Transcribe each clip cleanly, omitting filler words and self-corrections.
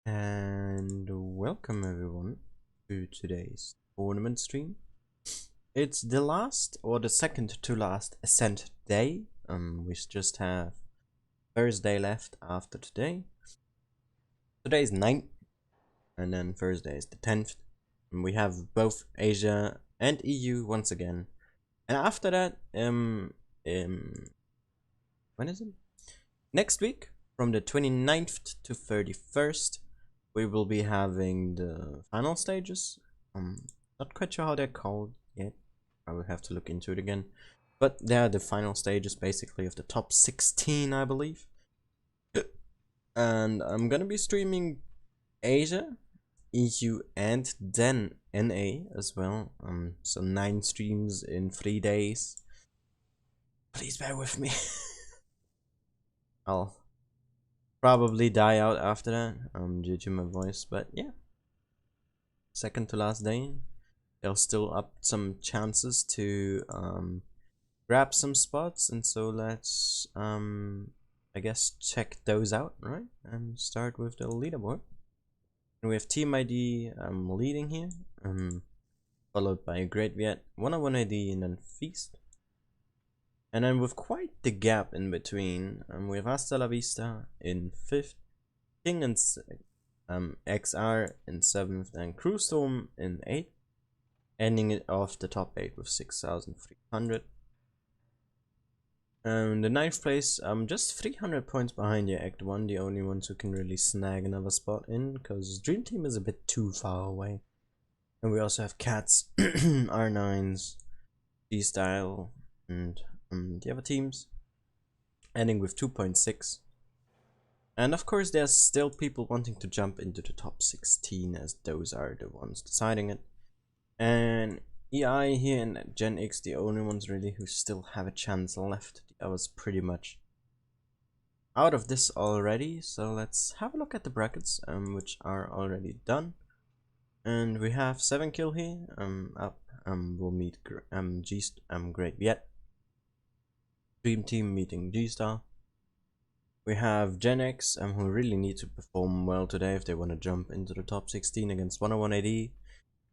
And welcome everyone to today's tournament stream. It's the last or the second to last Ascent day. We just have Thursday left after today. Today is 9th and then Thursday is the 10th. And we have both Asia and EU once again. And after that, when is it? Next week, from the 29th to 31st, we will be having the final stages. Not quite sure how they're called yet. I will have to look into it again. But they are the final stages basically of the top 16, I believe. And I'm gonna be streaming Asia, EU, and then NA as well. So 9 streams in 3 days. Please bear with me. I'll probably die out after that, due to my voice, but yeah. Second to last day. There's still up some chances to grab some spots, and so let's I guess check those out, right? And start with the leaderboard. And we have Team ID leading here, followed by Great Viet, 101 ID, and then Feast. And then with quite the gap in between, we have Hasta La Vista in 5th, King and XR in 7th, and Crewstorm in 8th, ending it off the top 8 with 6,300. The 9th place, just 300 points behind your Act 1, the only ones who can really snag another spot in, because Dream Team is a bit too far away. And we also have Cats, R9s, D-Style, and the other teams, ending with 2.6. And of course there's still people wanting to jump into the top 16, as those are the ones deciding it. And EI here and Gen X, the only ones really who still have a chance left. The others pretty much out of this already. So let's have a look at the brackets, which are already done. And we have 7 kill here. Up we'll meet Great Viet. Dream Team meeting G-Star. We have Gen X, who really need to perform well today if they want to jump into the top 16 against 101 AD.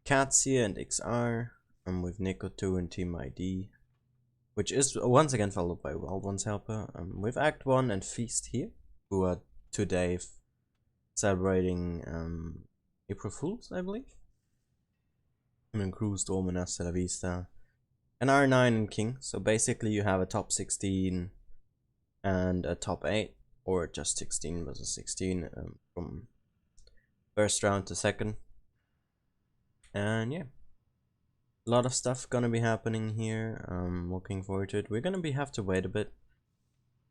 Cats here and XR, with Nico2 and Team ID, which is once again followed by Wild One's Helper, with Act 1 and Feast here, who are today celebrating April Fools, I believe. And then Crewstorm and Hasta La Vista, and R9 and King. So basically you have a top 16 and a top 8, or just 16 versus 16 from first round to second. And yeah, a lot of stuff gonna be happening here. Looking forward to it. We're gonna have to wait a bit,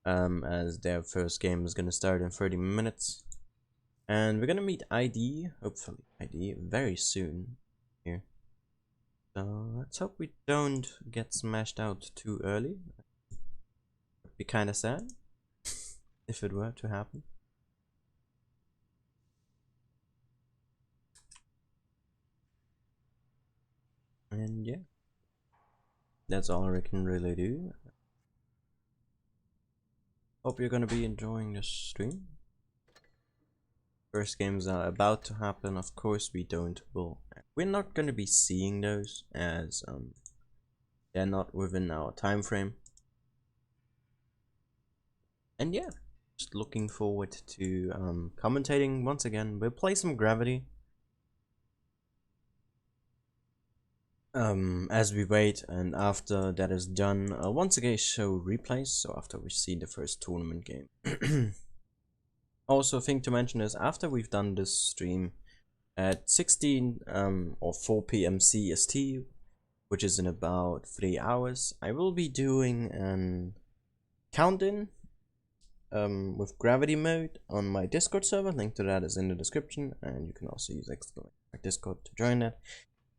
as their first game is gonna start in 30 minutes, and we're gonna meet ID, hopefully ID, very soon here. So let's hope we don't get smashed out too early. It'd be kind of sad if it were to happen. And yeah, that's all I can really do. Hope you're gonna be enjoying this stream. First games are about to happen. Of course we're not gonna be seeing those, as they're not within our time frame. And yeah, just looking forward to commentating once again. We'll play some Gravity as we wait, and after that is done, once again show replays, so after we see the first tournament game. Also, a thing to mention is, after we've done this stream at 16 or 4 PM CST, which is in about 3 hours, I will be doing an count-in with Gravity mode on my Discord server. Link to that is in the description, and you can also use Discord to join that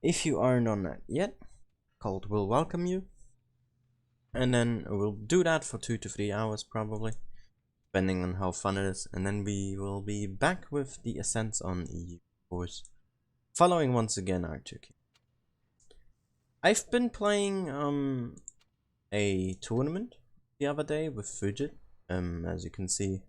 if you aren't on that yet. Cold will welcome you, and then we'll do that for 2 to 3 hours probably, depending on how fun it is, and then we will be back with the Ascent on EU, of course, following once again R2K. I've been playing a tournament the other day with Fujit, as you can see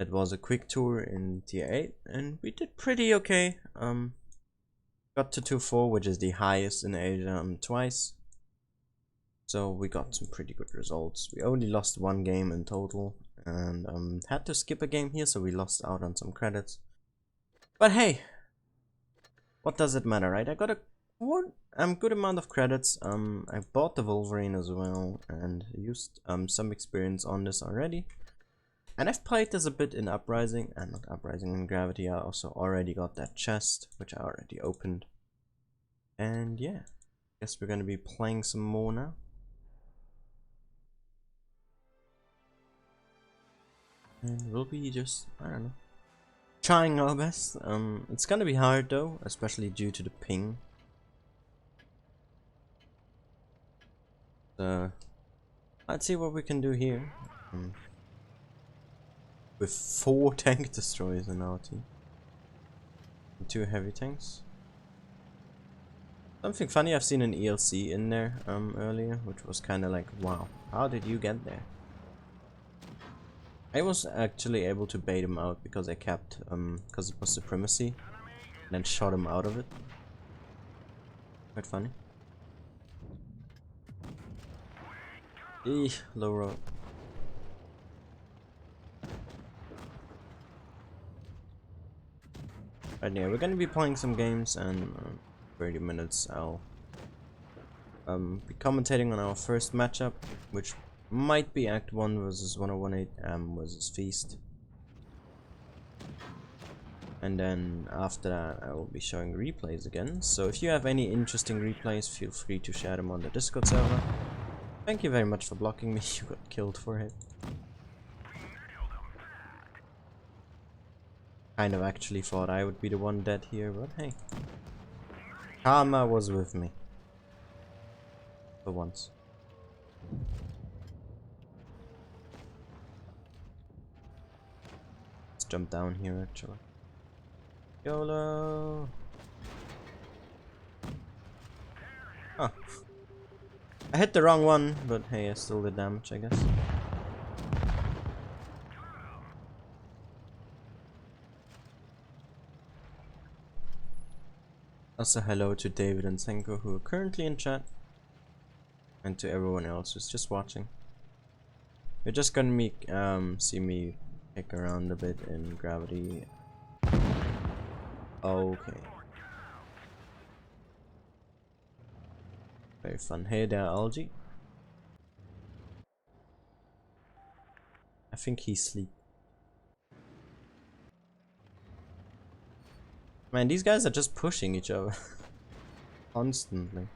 It was a quick tour in tier 8 and we did pretty okay. Got to 2-4, which is the highest in Asia, twice. So we got some pretty good results. We only lost one game in total and had to skip a game here, so we lost out on some credits. But hey, what does it matter, right? I got a good amount of credits. I bought the Wolverine as well and used some experience on this already. And I've played this a bit in Uprising, and not Uprising, in Gravity. I also already got that chest, which I already opened. And yeah, guess we're gonna be playing some more now. And we'll be just, I don't know, trying our best. It's gonna be hard though, especially due to the ping. Let's see what we can do here. With 4 tank destroyers in our team. And 2 heavy tanks. Something funny, I've seen an ELC in there earlier, which was kind of like, wow, how did you get there? I was actually able to bait him out because I kept, because it was supremacy, and then shot him out of it. Quite funny. Eeh, low road. Right, yeah, we're gonna be playing some games, and 30 minutes I'll be commentating on our first matchup, which might be Act 1 versus 1018 versus Feast. And then after that I will be showing replays again, so if you have any interesting replays, feel free to share them on the Discord server. Thank you very much for blocking me, you got killed for it. Kind of actually thought I would be the one dead here, but hey. Karma was with me. For once. Let's jump down here actually. YOLO! Oh. I hit the wrong one, but hey, I still did damage, I guess. Also hello to David and Senko, who are currently in chat, and to everyone else who's just watching. You're just gonna see me kick around a bit in Gravity. Okay. Very fun. Hey there, Algie. I think he's asleep. Man, these guys are just pushing each other. Constantly.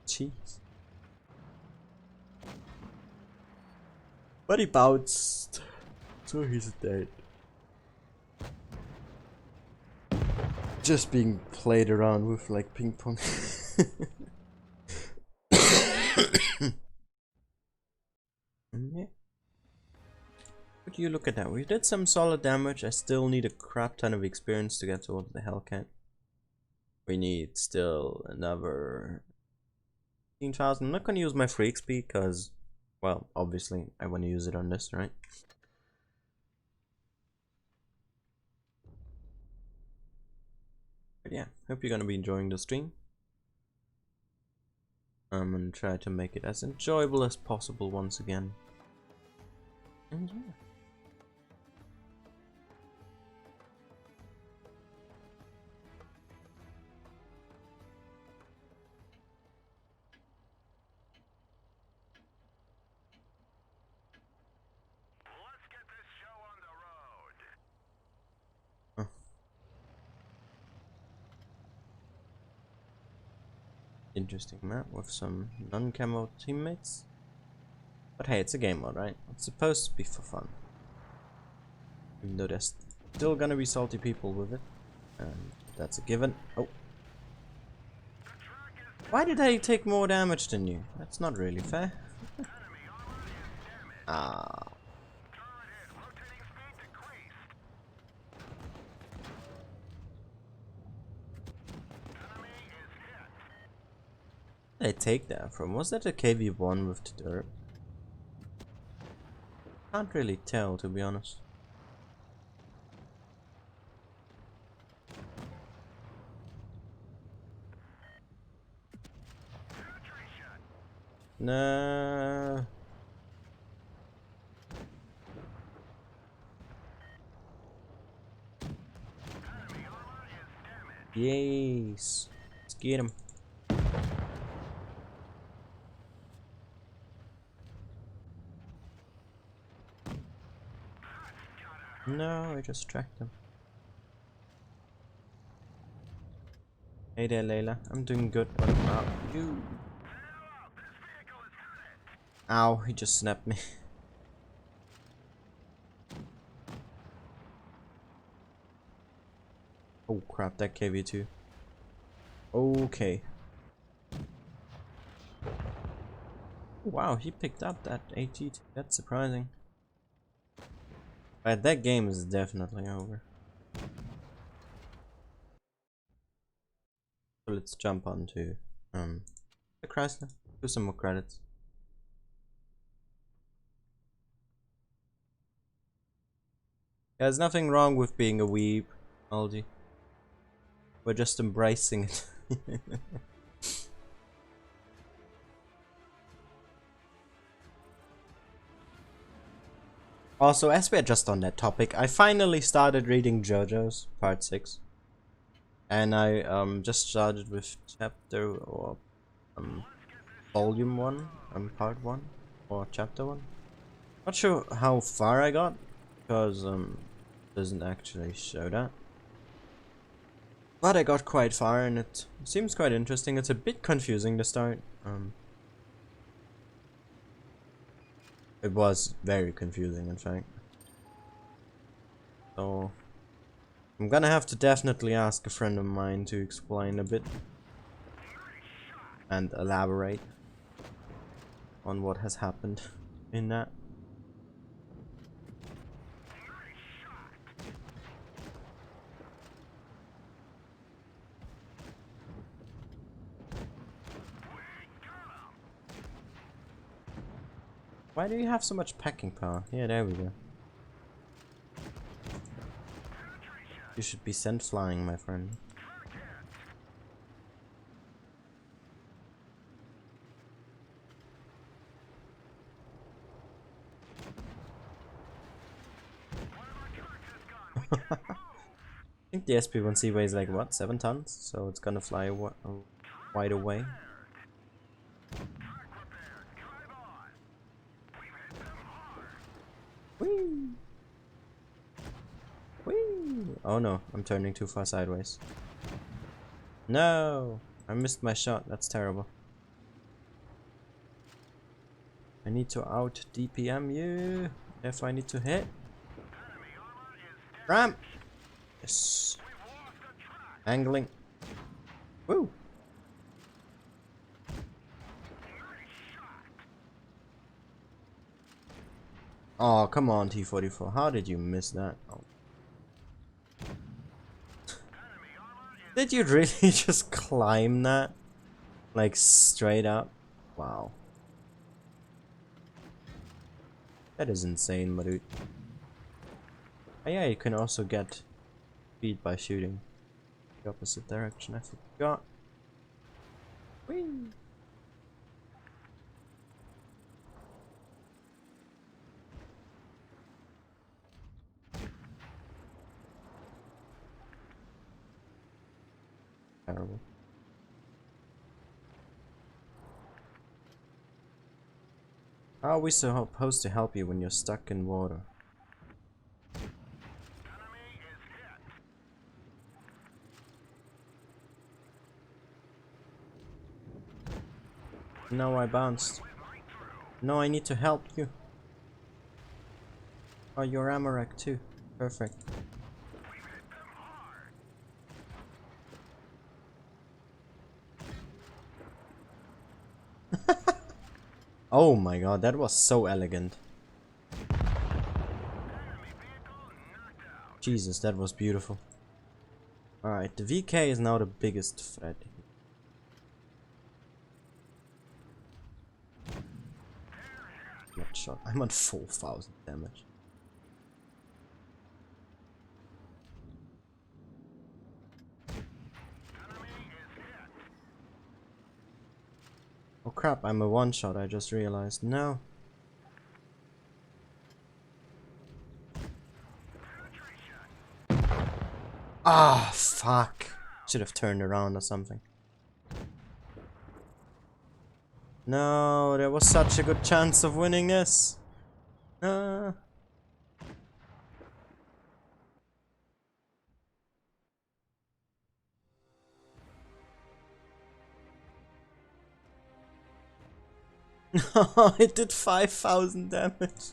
Jeez. But he bounced. So he's dead. Just being played around with like ping pong. Yeah. Would you look at that? We did some solid damage. I still need a crap ton of experience to get towards the Hellcat. We need still another 15,000. I'm not gonna use my free XP because, well, obviously I want to use it on this, right? But yeah, hope you're gonna be enjoying the stream. I'm gonna try to make it as enjoyable as possible once again. And yeah. Interesting map with some non-camo teammates. But hey, it's a game mode, right? It's supposed to be for fun. Even though there's still gonna be salty people with it. And that's a given. Oh. Why did I take more damage than you? That's not really fair. Ah. Where did I take that from? Was that a KV1 with the dirt? Can't really tell, to be honest. Nah. Yes. Let's get him. No, I just tracked him. Hey there, Layla. I'm doing good. What about you? Ow, he just snapped me. Oh crap, that KV2. Okay. Wow, he picked up that AT. That's surprising. But that game is definitely over. So let's jump on to the Chrysler. Do some more credits. There's nothing wrong with being a weeb, Aldi. We're just embracing it. Also, as we're just on that topic, I finally started reading JoJo's Part 6. And I just started with chapter or volume 1, part 1 or chapter 1. Not sure how far I got because doesn't actually show that. But I got quite far and it seems quite interesting. It's a bit confusing to start. It was very confusing, in fact. So I'm gonna have to definitely ask a friend of mine to explain a bit and elaborate on what has happened in that. Why do you have so much packing power? Yeah, there we go. You should be sent flying, my friend. I think the SP1C weighs like what, 7 tons? So it's gonna fly wide away. Whee! Whee! Oh no, I'm turning too far sideways. No! I missed my shot, that's terrible. I need to out DPM you. If I need to hit. Ram! Yes. Angling. Woo! Oh, come on, T-44. How did you miss that? Oh. Did you really just climb that? Like, straight up? Wow. That is insane, my dude. Oh, yeah, you can also get speed by shooting the opposite direction. I forgot. Whee! Terrible. How are we supposed to help you when you're stuck in water? No, I bounced. No, I need to help you. Oh, you're Amarak too. Perfect. Oh my god, that was so elegant. Jesus, that was beautiful. Alright, the VK is now the biggest threat. Not shot. I'm on 4,000 damage. Oh crap, I'm a one shot, I just realized. No. Ah, fuck. Should have turned around or something. No, there was such a good chance of winning this. No. It did 5,000 damage.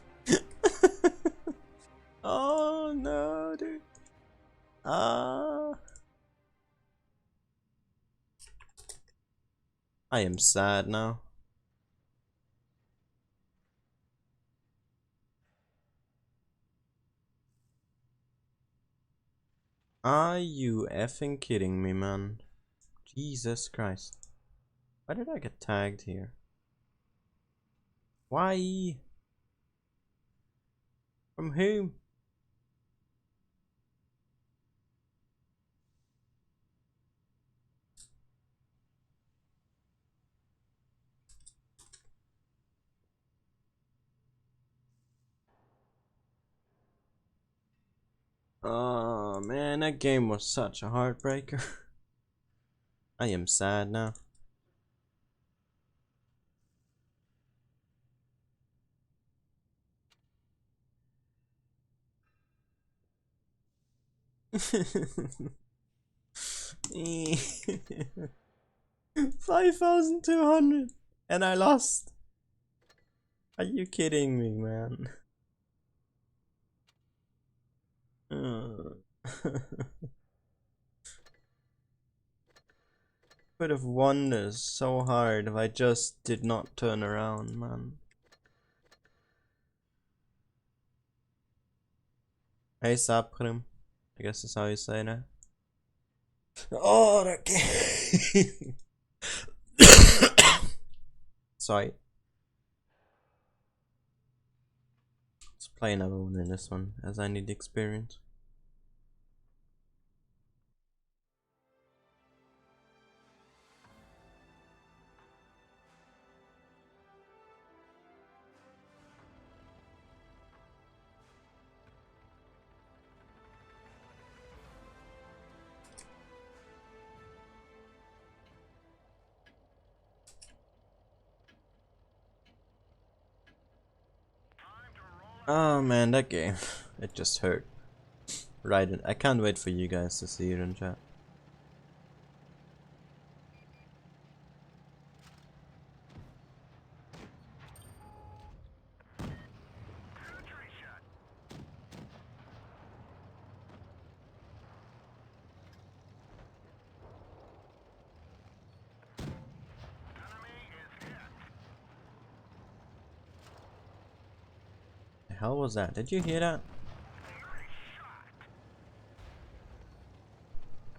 Oh no, dude. Ah. I am sad now. Are you effing kidding me, man? Jesus Christ. Why did I get tagged here? Why? From whom? Oh man, that game was such a heartbreaker. I am sad now. $5,200 and I lost. Are you kidding me, man? Could have won this so hard if I just did not turn around, man. Hey, Saprim. I guess that's how you say that. Oh, that game. Sorry. Let's play another one in this one, as I need experience. Oh man, that game. It just hurt. Right, I can't wait for you guys to see it in chat. The hell was that? Did you hear that?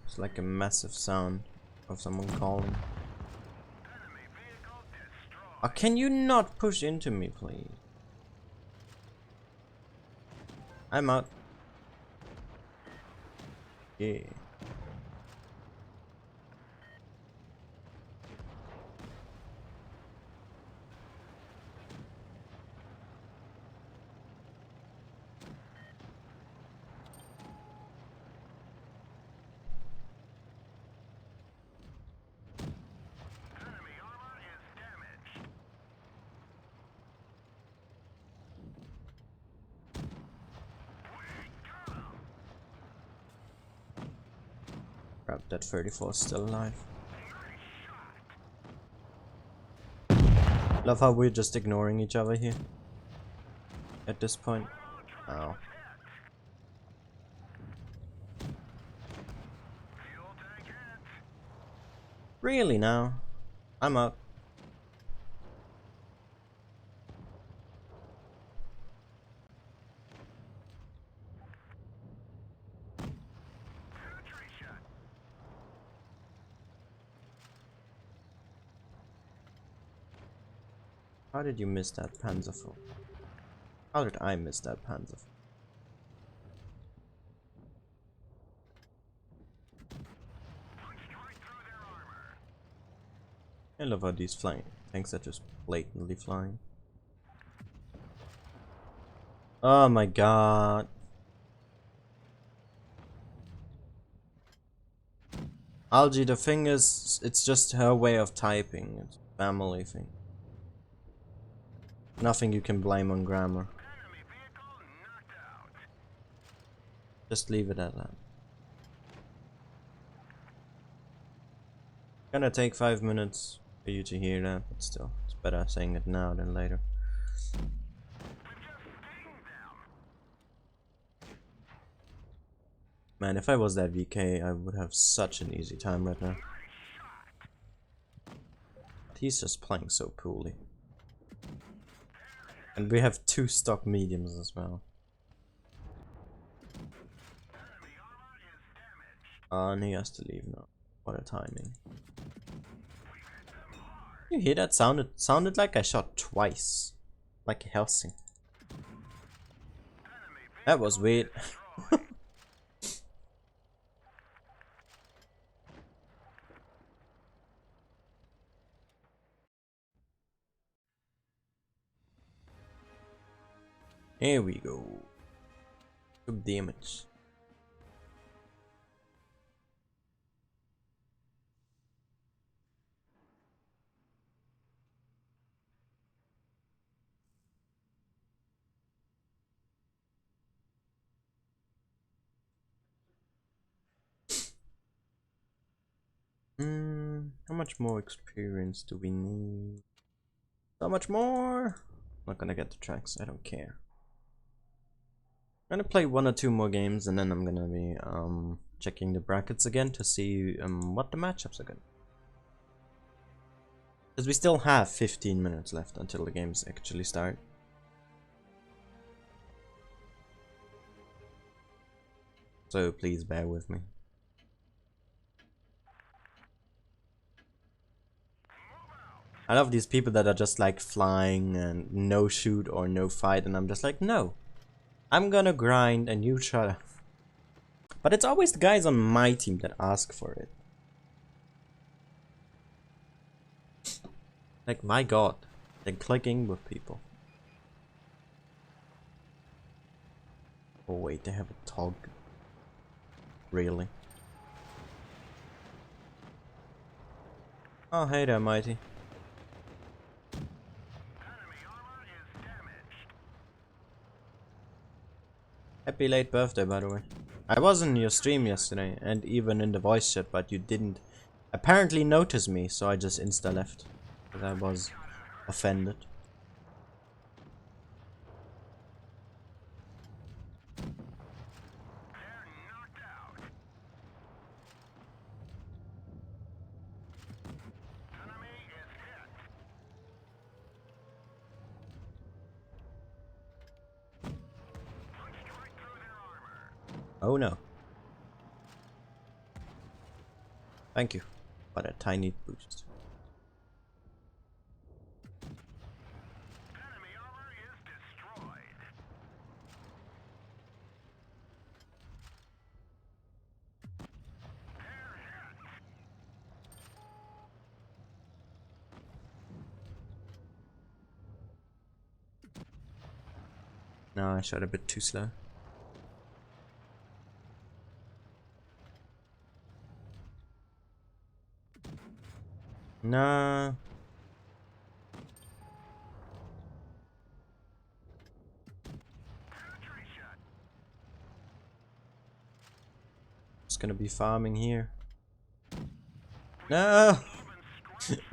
It's like a massive sound of someone calling. Oh, can you not push into me, please? I'm out. Yeah. Crap, that 34 is still alive. Love how we're just ignoring each other here. At this point. Ow. Really now? I'm up. How did you miss that Panzerful? How did I miss that Panzer? I love how these flying tanks are just blatantly flying. Oh my god. Algie, the thing is, it's just her way of typing. It's a family thing. Nothing you can blame on grammar. Just leave it at that. Gonna take 5 minutes for you to hear that, but still, it's better saying it now than later. Man, if I was that VK, I would have such an easy time right now. But he's just playing so poorly. And we have 2 stock mediums as well. And he has to leave now. What a timing. You hear that? Sounded like I shot twice. Like a Helsing. That was weird. Here we go. Good damage. How much more experience do we need? So much more? Not gonna get the tracks, I don't care. I'm gonna play 1 or 2 more games and then I'm gonna be checking the brackets again to see what the matchups are gonna. Because we still have 15 minutes left until the games actually start. So please bear with me. I love these people that are just like flying and no shoot or no fight, and I'm just like, no. I'm gonna grind and you shut up. But it's always the guys on my team that ask for it. Like, my god. They're clicking with people. Oh wait, they have a tog. Really? Oh hey there, Mighty. Happy late birthday, by the way. I was in your stream yesterday, and even in the voice chat, but you didn't apparently notice me, so I just insta left. Because I was offended. Oh no. Thank you. But a tiny boost. No, I shot a bit too slow. Nah. Just gonna be farming here. No!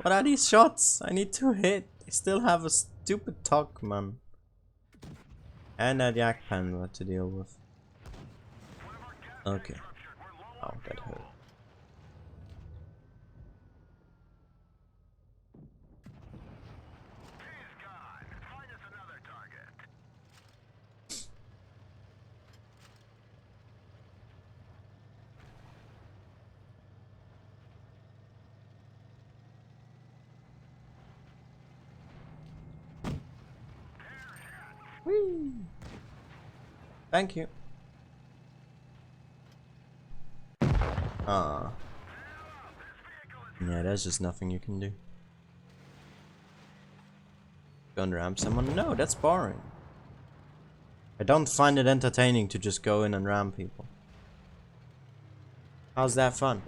What are these shots? I need to hit. I still have a stupid talk, man. And a yak panda to deal with. Okay. Oh, that hurt. Whee! Thank you. Ah. Yeah, there's just nothing you can do. Go and ram someone? No, that's boring. I don't find it entertaining to just go in and ram people. How's that fun?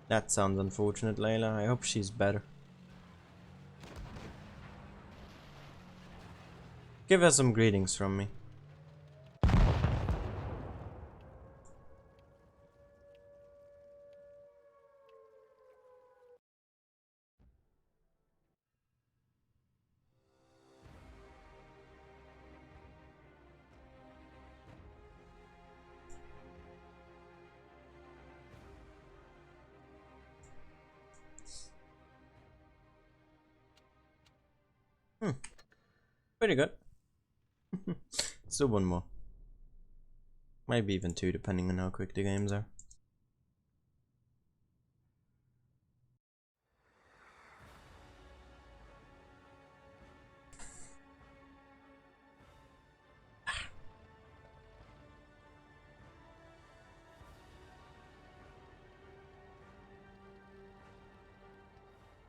That sounds unfortunate, Layla. I hope she's better. Give her some greetings from me. Pretty good. Still one more. Maybe even two, depending on how quick the games are.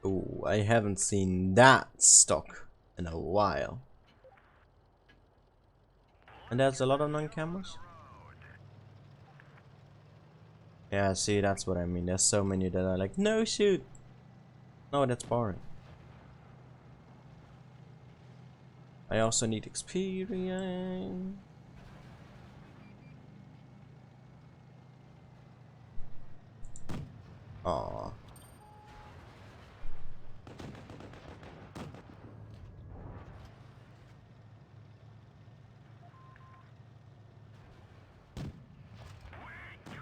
Oh, I haven't seen that stock in a while. And there's a lot of non-cameras? Yeah, see, that's what I mean. There's so many that are like, no shoot! No, that's boring. I also need experience. Aww.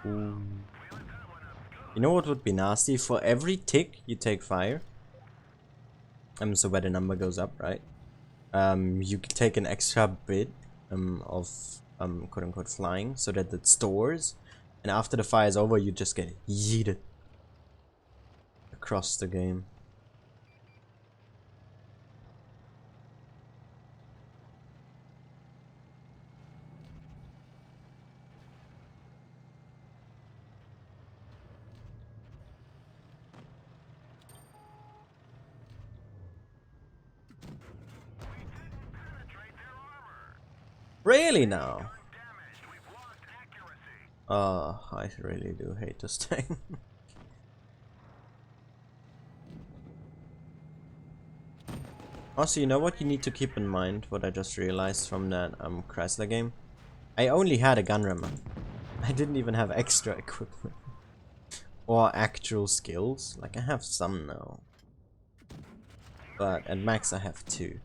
Ooh. You know what would be nasty? For every tick you take fire. So where the number goes up, right? You can take an extra bit of quote unquote flying so that it stores, and after the fire is over you just get yeeted across the game. Really now? I really do hate this thing. Also, you know what you need to keep in mind, what I just realized from that Chrysler game? I only had a gun rammer. I didn't even have extra equipment. Or actual skills. Like, I have some now. But at max I have 2.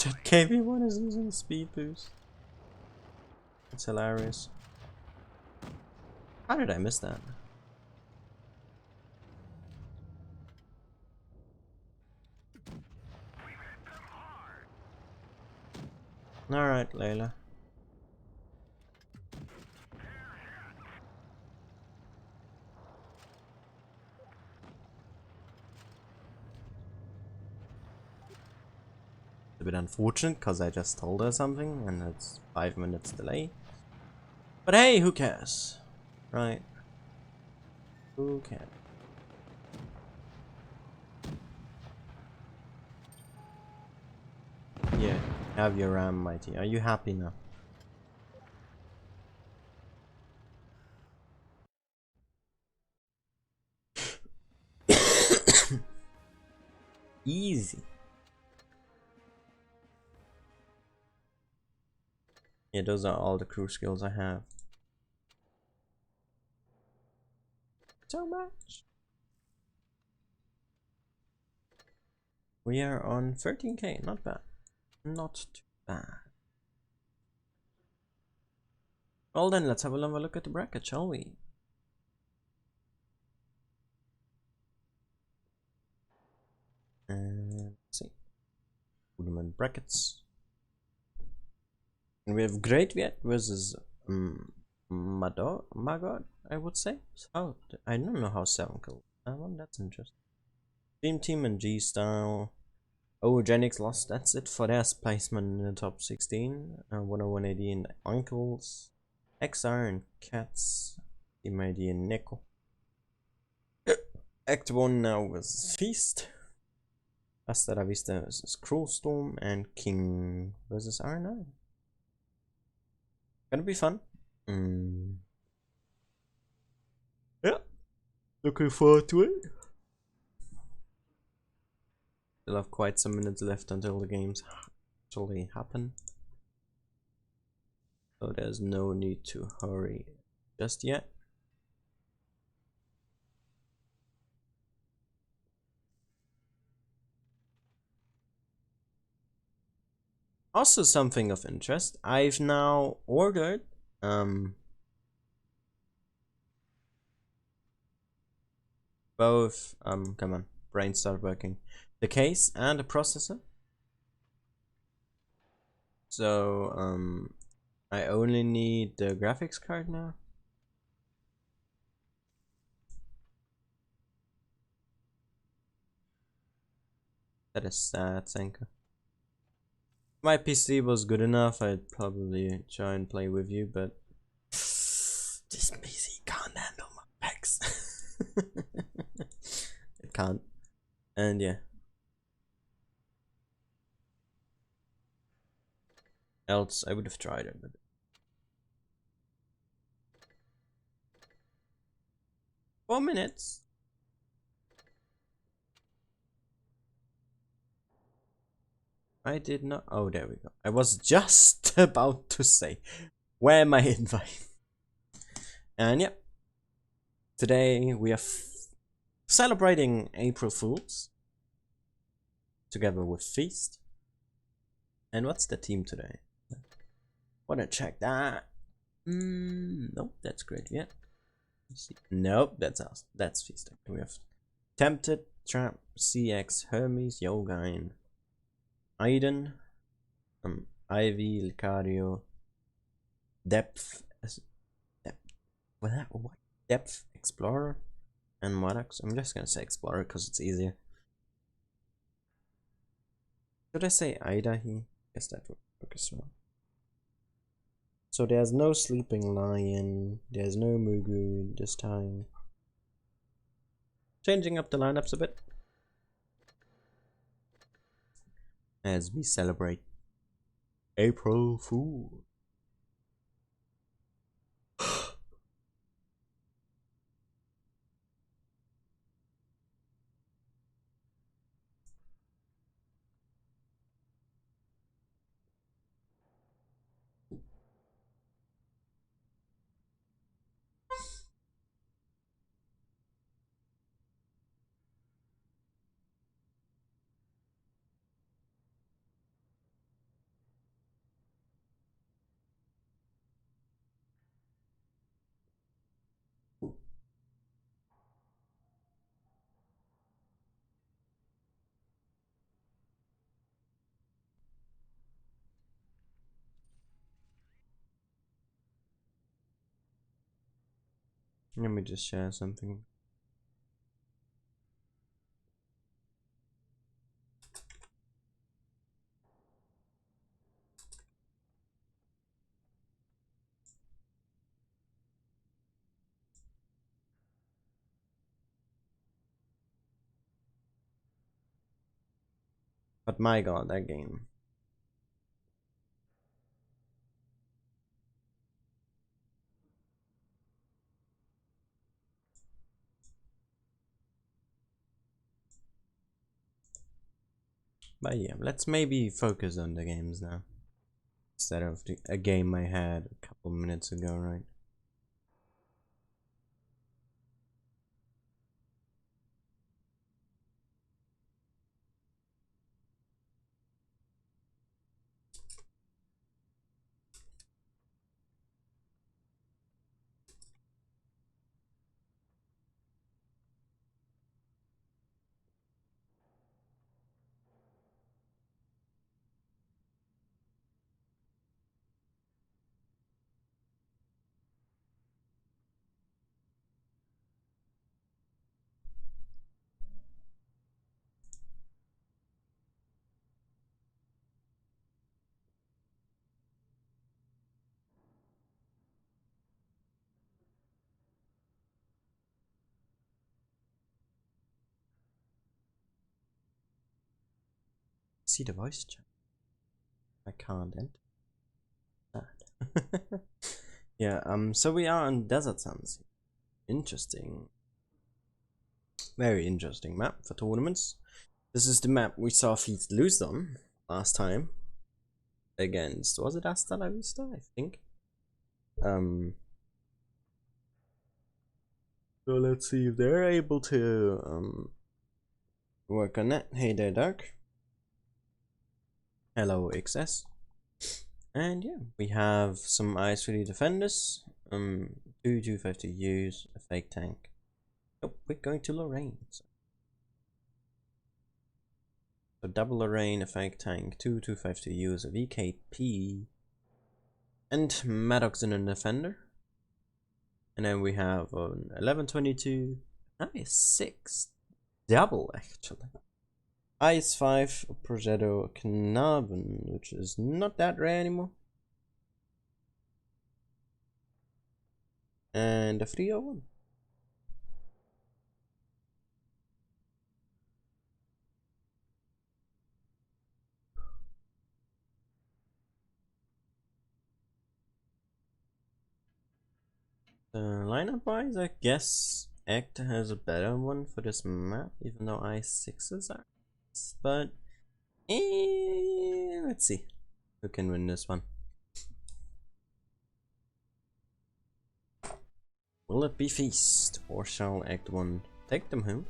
That KB1 is using speed boost. It's hilarious. How did I miss that? Alright, Layla. A bit unfortunate because I just told her something and it's 5 minutes delay. But hey, who cares? Right? Who cares? Yeah, have your ram, mighty. Are you happy now? Easy. Yeah, those are all the crew skills I have. So much. We are on 13k, not bad. Not too bad. Well then, let's have a look at the bracket, shall we? brackets. And we have Great Viet versus Magod, I would say. How I don't know how 7 killed that one. That's interesting. Dream Team and G Style. Oh, Genix lost. That's it for their placement in the top 16. 10180 and Uncles. XR and Cats. Team ID and Nickel. Act 1 now was Feast. Hasta la Vista versus Cruel Storm. And King versus R9. Gonna be fun. Yeah. Looking forward to it. Still have quite some minutes left until the games actually happen. So there's no need to hurry just yet. Also something of interest, I've now ordered both come on, brain start working. The case and the processor. So I only need the graphics card now. That is sad, Senka. My PC was good enough, I'd probably try and play with you, but this PC can't handle my pecs. It can't. And yeah. Else I would have tried it, but four minutes. I did not. Oh, there we go. I was just about to say, where my invite? And yeah, today we are celebrating April Fools together with Feast. And what's the team today? Wanna check that? Nope, that's great. Yeah. Nope, that's us. That's Feast. We have Tempted, Trap, CX, Hermes, Yogain, Aiden, Ivy, Lucario, Depth, what? Depth Explorer, and Morax. I'm just gonna say Explorer because it's easier. Should I say Ida here? Guess that would work as well. So there's no Sleeping Lion, there's no Mugu this time. Changing up the lineups a bit as we celebrate April Fool. Let me just share something. But my god, that game. But yeah, let's maybe focus on the games now. Instead of a game I had a couple minutes ago, right? see the voice chat. I can't enter that. Yeah, so we are on Desert Sands. Interesting. Very interesting map for tournaments. This is the map we saw Feast lose on last time. Against, was it Hasta La Vista? I think. So let's see if they're able to work on that. Hey there, Dark. Hello, XS. And yeah, we have some Ice 3D defenders. 250 use a fake tank. Oh, we're going to Lorraine. So double Lorraine, a fake tank, 250 use a VKP, and Maddox in a defender. And then we have an 1122, nice 6, double actually. Ice 5, Progetto Knaben, which is not that rare anymore. And a 301. Lineup wise, I guess Act has a better one for this map, even though I6s are. But let's see who can win this one. Will it be Feast, or shall Act 1 take them home?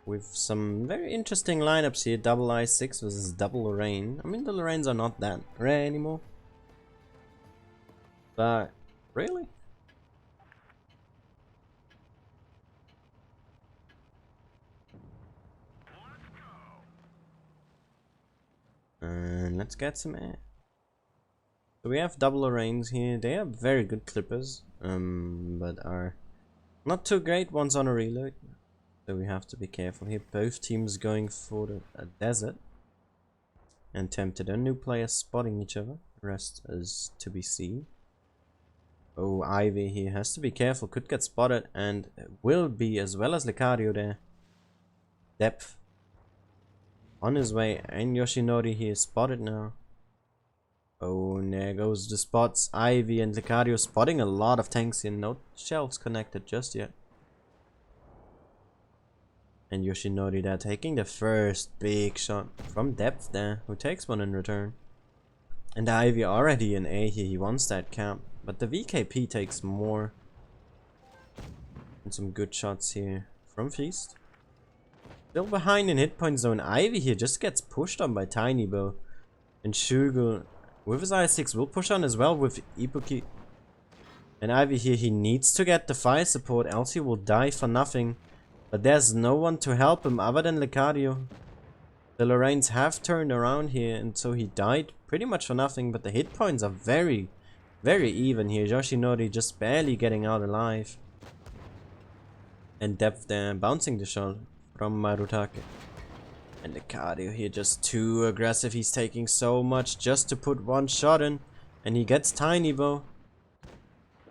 With some very interesting lineups here, double I6 versus double Lorraine. I mean, the Lorraines are not that rare anymore. But really? And let's get some air. So we have double Lorraines here. They are very good clippers, but are not too great ones on a reload. So we have to be careful here. Both teams going for a desert. And tempted a new player spotting each other. The rest is to be seen. Oh, Ivy here has to be careful. Could get spotted and will be, as well as Licario there. Depth on his way, and Yoshinori here spotted now. Oh, and there goes the spots. Ivy and Licario spotting a lot of tanks here. No shells connected just yet. And Yoshinori there taking the first big shot from depth there, who takes one in return. And Ivy already in A here, he wants that camp. But the VKP takes more. And some good shots here from Feast. Still behind in hit point zone. Ivy here just gets pushed on by Tiny Bow. And Shugo with his I6 will push on as well with Ibuki. And Ivy here, he needs to get the fire support, else he will die for nothing. But there's no one to help him other than Licario. The Lorraines have turned around here, and so he died pretty much for nothing. But the hit points are very even here. Yoshinori just barely getting out alive. And Depth there bouncing the shot from Marutake. And Licario here just too aggressive. He's taking so much just to put one shot in. And he gets Tiny Bow.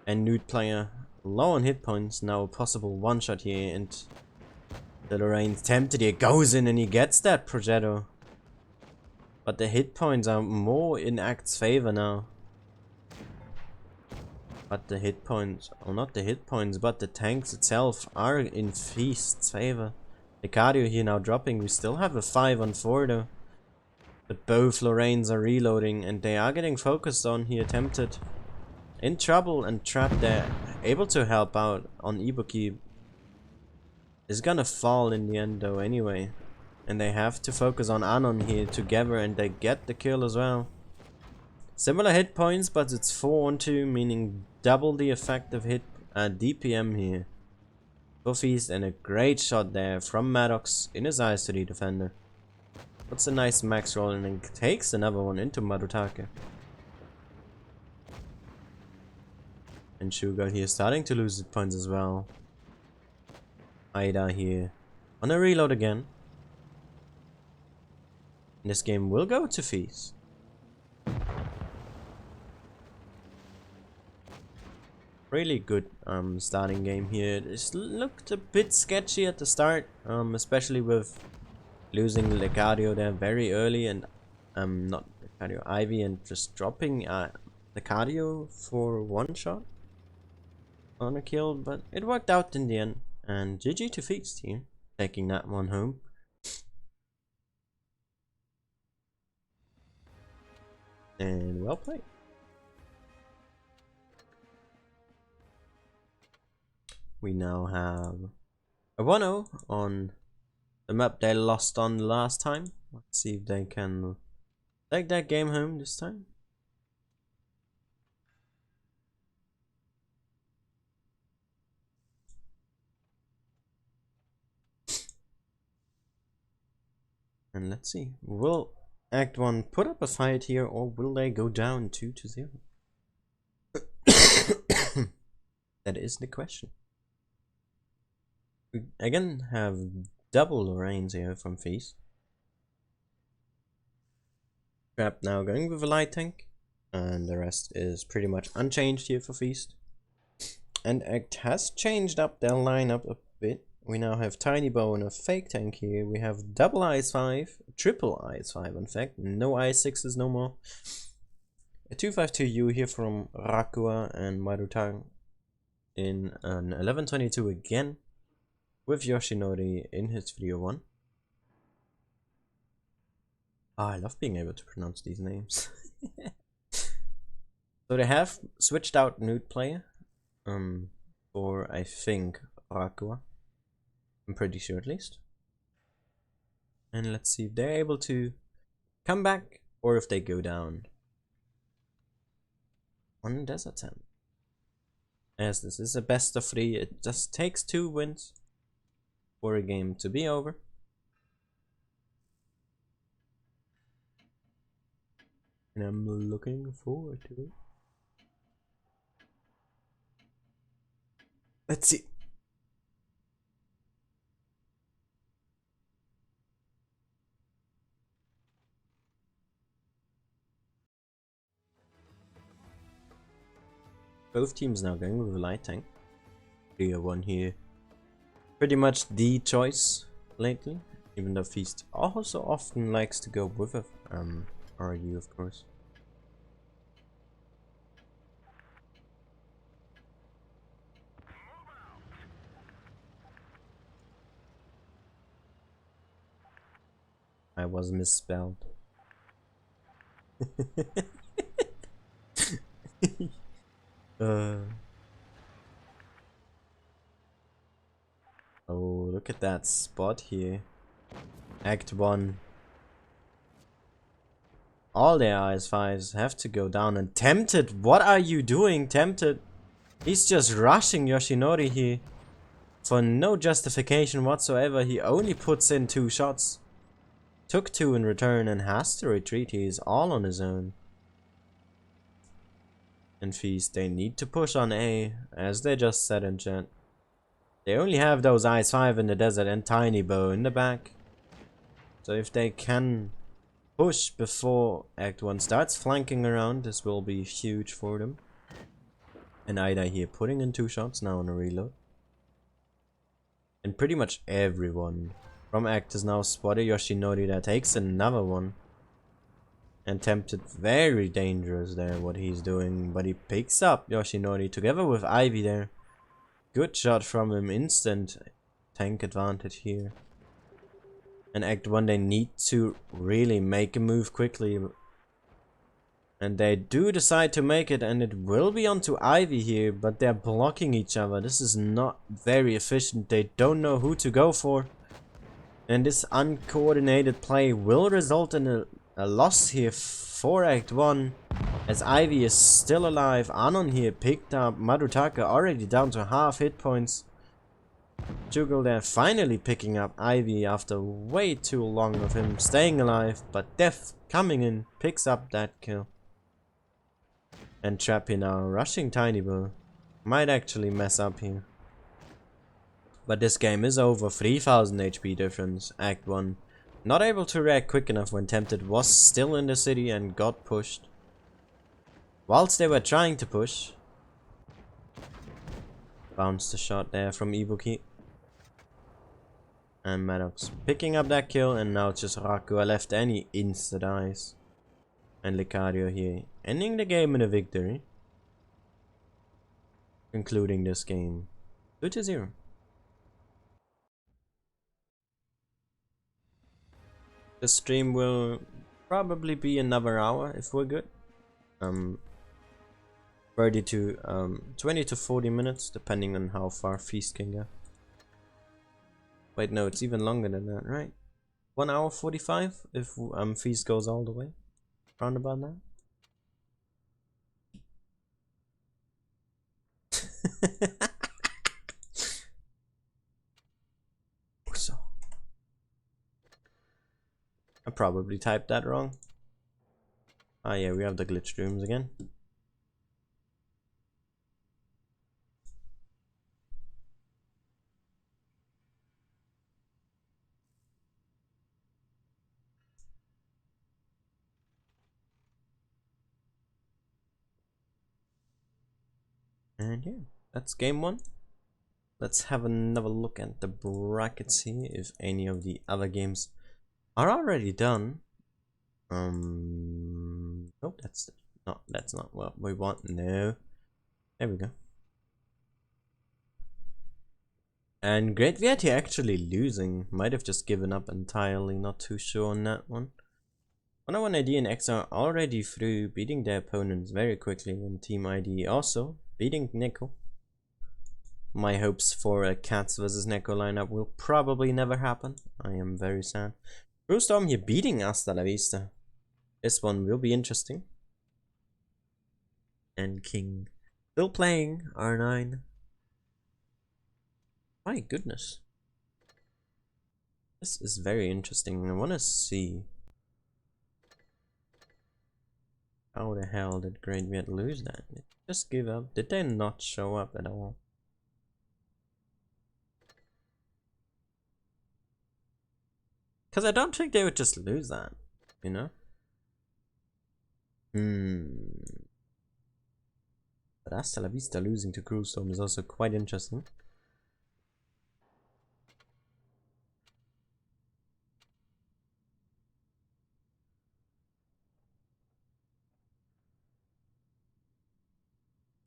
And Nude player low on hit points. Now a possible one shot here. And the Lorraine's tempted here. Goes in and he gets that Progetto. But the hit points are more in Act's favor now. But the hit points, or not the hit points, but the tanks itself are in Feast's favor. Licario here now dropping. We still have a 5-on-4 though. But both Lorraines are reloading and they are getting focused on here. Tempted. In trouble and trapped there. Able to help out on Ibuki. Is gonna fall in the end though anyway. And they have to focus on Anon here together and they get the kill as well. Similar hit points, but it's 4-on-2, meaning double the effective hit DPM here. For Feast, and a great shot there from Maddox in his eyes to the defender. Puts a nice max roll and then takes another one into Marutake. And Shugo here starting to lose hit points as well. Aida here on a reload again. And this game will go to Feast. really good starting game here. It looked a bit sketchy at the start, especially with losing Legario there very early and not Legario, Ivy, and just dropping Legario for one shot on a kill, but it worked out in the end. And GG to Feast here, taking that one home. And well played. We now have a 1-0 on the map they lost on last time. Let's see if they can take that game home this time. And let's see, will Act 1 put up a fight here, or will they go down 2-0? That is the question. We again have double Lorraines here from Feast. Trap now going with a light tank, and the rest is pretty much unchanged here for Feast. And Act has changed up their lineup a bit. We now have Tiny Bow and a fake tank here. We have double IS-5, triple IS-5 in fact, no IS-6s no more. A 252U here from Rakua and Marutang in an 1122 again, with Yoshinori in his video 1. I love being able to pronounce these names. So they have switched out nude player for, I think, Rakua. I'm pretty sure at least. And let's see if they're able to come back or if they go down on Desert Sand. As this is a best of 3, it just takes 2 wins for a game to be over. And I'm looking forward to it. Let's see. Both teams now going with a light tank. 301 here. Pretty much the choice lately, even though Feast also often likes to go with a RU, of course. I was misspelled. Oh, look at that spot here. Act 1. All their IS-5s have to go down. And Tempted, what are you doing, Tempted? He's just rushing Yoshinori here for no justification whatsoever. He only puts in 2 shots. Took 2 in return and has to retreat. He is all on his own. And Feast, they need to push on A, as they just said in chat. They only have those IS-5 in the desert and Tiny Bow in the back. So if they can push before Act 1 starts flanking around, this will be huge for them. And Ida here putting in 2 shots now on a reload. And pretty much everyone from Act is now spotted. Yoshinori that takes another one. And Tempted, very dangerous there what he's doing, but he picks up Yoshinori together with Ivy there. Good shot from him, instant tank advantage here. And Act 1 they need to really make a move quickly. And they do decide to make it, and it will be onto Ivy here, but they're blocking each other. This is not very efficient, they don't know who to go for. And this uncoordinated play will result in a loss here for Act 1, as Ivy is still alive. Anon here picked up Marutaka, already down to half hit points. Jugal there finally picking up Ivy after way too long of him staying alive, but Death coming in picks up that kill. And Trap here now rushing Tiny Bow. Might actually mess up here. But this game is over. 3000 HP difference. Act 1 not able to react quick enough when Tempted was still in the city and got pushed. Whilst they were trying to push, Bounced the shot there from Ibuki. And Maddox picking up that kill, and now it's just Rakua left, and he insta-dies. And Lucario here, ending the game in a victory. Concluding this game 2-0. The stream will probably be another hour if we're good. 30 to 20 to 40 minutes, depending on how far Feast can go. Wait, no, it's even longer than that, right? 1 hour 45 if Feast goes all the way. Round about that. So I probably typed that wrong. Ah yeah, we have the glitch rooms again. And yeah, that's game 1. Let's have another look at the brackets here, if any of the other games are already done. Nope, that's not what we want. No. There we go. And Great Vieti actually losing. Might have just given up entirely, not too sure on that one. 101 ID and X are already through, beating their opponents very quickly, and Team ID also beating Neko. My hopes for a Cats vs Neko lineup will probably never happen. I am very sad. Brewstorm here beating Hasta La Vista. This one will be interesting. And King still playing R9. My goodness. This is very interesting. I want to see how the hell did Great Viet lose that? Just give up. Did they not show up at all? Because I don't think they would just lose that, you know? But Hasta La Vista losing to Cruel Storm is also quite interesting.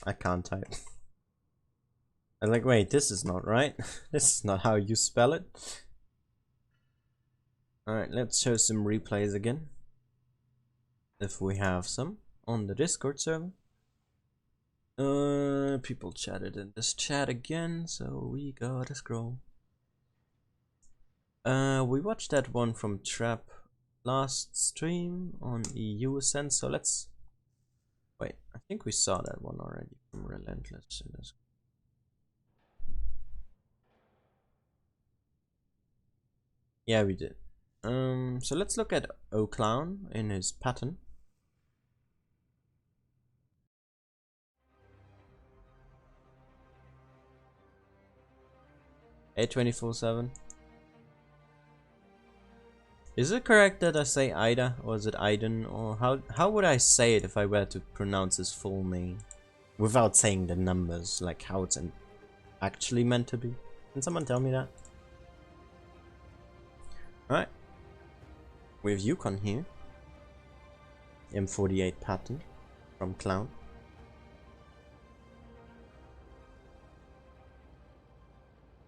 I can't type. I'm like, wait, this is not right. This is not how you spell it. Alright, let's show some replays again. If we have some on the Discord server. People chatted in this chat again, so we gotta scroll. We watched that one from Trap last stream on EU Ascent, so let's wait. I think we saw that one already from Relentless. Yeah, we did. So let's look at O'Clown in his pattern. A24/7. Is it correct that I say Ida, or is it Aiden, or how would I say it if I were to pronounce his full name without saying the numbers, like how it's actually meant to be? Can someone tell me that? Alright. We have Yukon here. M48 pattern from Clown.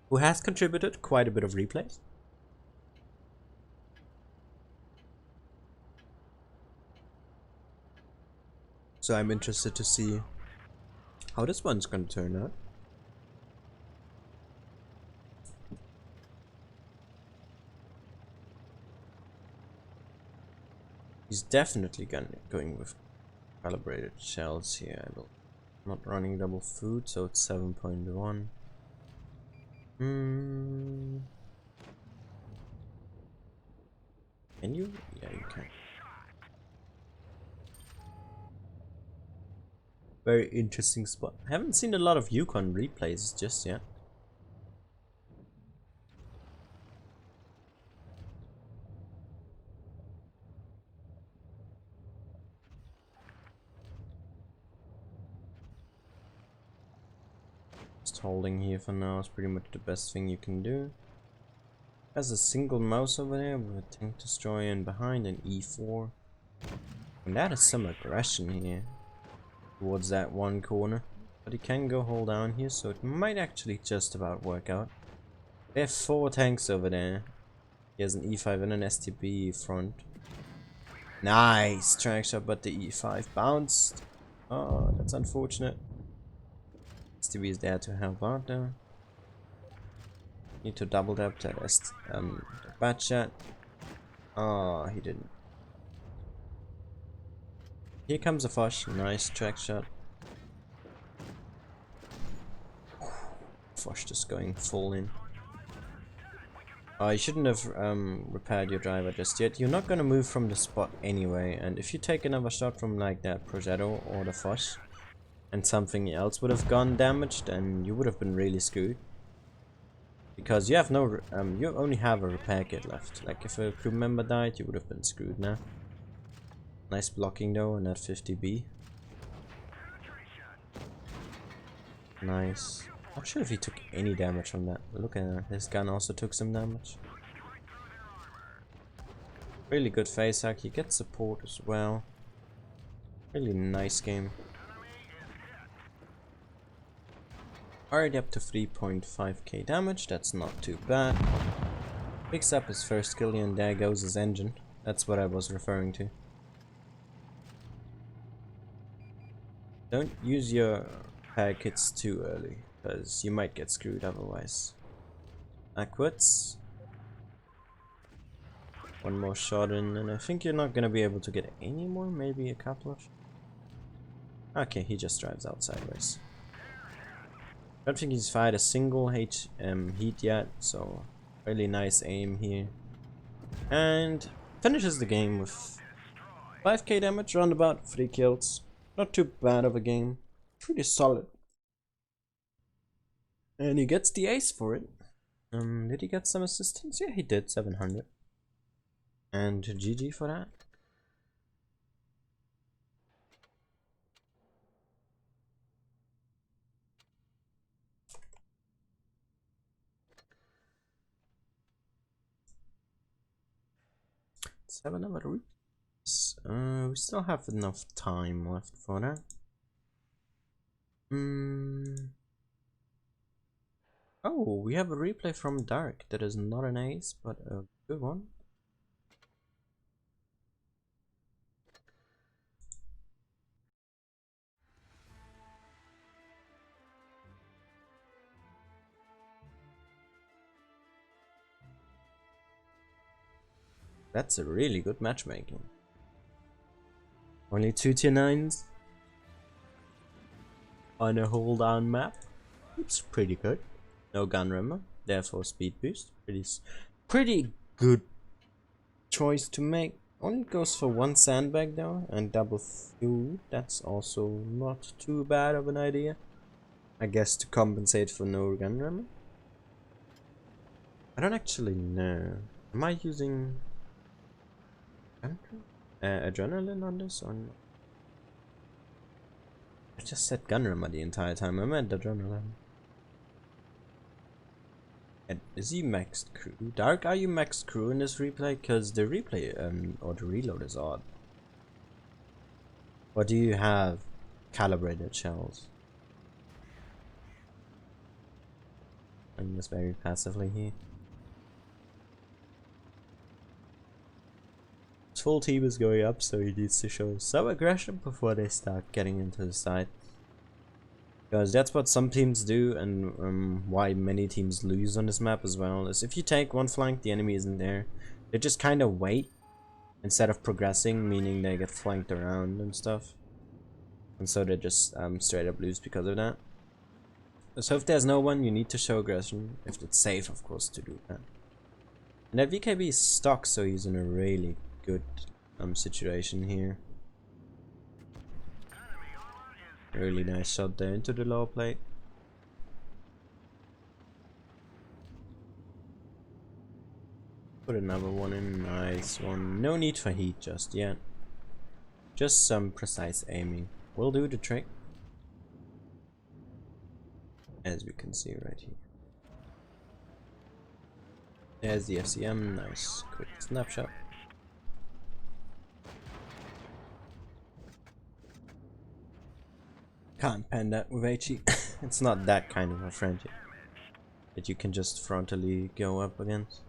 Who has contributed quite a bit of replays. So I'm interested to see how this one's gonna turn out. He's definitely going with calibrated shells here. I will not running double food, so it's 7.1. Can you? Yeah, you can. Very interesting spot. I haven't seen a lot of Yukon replays just yet. Just holding here for now is pretty much the best thing you can do. Has a single mouse over there with a tank destroyer in behind an E4. And that is some aggression here towards that one corner. But he can go hold down here, so it might actually just about work out. They have 4 tanks over there. He has an E5 and an STB front. Nice track shot, but the E5 bounced. Oh, that's unfortunate. STB is there to help out though. Need to double tap that bat shot. Oh, he didn't. Here comes a Foch. Nice track shot. Foch just going full in. You shouldn't have repaired your driver just yet. You're not gonna move from the spot anyway, and if you take another shot from like that Progetto or the Foch, and something else would have gone damaged, then you would have been really screwed. Because you have no, you only have a repair kit left. Like if a crew member died, you would have been screwed now. Nice blocking though on that 50B. Nice. Not sure if he took any damage from that. Look at that. His gun also took some damage. Really good face hack. You get support as well. Really nice game. Already up to 3.5k damage. That's not too bad. Picks up his first kill and there goes his engine. That's what I was referring to. Don't use your repair kits too early, because you might get screwed otherwise. Backwards. One more shot in, and I think you're not gonna be able to get any more, maybe a couple of. Okay, he just drives out sideways. I don't think he's fired a single heat yet, so really nice aim here. And finishes the game with 5k damage, around about 3 kills. Not too bad of a game. Pretty solid. And he gets the ace for it. Did he get some assistance? Yeah, he did. 700. And GG for that. Let's have another route. We still have enough time left for that. Oh, we have a replay from Dark. That is not an ace, but a good one. That's a really good matchmaking. Only 2 tier 9s on a hold on map. It's pretty good. No gun rammer, therefore speed boost. Pretty good choice to make. Only goes for 1 sandbag though, and double fuel. That's also not too bad of an idea. I guess to compensate for no gun rammer. I don't actually know. Am I using adrenaline on this or not? I just said gun rammer the entire time. I meant adrenaline. And is he maxed crew? Dark, are you maxed crew in this replay? Cause the replay or the reload is odd. Or do you have calibrated shells? I'm just very passively here. His full team is going up, so he needs to show some aggression before they start getting into the side. Because that's what some teams do, and why many teams lose on this map as well, is if you take one flank, the enemy isn't there. They just kind of wait instead of progressing, meaning they get flanked around and stuff. And so they just straight up lose because of that. So if there's no one, you need to show aggression, if it's safe, of course, to do that. And that VKB is stock, so he's in a really good situation here. Really nice shot there into the lower plate. Put another one in, nice one. No need for heat just yet. Just some precise aiming will do the trick. as we can see right here. There's the FCM, nice quick snapshot. Can't pen that with HE. It's not that kind of a friend that you can just frontally go up against.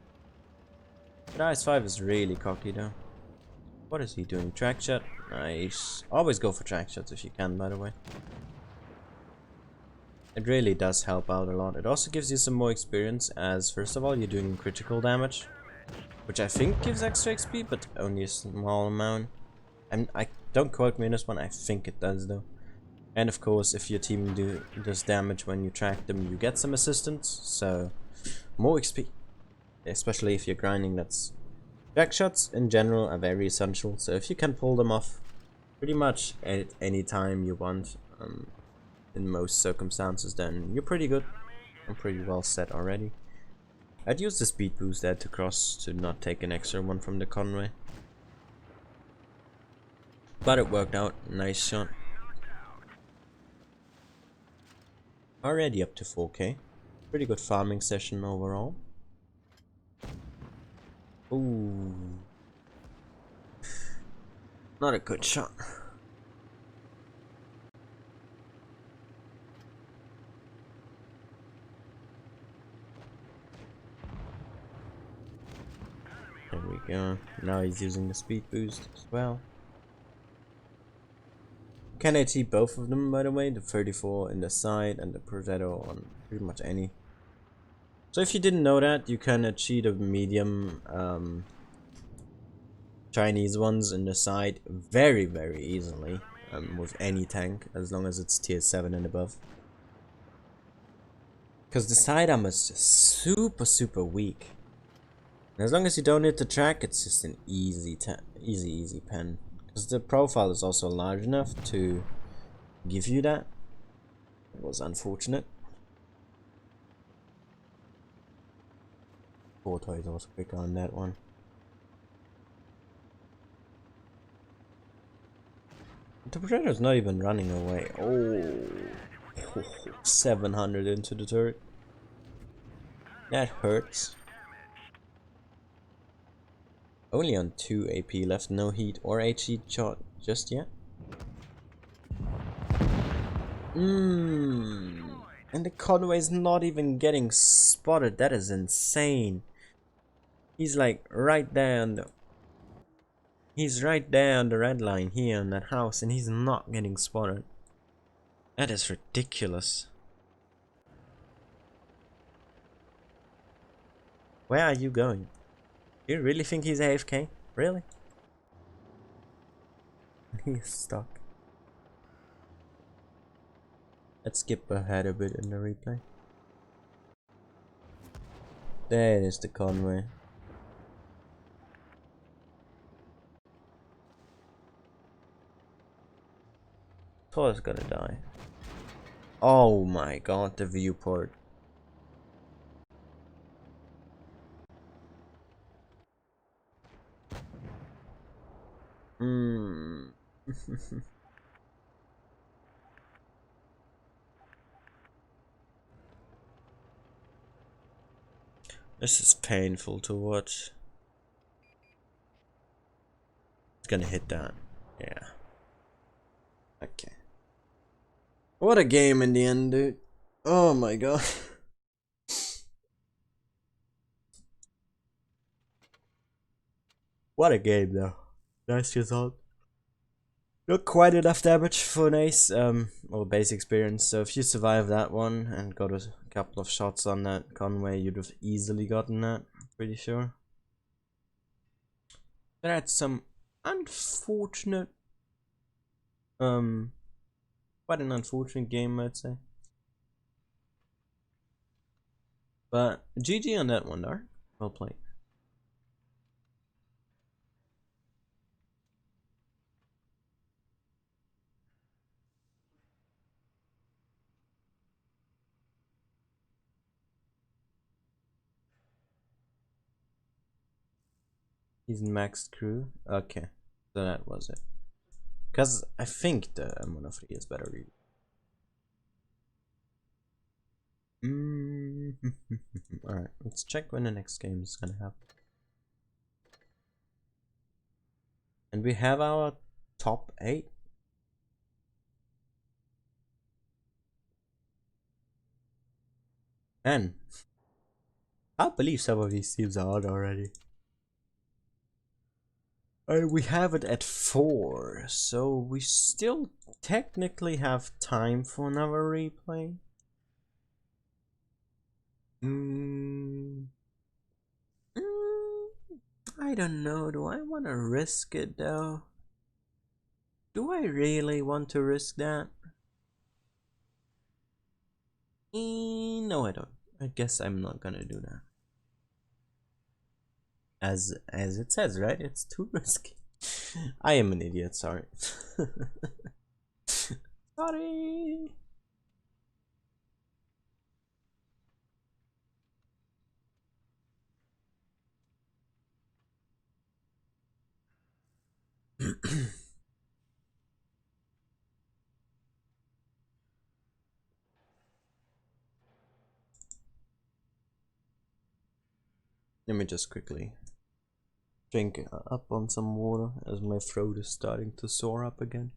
But IS-5 is really cocky though. What is he doing? Track shot? Nice. Always go for track shots if you can, by the way. It really does help out a lot. It also gives you some more experience as, first of all, you're doing critical damage, which I think gives extra XP, but only a small amount. And I don't quote me on this one, I think it does though. And of course, if your team does damage when you track them, you get some assistance, so more XP. Especially if you're grinding, that's... Track shots in general are very essential, so if you can pull them off pretty much at any time you want, in most circumstances, then you're pretty good. I'm pretty well set already. I'd use the speed boost there to cross to not take an extra one from the convoy. But it worked out. Nice shot. Already up to 4k. Pretty good farming session overall. Ooh. Not a good shot. There we go. Now he's using the speed boost as well. Can I cheat both of them, by the way? The 34 in the side and the Progetto on pretty much any. So if you didn't know that, you can cheat a medium Chinese ones in the side very easily with any tank, as long as it's tier 7 and above. Because the sidearm is just super weak. And as long as you don't hit the track, it's just an easy pen. Because the profile is also large enough to give you that. It was unfortunate. Portoise was quick on that one. The Predator's not even running away. Oh, 700 into the turret. That hurts. Only on 2 AP left, no heat or HE shot just yet. And the Conway's not even getting spotted. That is insane. He's like right there on the... He's right there on the red line here in that house, and he's not getting spotted. That is ridiculous. Where are you going? You really think he's AFK? Really? He's stuck. Let's skip ahead a bit in the replay. There is the Conway. Thor's gonna die. Oh my god, the viewport. This is painful to watch. It's gonna hit that. Yeah. Okay. What a game in the end, dude. Oh my god. What a game though. Nice result. Not quite enough damage for an ace, or base experience, so if you survive that one and got a couple of shots on that Conway, you'd have easily gotten that, pretty sure. That's some unfortunate, quite an unfortunate game, I'd say. But GG on that one, Dark. Well played. He's maxed crew. Okay, so that was it. Because I think the Mono 3 is better. Alright, let's check when the next game is gonna happen. And we have our top 8. And I believe some of these teams are out already. We have it at 4, so we still technically have time for another replay. I don't know, do I want to risk it though? Do I really want to risk that? No, I don't. I guess I'm not gonna do that. As it says, right? It's too risky. I am an idiot, sorry. Sorry. Let me just quickly drink up on some water as my throat is starting to sore up again.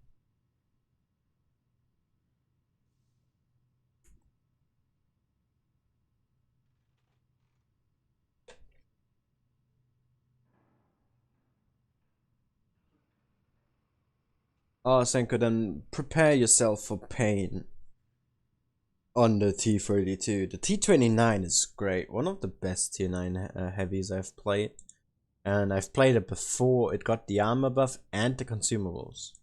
Oh, Senko, then prepare yourself for pain on the T32. The T29 is great. One of the best Tier 9 heavies I've played. And I've played it before. It got the armor buff and the consumables.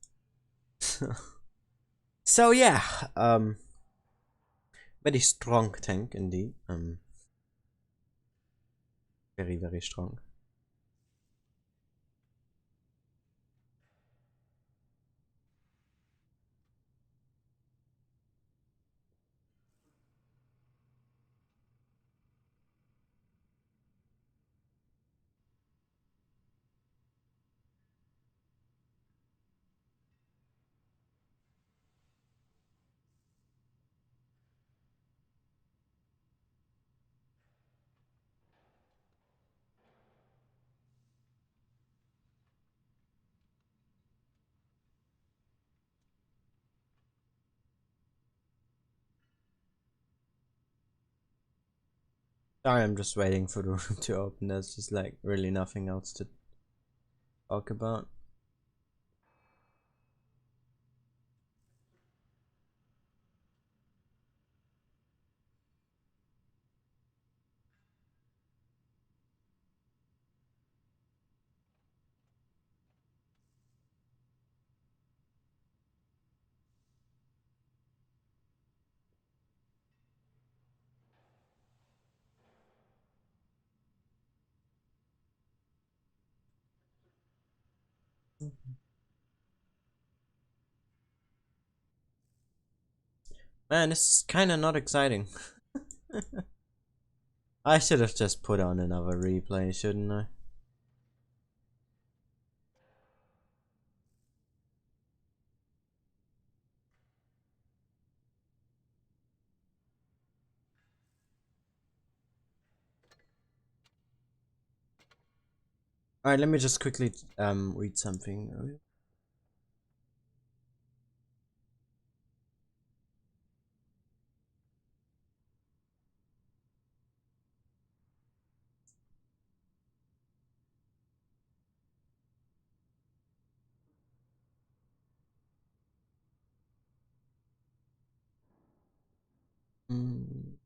So yeah, very strong tank indeed. Very, very strong. Sorry, I'm just waiting for the room to open. There's just like really nothing else to talk about. Man, this is kinda not exciting. I should have just put on another replay, shouldn't I? Alright, let me just quickly read something. Mm.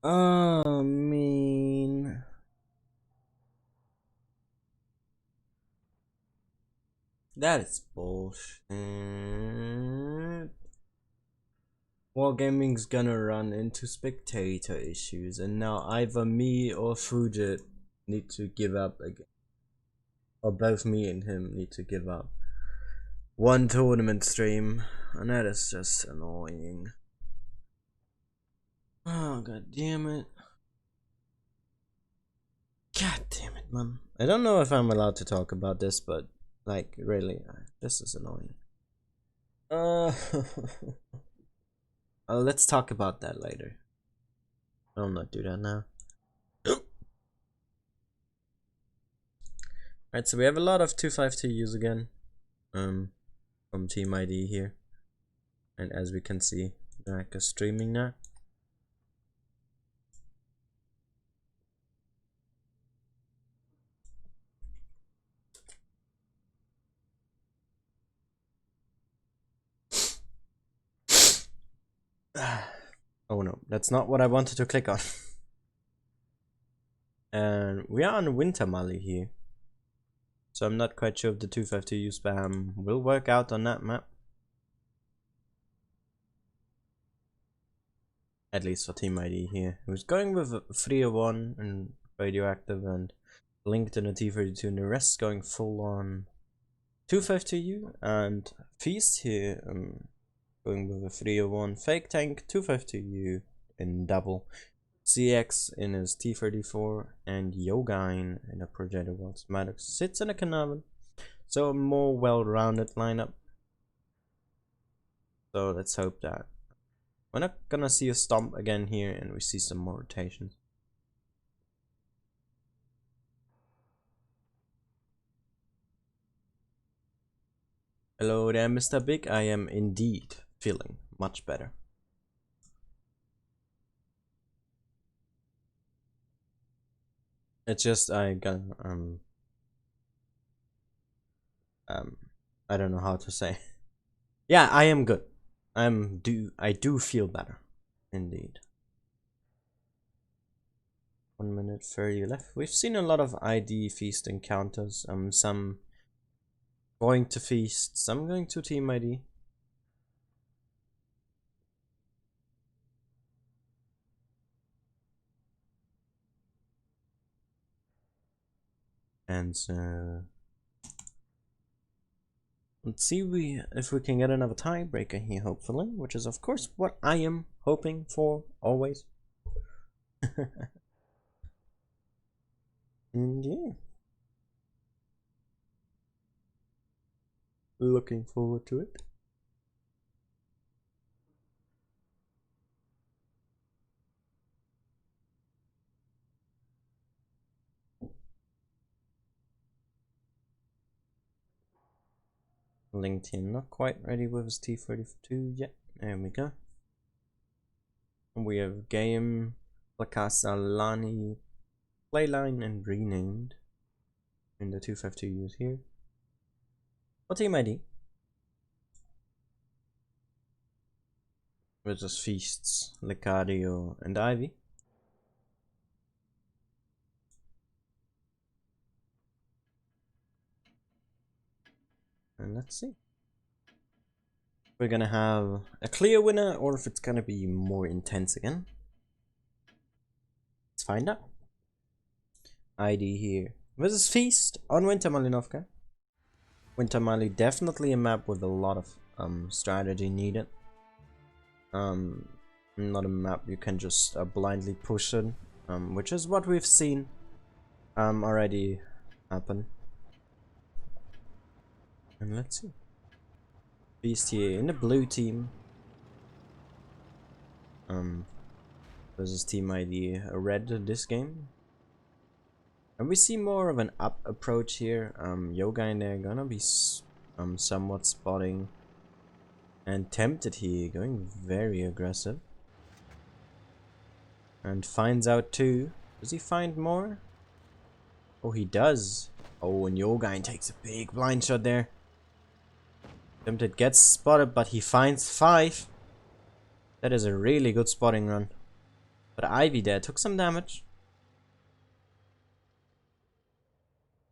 I mean, that is bullshit. Wargaming's gonna run into spectator issues, and now either me or Fujit need to give up again. Or both me and him need to give up one tournament stream, and that is just annoying. Oh, god damn it. God damn it, man. I don't know if I'm allowed to talk about this, but like, really, this is annoying. Let's talk about that later. I'll not do that now. Right, so we have a lot of 252Us again. From Team ID here. And as we can see, Jack is streaming now. Oh no, that's not what I wanted to click on. And we are on Winter Mali here. So I'm not quite sure if the 252U spam will work out on that map. At least for Team ID here. Who's going with 301 and radioactive and linked in a T32 and the rest going full on 252U and Feast here going with a 301 fake tank, 252U in double, CX in his T34 and Yogain in a Projector Worlds. Maddox sits in a Canavan. So a more well-rounded lineup. So let's hope that we're not gonna see a stomp again here and we see some more rotations. Hello there, Mr. Big. I am indeed feeling much better. It's just I got I don't know how to say. Yeah, I am good. I do feel better. Indeed. 1 minute 30 left. We've seen a lot of ID feast encounters. Some going to feast, some going to team ID. And so let's see if we can get another tiebreaker here, hopefully, which is of course what I am hoping for always. And yeah, looking forward to it. LinkedIn not quite ready with his T32 yet. There we go. We have game Placasalani playline and renamed in the 252Us here. What team ID? Versus Feasts, Lecadio, and Ivy. And let's see. We're gonna have a clear winner or if it's gonna be more intense again. Let's find out. ID here. Versus Feast on Winter Malinovka. Winter Mali definitely a map with a lot of strategy needed. Not a map you can just blindly push in, which is what we've seen already happen. And let's see. Beast here in the blue team. Versus Team ID red this game. And we see more of an up approach here. Yoga in there gonna be somewhat spotting. And Tempted here, going very aggressive. And finds out too. Does he find more? Oh, he does. Oh, and Yogain takes a big blind shot there. Tempted gets spotted, but he finds 5. That is a really good spotting run. But Ivy there took some damage.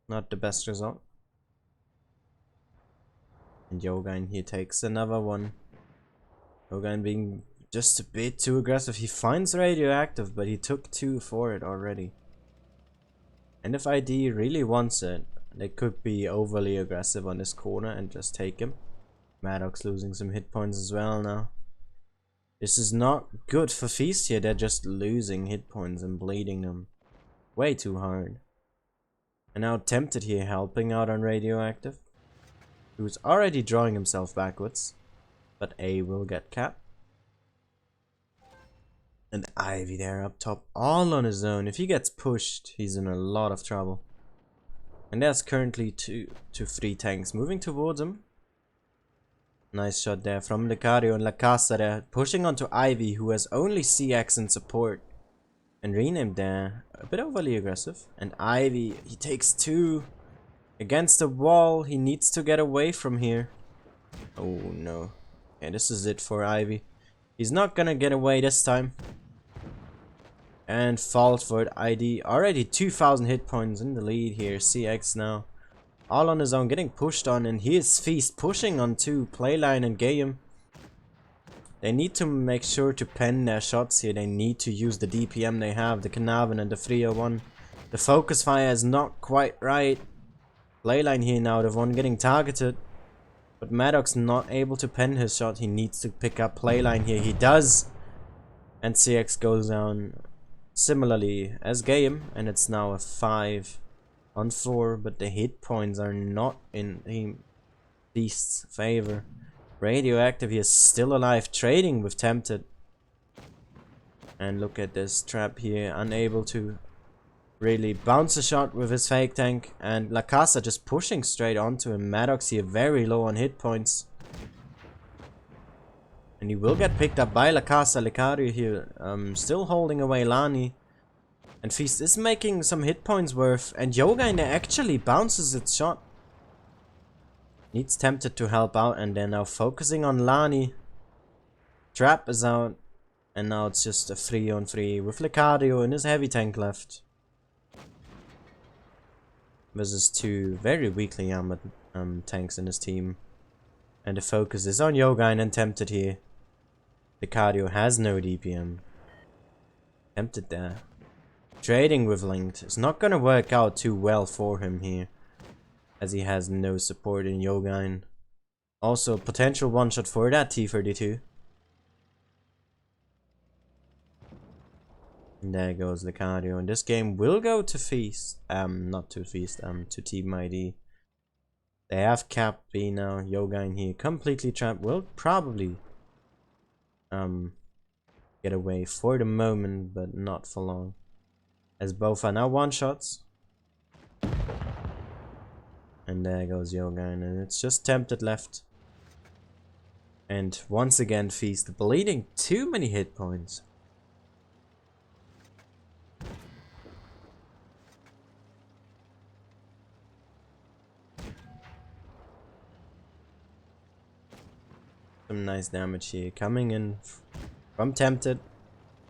Not the best result. And Yogain here takes another one. Yogain being just a bit too aggressive. He finds radioactive, but he took 2 for it already. And if ID really wants it, they could be overly aggressive on this corner and just take him. Maddox losing some hit points as well now. This is not good for Feast here. They're just losing hit points and bleeding them way too hard. And now Tempted here helping out on Radioactive, who's already drawing himself backwards. But A will get capped. And Ivy there up top, all on his own. If he gets pushed, he's in a lot of trouble. And there's currently 2 to 3 tanks moving towards him. Nice shot there from Lucario and La Casa there, pushing onto Ivy, who has only CX in support. And Renamed there, a bit overly aggressive. And Ivy, he takes 2 against the wall. He needs to get away from here. Oh no. Okay, this is it for Ivy. He's not gonna get away this time. And falls for it. ID already 2000 hit points in the lead here. CX now all on his own, getting pushed on, and here's Feast pushing onto Playline and Gayum. They need to make sure to pen their shots here. They need to use the DPM they have, the Canavan and the 301. The focus fire is not quite right. Playline here now, the one getting targeted. But Maddox not able to pen his shot. He needs to pick up Playline here. He does. And CX goes down similarly as Gayum. And it's now a 5-on-4. But the hit points are not in Feast's favor. Radioactive, he is still alive, trading with Tempted. And look at this trap here, unable to really bounce a shot with his fake tank. And La Casa just pushing straight onto him. Maddox here very low on hit points. And he will get picked up by La Casa. Lucario here still holding away Lani. And Feast is making some hit points worth. And Yogaine actually bounces its shot. Needs Tempted to help out, and they're now focusing on Lani. Trap is out, and now it's just a 3-on-3 with Lucario and his heavy tank left. Versus 2 very weakly armored tanks in his team. And the focus is on Yogaine and Tempted here. Lucario has no DPM. Tempted there. Trading with Linked is not gonna work out too well for him here, as he has no support in Yogaine. Also, potential one-shot for that T-32. And there goes Lucario. And this game will go to Feast. Not to Feast, to Team ID. They have capped B now. Yogaine here, completely trapped. Will probably get away for the moment, but not for long. As both are now one-shots. And there goes Yogaine, and it's just Tempted left. And once again Feast bleeding too many hit points. Some nice damage here coming in from Tempted,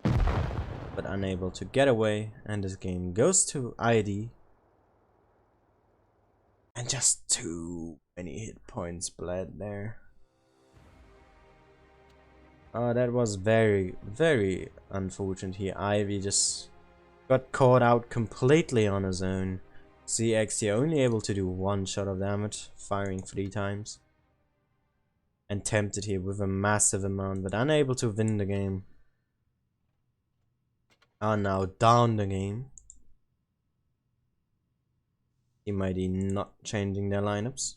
but unable to get away, and this game goes to ID. And just too many hit points bled there. Oh, that was very, very unfortunate here. Ivy just got caught out completely on his own. CX here only able to do 1 shot of damage, firing 3 times. And Tempted here with a massive amount, but unable to win the game. Are now down the game. Team ID not changing their lineups.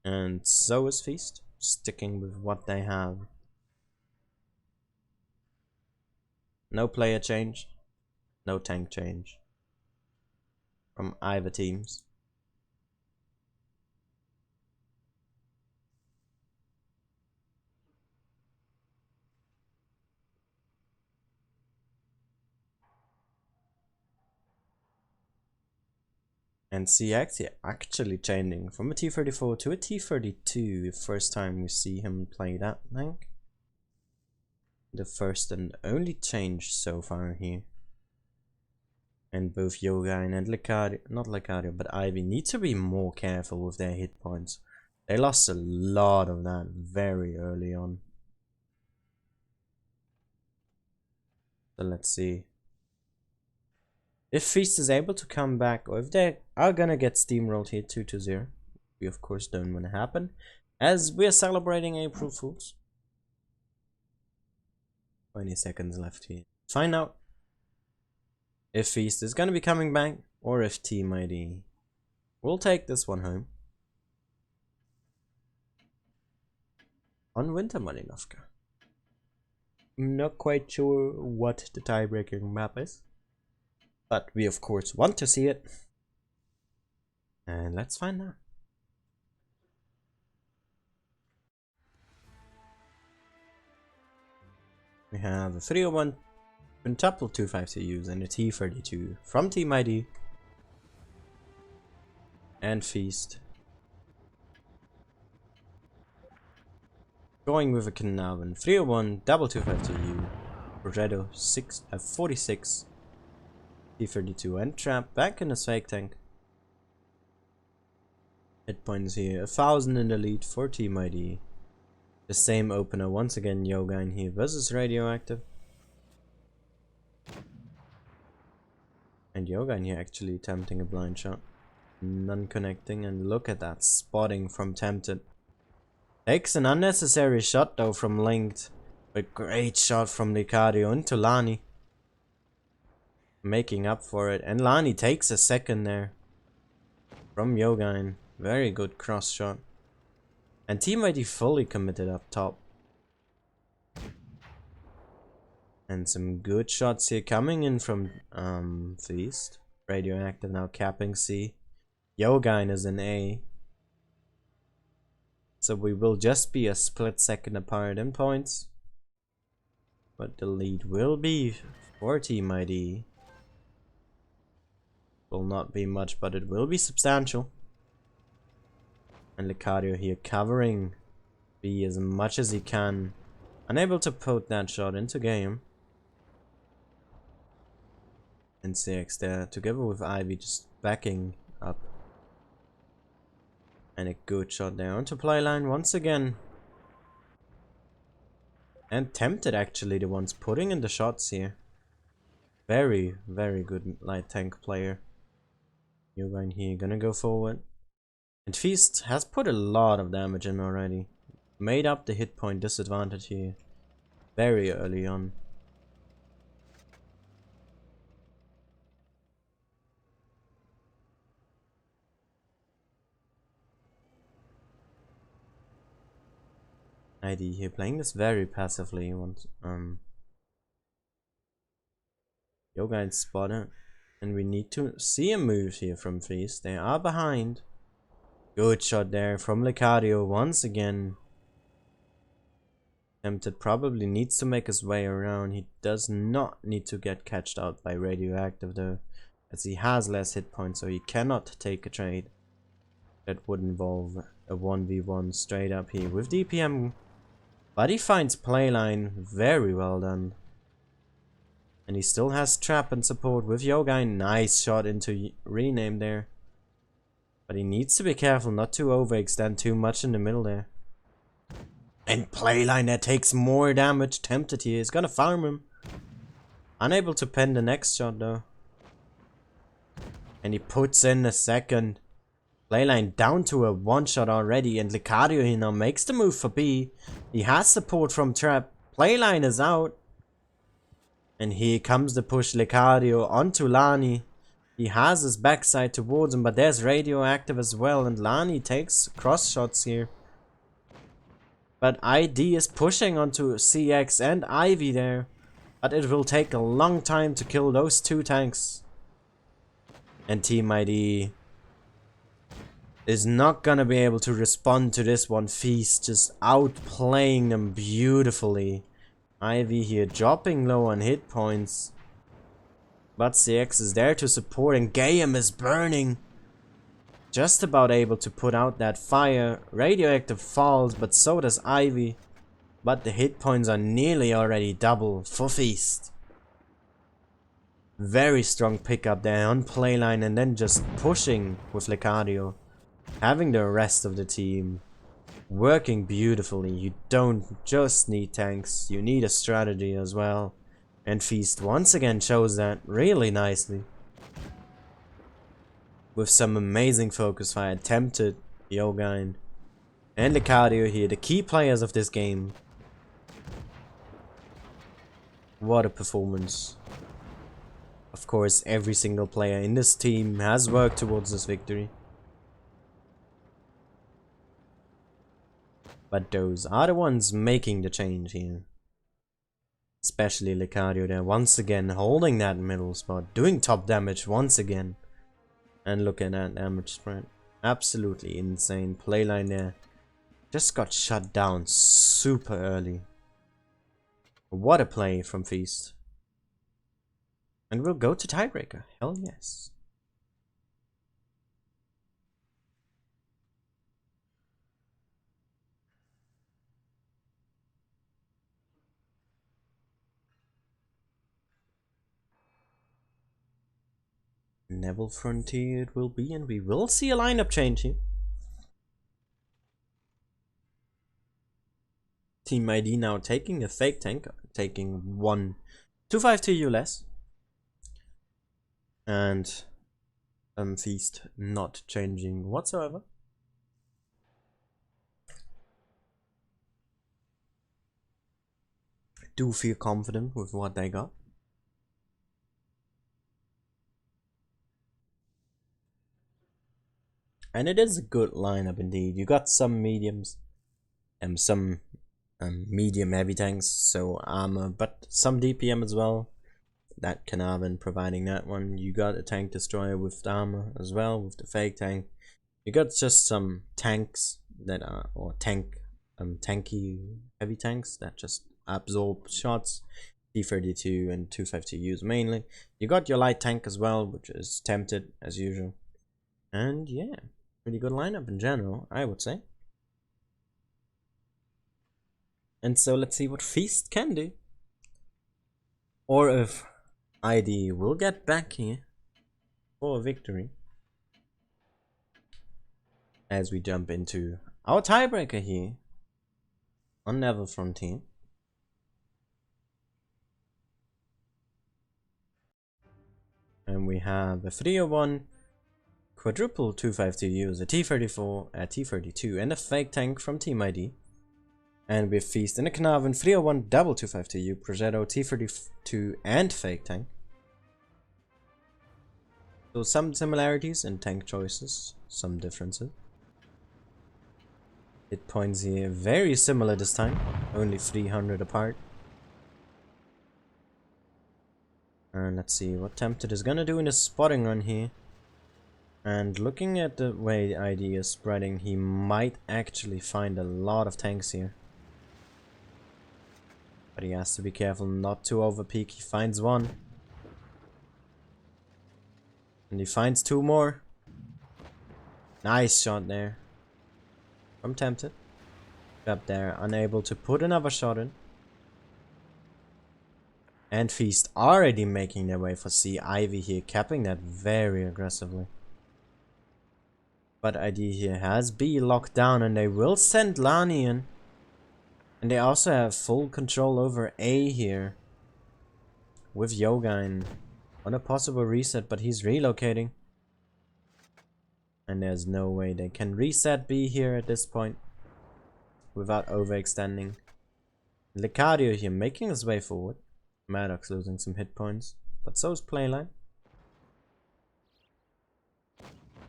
And so is Feast, sticking with what they have. No player change, no tank change from either teams. And CX here actually changing from a T-34 to a T-32. First time we see him play that tank. The first and only change so far here. And both Yogaine and Lucario, not Lucario, but Ivy need to be more careful with their hit points. They lost a lot of that very early on. So let's see if Feast is able to come back, or if they are gonna get steamrolled here 2-0. We of course don't want to happen. as we're celebrating April Fools. 20 seconds left here. Find out if Feast is gonna be coming back or if Team ID will take this one home on Winter Malinovka. I'm not quite sure what the tie-breaking map is, but we of course want to see it. And let's find out. We have a 301 quintuple 252s and a T32 from Team ID and Feast. Going with a Knaven 301 double 252U, Progetto 46, T32 and Trap back in his fake tank. Hit points here, 1000 in the lead for Team ID. The same opener once again, Yoga in here versus Radioactive. And Yoga in here actually attempting a blind shot. None connecting, and look at that spotting from Tempted. Takes an unnecessary shot though from Linked. A great shot from Licario into Lani. Making up for it, and Lani takes a second there. From Yogain. Very good cross shot. And Team ID fully committed up top. And some good shots here coming in from Feast. Radioactive now capping C. Yogain is in A. So we will just be a split second apart in points. But the lead will be for Team ID. Will not be much, but it will be substantial. And Licario here covering B as much as he can. Unable to put that shot into game. And CX there together with Ivy just backing up. And a good shot there onto playline once again. And Tempted actually the ones putting in the shots here. Very, very good light tank player. Yoga in here gonna go forward. And Feast has put a lot of damage in already. Made up the hit point disadvantage here. Very early on. ID here playing this very passively. Yoga and spotter. And we need to see a move here from Feast. They are behind. Good shot there from Licario once again. Tempted probably needs to make his way around. He does not need to get catched out by Radioactive though, as he has less hit points, so he cannot take a trade. That would involve a 1v1 straight up here with DPM. But he finds playline very well done. And he still has trap and support with Yoga. Nice shot into rename there. But he needs to be careful not to overextend too much in the middle there. And playline that takes more damage. Tempted here is gonna farm him. Unable to pen the next shot though. And he puts in a second. Playline down to a one shot already. And Licario here now makes the move for B. He has support from trap. Playline is out. And here comes the push. Licario onto Lani. He has his backside towards him, but there's Radioactive as well, and Lani takes cross shots here. But ID is pushing onto CX and Ivy there, but it will take a long time to kill those two tanks. And Team ID is not gonna be able to respond to this one. Feast just outplaying them beautifully. Ivy here dropping low on hit points. But CX is there to support, and Gayam is burning. Just about able to put out that fire. Radioactive falls, but so does Ivy. But the hit points are nearly already double for Feast. Very strong pickup there on playline, and then just pushing with Licario. Having the rest of the team working beautifully. You don't just need tanks, you need a strategy as well. And Feast once again shows that really nicely. With some amazing focus fire. Tempted, Yogain, and Licario here, the key players of this game. What a performance. Of course, every single player in this team has worked towards this victory. But those are the ones making the change here. Especially Licario there, once again holding that middle spot, doing top damage once again. And look at that damage spread. Absolutely insane playline there. Just got shut down super early. What a play from Feast. And we'll go to tiebreaker. Hell yes. Neville Frontier it will be, and we will see a lineup change here. Team ID now taking a fake tank, taking 1 252 less. And Feast not changing whatsoever. Do feel confident with what they got. And it is a good lineup indeed. You got some mediums and some medium heavy tanks, so armor, but some DPM as well. That Carnarvon providing that one. You got a tank destroyer with armor as well, with the fake tank. You got just some tanks that are, or tanky heavy tanks that just absorb shots. T32 and 252Us mainly. You got your light tank as well, which is tempted as usual. And yeah, pretty good lineup in general, I would say. And so let's see what Feast can do. Or if ID will get back here for a victory. As we jump into our tiebreaker here on Neville Frontier. And we have a 301 quadruple 252Us, a T34, a T32, and a fake tank from Team ID. And with Feast and a Carnarvon 301 double 252U, Progetto, T32, and fake tank. So some similarities in tank choices, some differences. Hit points here very similar this time, only 300 apart. And let's see what Tempted is gonna do in his spotting run here. And looking at the way ID is spreading, he might actually find a lot of tanks here. But he has to be careful not to overpeak. He finds one. And he finds 2 more. Nice shot there. From Tempted. Up there, unable to put another shot in. And Feast already making their way for C. Ivy here, capping that very aggressively. But ID here has B locked down, and they will send Lani in. And they also have full control over A here. With Yogain on a possible reset, but he's relocating. And there's no way they can reset B here at this point. Without overextending. Licario here making his way forward. Maddox losing some hit points. But so is Playline.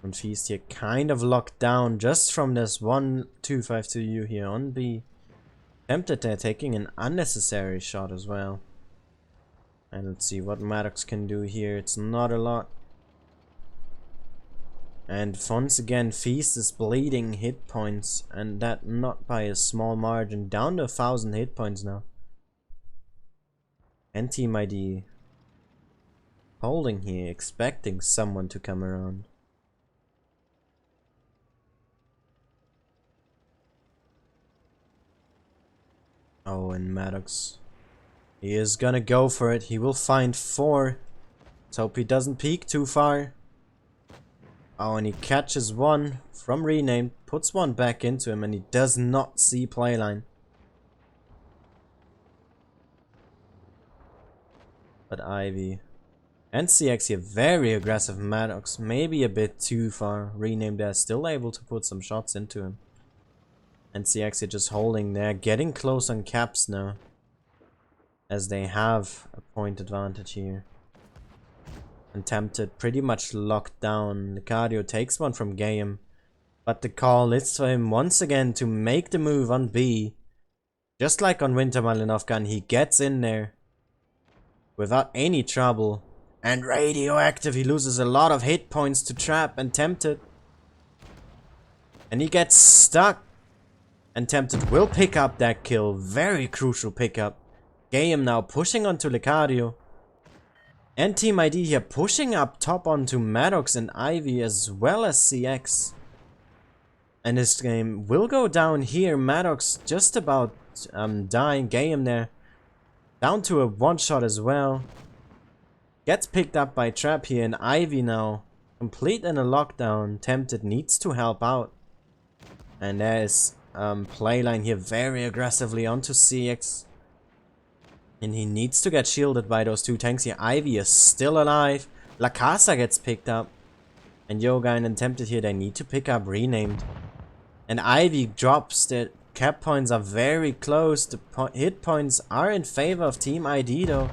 And Feast here kind of locked down just from this 1 252U here on B. Tempted there, taking an unnecessary shot as well. And let's see what Maddox can do here. It's not a lot. And once again, Feast is bleeding hit points. And that not by a small margin. Down to 1000 hit points now. And Team ID holding here, expecting someone to come around. Oh, and Maddox. He is gonna go for it. He will find 4. Let's hope he doesn't peek too far. Oh, and he catches 1 from Renamed. Puts 1 back into him, and he does not see Playline. But Ivy and CX here, very aggressive. Maddox, maybe a bit too far. Renamed there, still able to put some shots into him. And CX are just holding there, getting close on caps now. As they have a point advantage here. And Tempted pretty much locked down. The cardio takes one from Game. But the call is for him once again to make the move on B. Just like on Winter Malinovka, he gets in there. Without any trouble. And Radioactive, he loses a lot of hit points to Trap and Tempted. And he gets stuck. And Tempted will pick up that kill. Very crucial pickup. Game now pushing onto Lucario. And Team ID here pushing up top onto Maddox and Ivy as well as CX. And this game will go down here. Maddox just about dying. Game there. Down to a one-shot as well. Gets picked up by Trap here, and Ivy now complete in a lockdown. Tempted needs to help out. And there's Playline here very aggressively onto CX. And he needs to get shielded by those two tanks here. Ivy is still alive. La Casa gets picked up. And Yogain and Tempted here, they need to pick up Renamed. And Ivy drops. The cap points are very close. The hit points are in favor of Team ID though.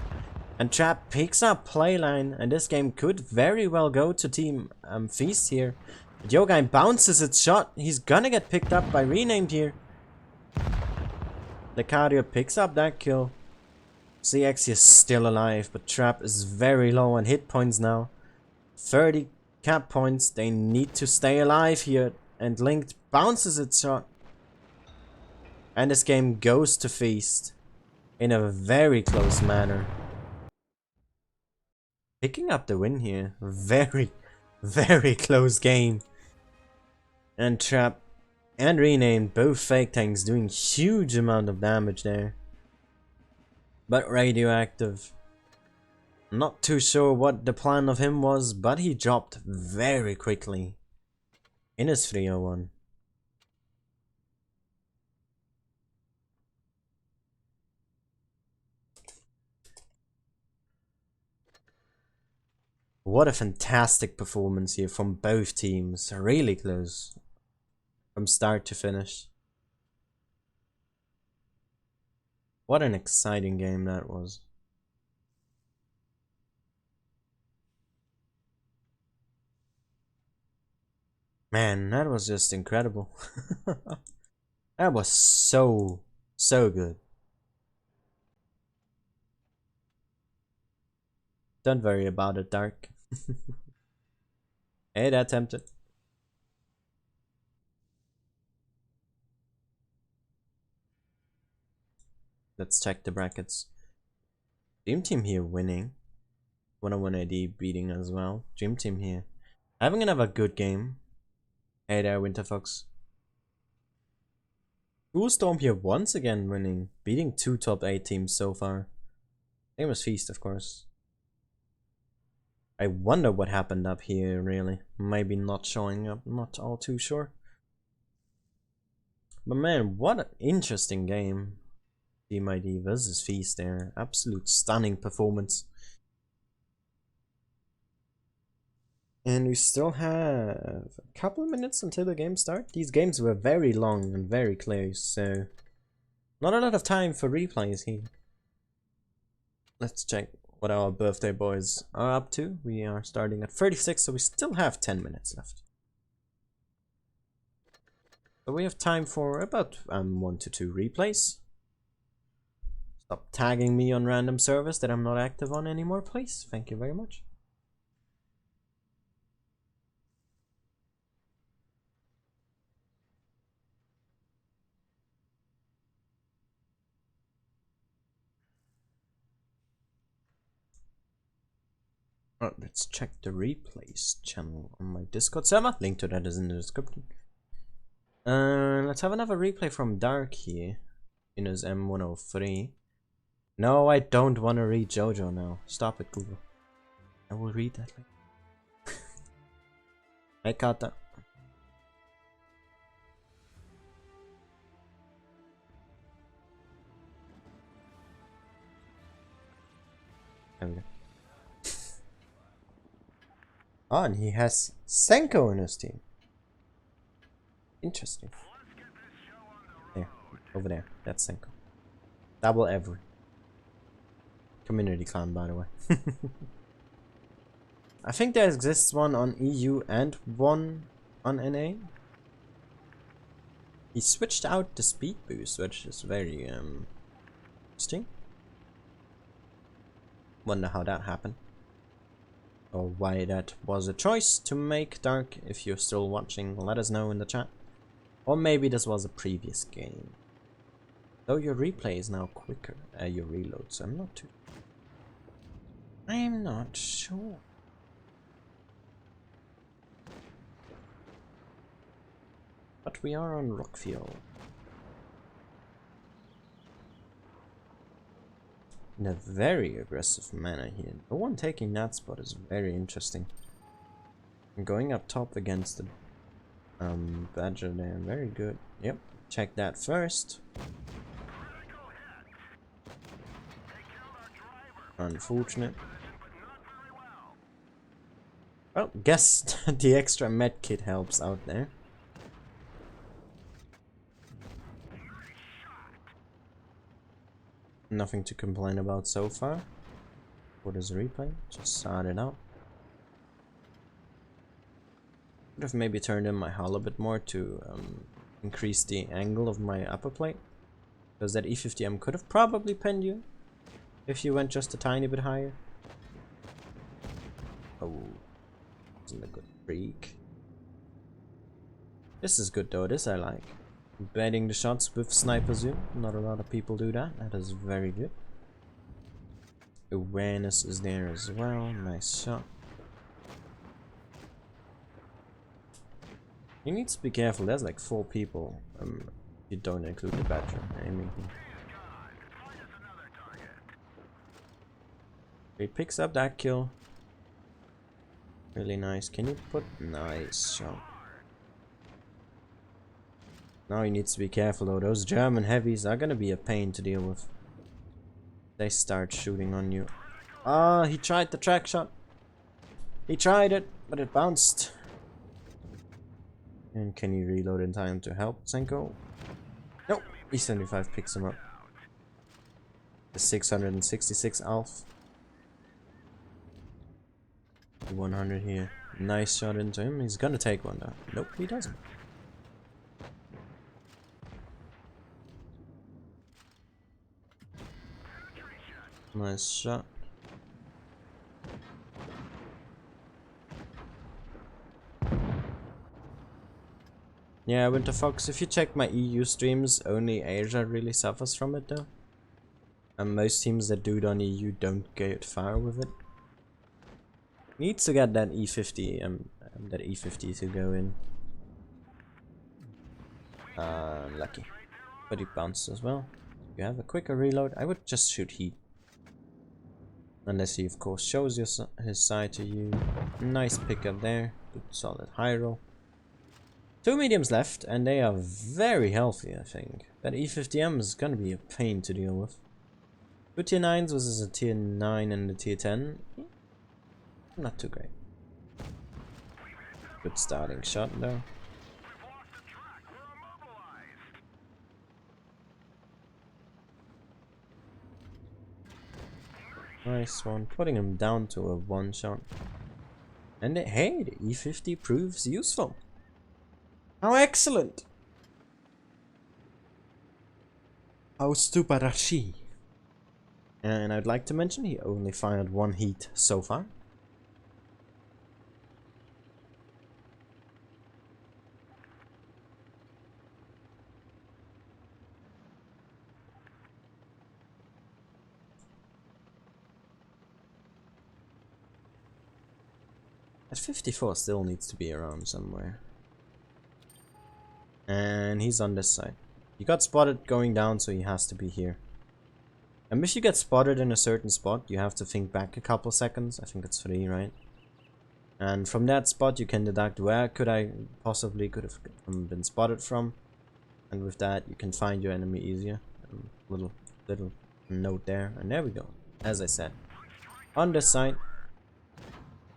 And Trap picks up Playline. And this game could very well go to Team Feast here. But Yogain bounces its shot. He's gonna get picked up by Renamed here. Lucario picks up that kill. CX is still alive, but Trap is very low on hit points now. 30 cap points. They need to stay alive here. And Linked bounces its shot. And this game goes to Feast. In a very close manner. Picking up the win here. Very, very close game. And Trap and Renamed, both fake tanks, doing huge amount of damage there. But Radioactive, not too sure what the plan of him was, but he dropped very quickly in his 301. What a fantastic performance here from both teams, really close from start to finish. What an exciting game that was. Man, that was just incredible. That was so good. Don't worry about it, Dark. Hey, that Tempted. Let's check the brackets. Dream Team here winning. 101 AD beating as well. Dream Team here having another good game. Hey there, Winterfox. Storm here once again winning. Beating 2 top 8 teams so far. Same as Feast, of course. I wonder what happened up here, really. Maybe not showing up, not all too sure. But man, what an interesting game. Team ID versus Feast there. Absolute stunning performance. And we still have a couple of minutes until the game starts. These games were very long and very close, so not a lot of time for replays here. Let's check what our birthday boys are up to. We are starting at 36, so we still have 10 minutes left. So we have time for about 1 to 2 replays. Stop tagging me on random servers that I'm not active on anymore, please. Thank you very much. Alright, let's check the replays channel on my Discord server. Link to that is in the description. Let's have another replay from Dark here in his M103. No, I don't want to read JoJo now. Stop it, Google. I will read that later. Hey, Kata. There we go. Oh, and he has Senko in his team. Interesting. Over there. That's Senko. Double every. Community clan, by the way. I think there exists one on EU and one on NA. He switched out the speed boost, which is very interesting. Wonder how that happened. Or why that was a choice to make. Dark, if you're still watching, let us know in the chat. Or maybe this was a previous game. Though your replay is now quicker, your reload, so I'm not sure. But we are on Rockfield. In a very aggressive manner here. The one taking that spot is very interesting. I'm going up top against the Badger there. Very good. Yep. Check that first. Unfortunate. Well, guess the extra med kit helps out there. Nothing to complain about so far. What is replay? Just sort it out. Could have maybe turned in my hull a bit more to increase the angle of my upper plate. Because that E50M could have probably pinned you if you went just a tiny bit higher. Oh, isn't a good freak. This is good though, this I like. Embedding the shots with sniper zoom. Not a lot of people do that. That is very good. Awareness is there as well. Nice shot. You need to be careful. There's like 4 people. You don't include the Badger aiming here. He picks up that kill. Really nice. Can you put... Nice shot. Now he needs to be careful though. Those German heavies are gonna be a pain to deal with. They start shooting on you. Ah, he tried the track shot. He tried it, but it bounced. And can you reload in time to help Senko? Nope. E75 picks him up. The 666 Alf. 100 here. Nice shot into him. He's gonna take one though. Nope, he doesn't. Nice shot. Yeah, Winter Fox, if you check my EU streams, only Asia really suffers from it though. And most teams that do it on EU don't get far with it. Needs to get that E50, that E50 to go in. Lucky. But he bounced as well. You have a quicker reload. I would just shoot heat. Unless he of course shows his side to you. Nice pickup there. Good solid high roll. 2 mediums left and they are very healthy, I think. That E50M is gonna be a pain to deal with. 2 tier 9s versus a tier 9 and a tier 10. Not too great. Good starting shot though. Nice one, putting him down to a 1 shot. And hey, the E50 proves useful. How excellent! How stupid are she? And I'd like to mention he only fired 1 heat so far. At 54 still needs to be around somewhere. And he's on this side. He got spotted going down, so he has to be here. And if you get spotted in a certain spot, you have to think back a couple seconds. I think it's 3, right? And from that spot you can deduct where could I possibly could have been spotted from. And with that you can find your enemy easier. Little note there, and there we go. As I said, on this side.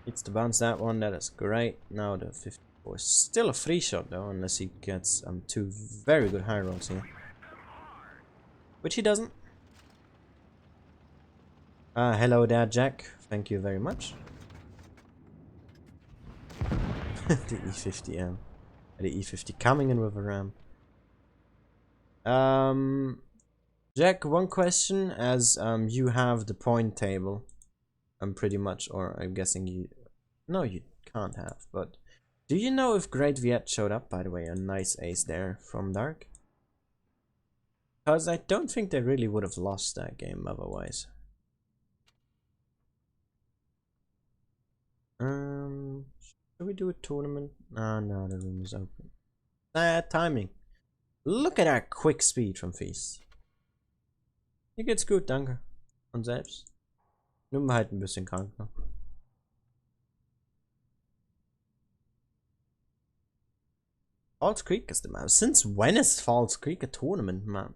Needs to bounce that one, that is great. Now the 54 is still a free shot though, unless he gets 2 very good high rolls here. which he doesn't. Hello there, Jack. Thank you very much. The E50M. The E50 coming in with a ram. Jack, one question, as you have the point table. Pretty much, or I'm guessing you... No, you can't have, but... Do you know if Great Viet showed up, by the way? A nice ace there from Dark. Because I don't think they really would have lost that game otherwise. Should we do a tournament? No, the room is open. Timing. Look at that quick speed from Feast. Hier geht's gut, danke. Und selbst? Nur mal halt ein bisschen krank, ne? Falls Creek is the map. Since when is Falls Creek a tournament map?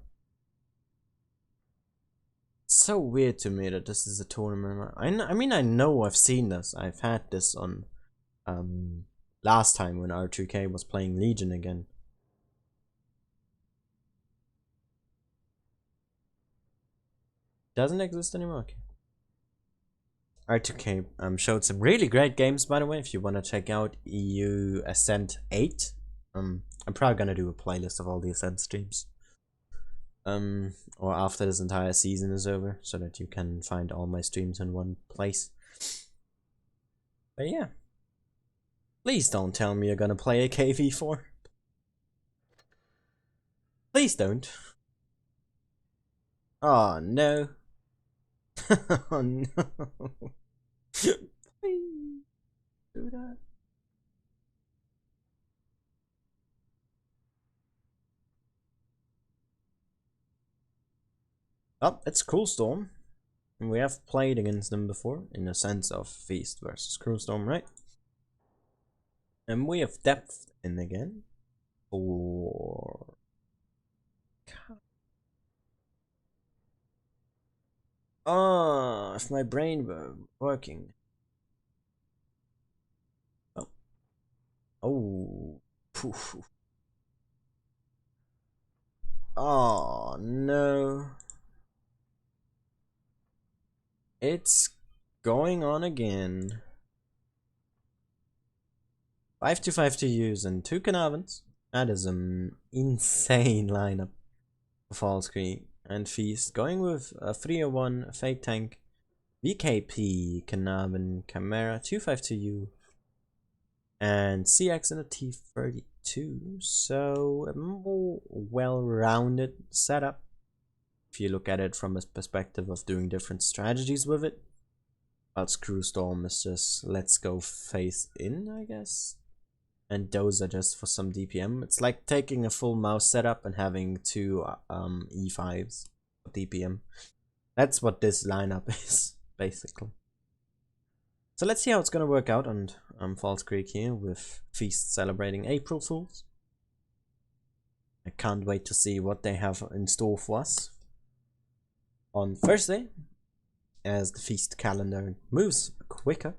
It's so weird to me that this is a tournament map. I mean, I know I've seen this. I've had this on last time when R2K was playing Legion again. Doesn't exist anymore? Okay. R2K showed some really great games, by the way, if you want to check out EU Ascent 8. I'm probably gonna do a playlist of all the Ascent streams. Or after this entire season is over, so that you can find all my streams in one place. But yeah. Please don't tell me you're gonna play a KV4. Please don't. Oh no. Oh no. Please do that. Oh, it's Cruel Storm. And we have played against them before, in the sense of Feast versus Cruel Storm, right? And we have depth in again. For... Oh, if my brain were working. Oh. Oh. Poof. Oh, no. It's going on again. 5 to use and 2 Carnarvons. That is an insane lineup for Falls Creek and Feast. Going with a 301 Fake Tank, VKP, Carnarvon, Chimera, 252U, and CX in a T32. So a more well-rounded setup. If you look at it from a perspective of doing different strategies with it. Whilst Cruel Storm is just let's go face in, I guess. And those are just for some DPM. It's like taking a full mouse setup and having 2 E5s for DPM. That's what this lineup is, basically. So let's see how it's gonna work out on Falls Creek here with Feast celebrating April Fools. I can't wait to see what they have in store for us on Thursday, as the Feast calendar moves quicker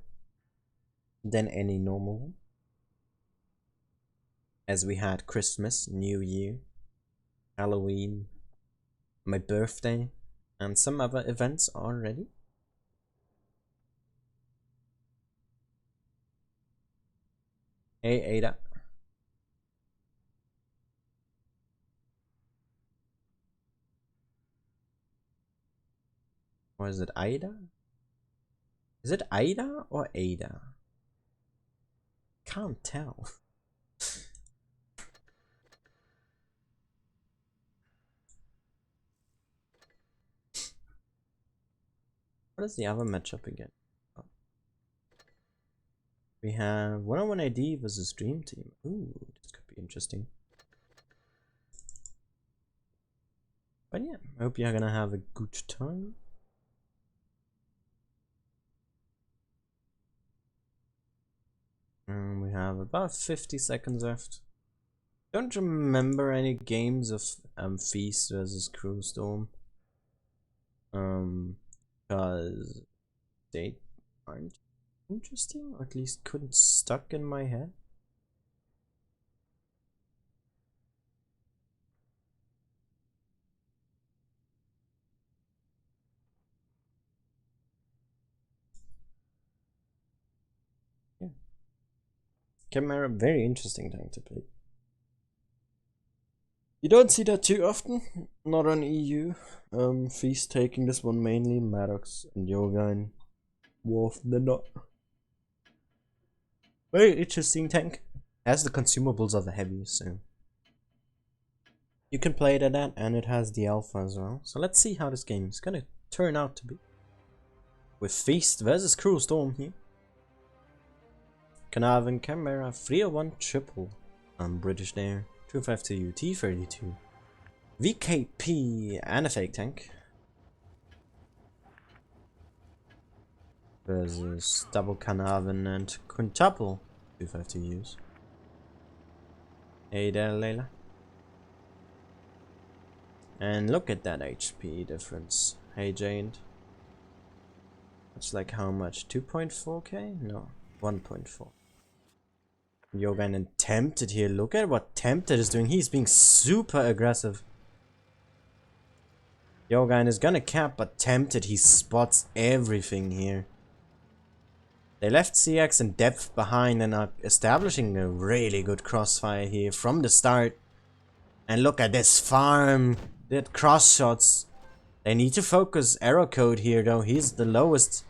than any normal one. As we had Christmas, New Year, Halloween, my birthday, and some other events already. Hey Ada. Or is it Ida? Is it Ida or Ada? Can't tell. What is the other matchup again? Oh. We have 101 AD versus Dream Team. Ooh, this could be interesting. But yeah, I hope you're gonna have a good time. And we have about 50 seconds left. Don't remember any games of Feast versus Cruel Storm. Because they aren't interesting, or at least couldn't stuck in my head. Chimera, very interesting tank to pick. You don't see that too often, not on EU. Feast taking this one mainly, Maddox and Yogain. Wolf the not. Very interesting tank. Has the consumables of the heavy, so you can play it at that, and it has the alpha as well. So let's see how this game is gonna turn out to be. With Feast versus Cruel Storm here. Carnarvon, Chimera, 301 triple. British there. 252 T32. VKP and a fake tank. Versus double Carnarvon and quintuple 252Us. Hey there, Layla. And look at that HP difference. Hey Jane. That's like how much? 2.4k? No, 1.4. Yogain and Tempted here. Look at what Tempted is doing. He's being super aggressive. Yogain is gonna cap, but Tempted, he spots everything here. They left CX and Depth behind and are establishing a really good crossfire here from the start. And look at this farm. That cross shots. They need to focus arrow code here though. He's the lowest.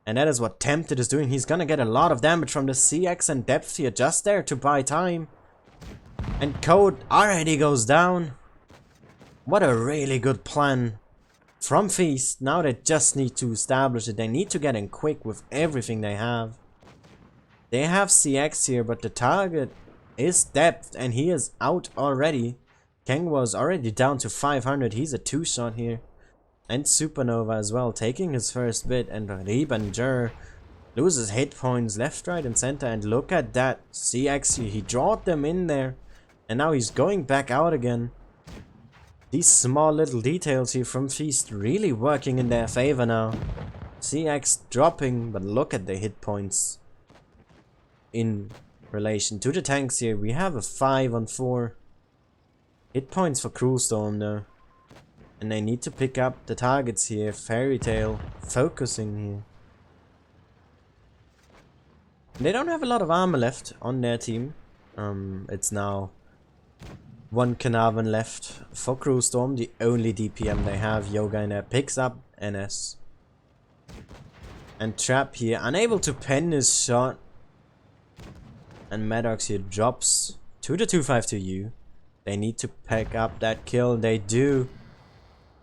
And that is what Tempted is doing. He's gonna get a lot of damage from the CX and Depth here just there to buy time. And code already goes down. What a really good plan from Feast. Now they just need to establish it. They need to get in quick with everything they have. They have CX here, but the target is Depth and he is out already. Kang was already down to 500. He's a 2-shot here. And Supernova as well, taking his first bit. And Rebanger loses hit points left, right, and center. And look at that. CX, he drawed them in there. And now he's going back out again. These small little details here from Feast really working in their favor now. CX dropping, but look at the hit points. In relation to the tanks here, we have a 5-on-4. Hit points for Cruel Storm though. And they need to pick up the targets here. Fairy Tail focusing here. They don't have a lot of armor left on their team. It's now one Carnarvon left for Cruel Storm. The only DPM they have. Yogain picks up NS. And Trap here unable to pen his shot. And Maddox here drops to the 252U. They need to pick up that kill. They do.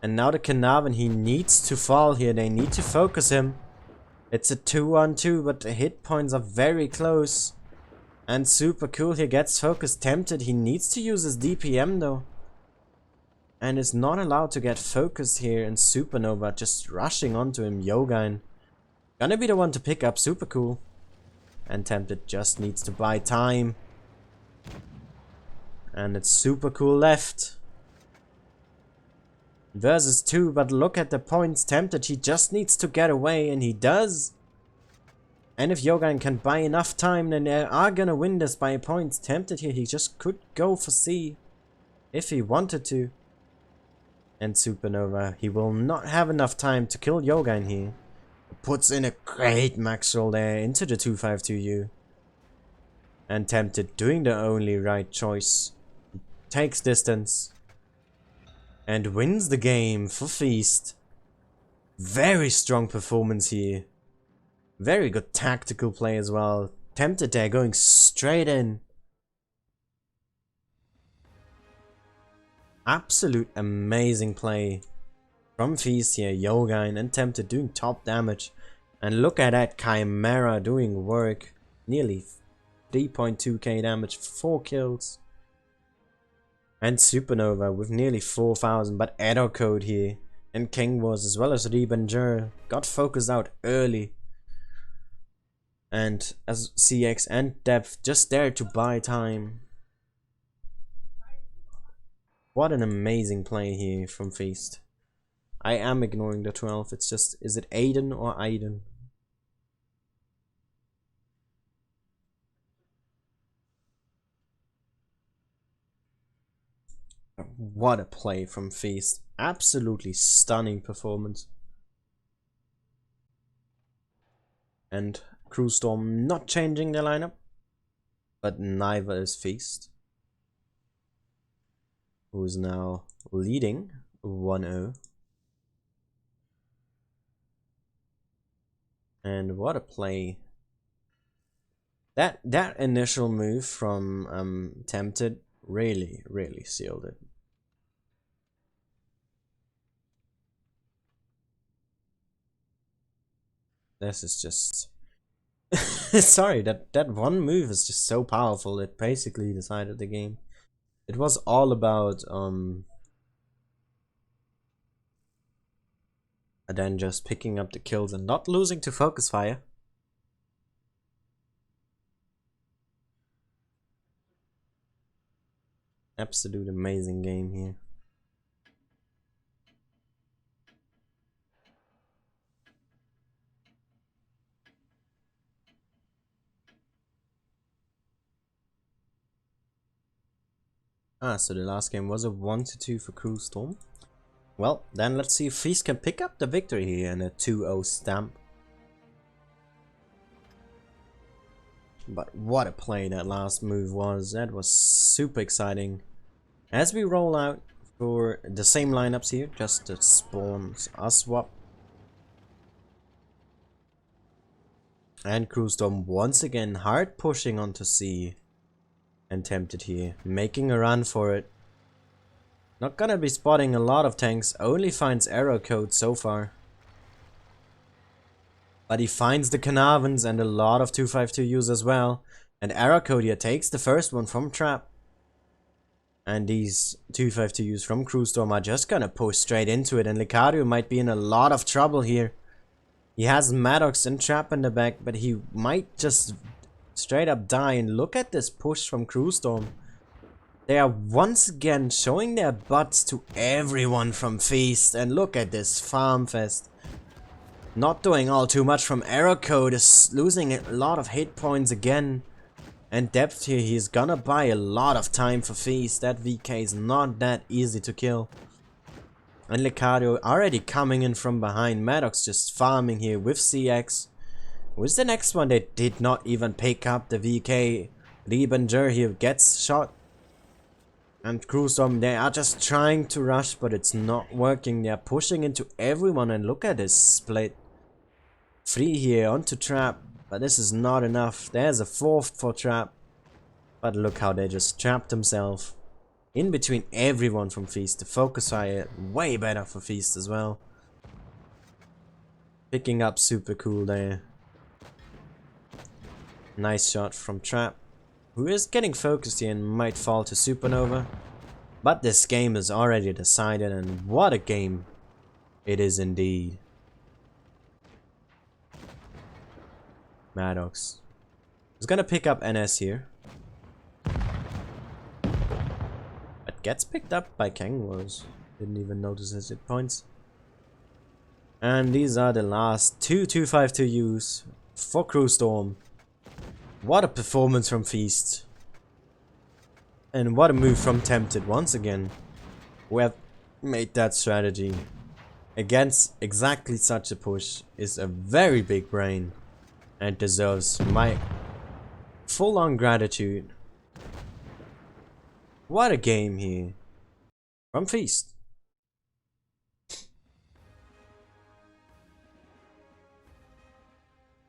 And now the Carnarvon, he needs to fall here. They need to focus him. It's a 2-on-2, but the hit points are very close. And Super Cool here gets focused. Tempted, he needs to use his DPM though. And is not allowed to get focused here. And Supernova just rushing onto him. Yogain gonna be the one to pick up Super Cool. And Tempted just needs to buy time. And it's Super Cool left. Versus 2, but look at the points. Tempted, he just needs to get away, and he does. And if Yogain can buy enough time, then they are gonna win this by points. Tempted here, he just could go for C. If he wanted to. And Supernova, he will not have enough time to kill Yogain here. Puts in a great max roll there into the 252U. And Tempted doing the only right choice. Takes distance. And wins the game for Feast. Very strong performance here. Very good tactical play as well. Tempted there going straight in. Absolute amazing play from Feast here. Yogain and Tempted doing top damage. And look at that Chimera doing work. Nearly 3.2k damage, 4 kills. And Supernova with nearly 4,000, but Edo Code here. And King Wars as well as Rebanger got focused out early. And as CX and Depth just there to buy time. What an amazing play here from Feast. I am ignoring the 12, it's just, is it Aiden or Aiden? What a play from Feast. Absolutely stunning performance. And Cruel Storm not changing their lineup. but neither is Feast, who is now leading 1-0. And what a play. That initial move from Tempted really sealed it. This is just sorry, that one move is just so powerful. It basically decided the game. It was all about and then just picking up the kills and not losing to focus fire. Absolute amazing game here. So the last game was a 1-2 for Crew Storm. Well, then let's see if Feast can pick up the victory here in a 2-0 stamp. But what a play that last move was. That was super exciting. As we roll out for the same lineups here, just to spawn a swap. And Crew Storm once again hard pushing onto C. And Tempted here, making a run for it. Not gonna be spotting a lot of tanks, only finds arrow code so far. But he finds the Carnarvons and a lot of 252Us as well. And arrow code here takes the first one from Trap. And these 252Us from Crew Storm are just gonna push straight into it, and Licario might be in a lot of trouble here. He has Maddox and Trap in the back, but he might just straight up die. And look at this push from Crew Storm. They are once again showing their butts to everyone from Feast, and look at this farm fest. Not doing all too much from arrow code, is losing a lot of hit points again. And depth here, he's gonna buy a lot of time for Feast. That VK is not that easy to kill. And Licario already coming in from behind. Maddox just farming here with CX. Who's the next one that did not even pick up the VK? Liebenger here gets shot. And Crew Storm, they are just trying to rush, but it's not working. They're pushing into everyone, and look at this split. 3 here onto Trap, but this is not enough. There's a 4th for Trap. But look how they just trapped themselves in between everyone from Feast. The focus fire way better for Feast as well. Picking up super cool there. Nice shot from Trap, who is getting focused here and might fall to Supernova. But this game is already decided, and what a game it is indeed. Maddox is gonna pick up NS here. But gets picked up by Kangwars. Didn't even notice his hit points. And these are the last 2-2-5-2 for Crew Storm. What a performance from Feast. And what a move from Tempted once again. We have made that strategy. Against exactly such a push is a very big brain. And deserves my full-on gratitude. What a game here. From Feast.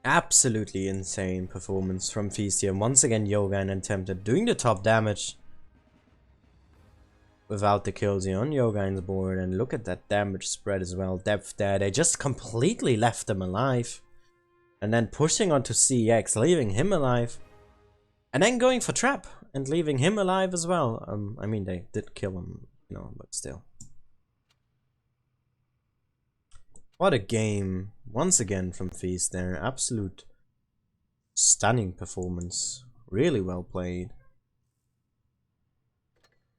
Absolutely insane performance from Feast here. Once again, Yogan and Tempted doing the top damage without the kills here on Yogan's board. And look at that damage spread as well. Depth there. They just completely left them alive. And then pushing onto CX, leaving him alive. And then going for Trap and leaving him alive as well. I mean, they did kill him, you know, but still. What a game, once again from Feast there. Absolute stunning performance. Really well played.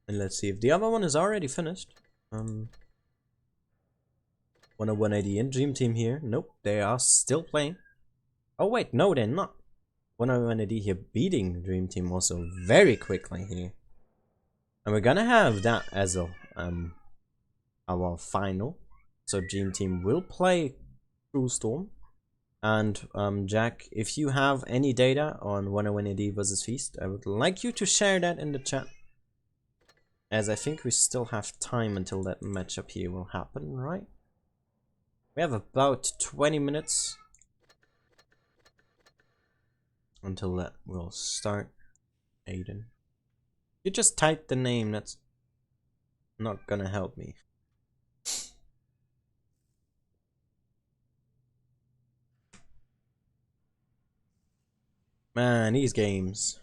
And let's see if the other one is already finished. 101AD in Dream Team here. Nope, they are still playing. Oh wait, no they're not. 101AD here beating Dream Team also very quickly here. And we're gonna have that as a, our final. So Dream Team will play Crew Storm. And Jack, if you have any data on 101 AD versus Feast, I would like you to share that in the chat. As I think we still have time until that matchup here will happen, right? We have about 20 minutes until that will start. Aiden. You just typed the name, that's not gonna help me. Man, these games.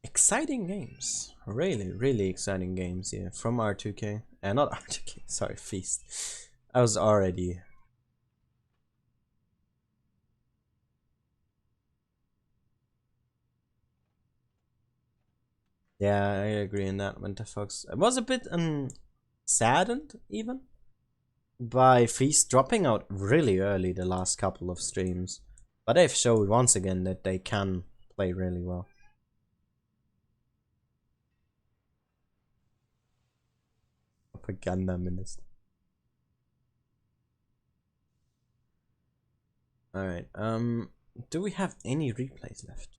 Exciting games. Really exciting games here from R2K. Not R2K, sorry, Feast. I was already. Yeah, I agree in that, Winter Fox. I was a bit saddened even by Feast dropping out really early the last couple of streams. But they've showed once again that they can play really well. Propaganda minister. Alright, do we have any replays left?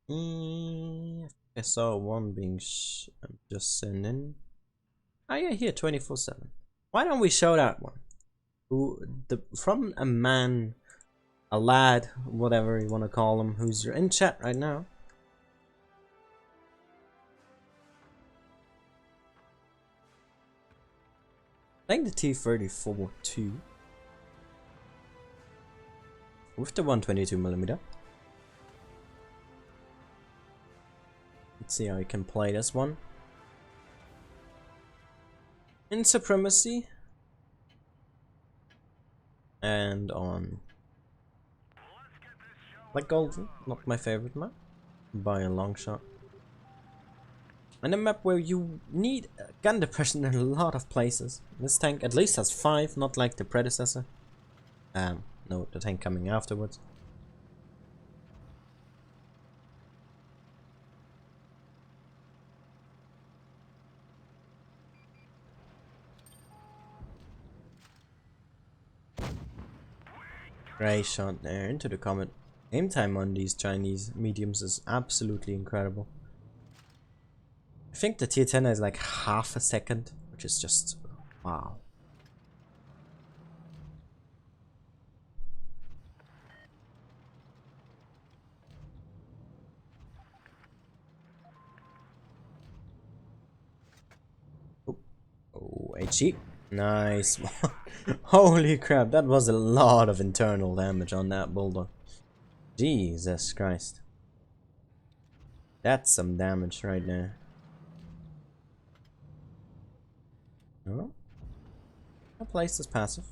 I saw one being just sent in. Oh yeah, here, 24/7. Why don't we show that one? From a man, a lad, whatever you want to call him, who's in chat right now. I think the T-34 too. With the 122mm. Let's see how I can play this one. In Supremacy. And on Black Golden, not my favorite map by a long shot. And a map where you need gun depression in a lot of places. This tank at least has 5, not like the predecessor. No, the tank coming afterwards. Great shot there into the comet. Aim time on these Chinese mediums is absolutely incredible. I think the tier 10 is like half a second, which is just wow. Oh, HE. Nice. Holy crap, that was a lot of internal damage on that bulldog. Jesus Christ. That's some damage right there. Oh. I place this passive.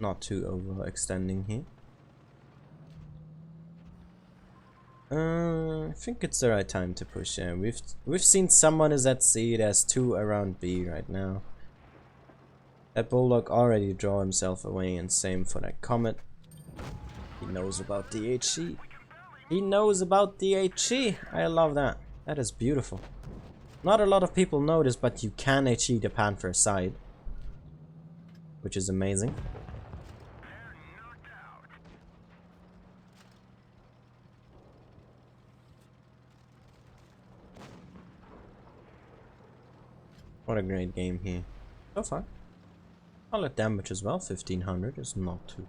Not too overextending here. I think it's the right time to push. Yeah, we've seen someone is at C. There's 2 around B right now. That bulldog already draw himself away, and same for that comet. He knows about the HE. He knows about the HE. I love that. That is beautiful. Not a lot of people know this, but you can HE the Panther side, which is amazing. What a great game here so far. Solid damage as well. 1500 is not too.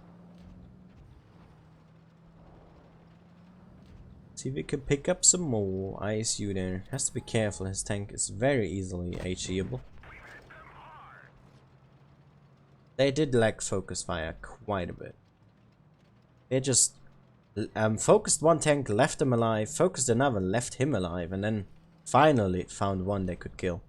See if we can pick up some more ISU there. Has to be careful, his tank is very easily HEable. They did lack focus fire quite a bit. They just focused one tank, left him alive, focused another, left him alive, and then finally found one they could kill.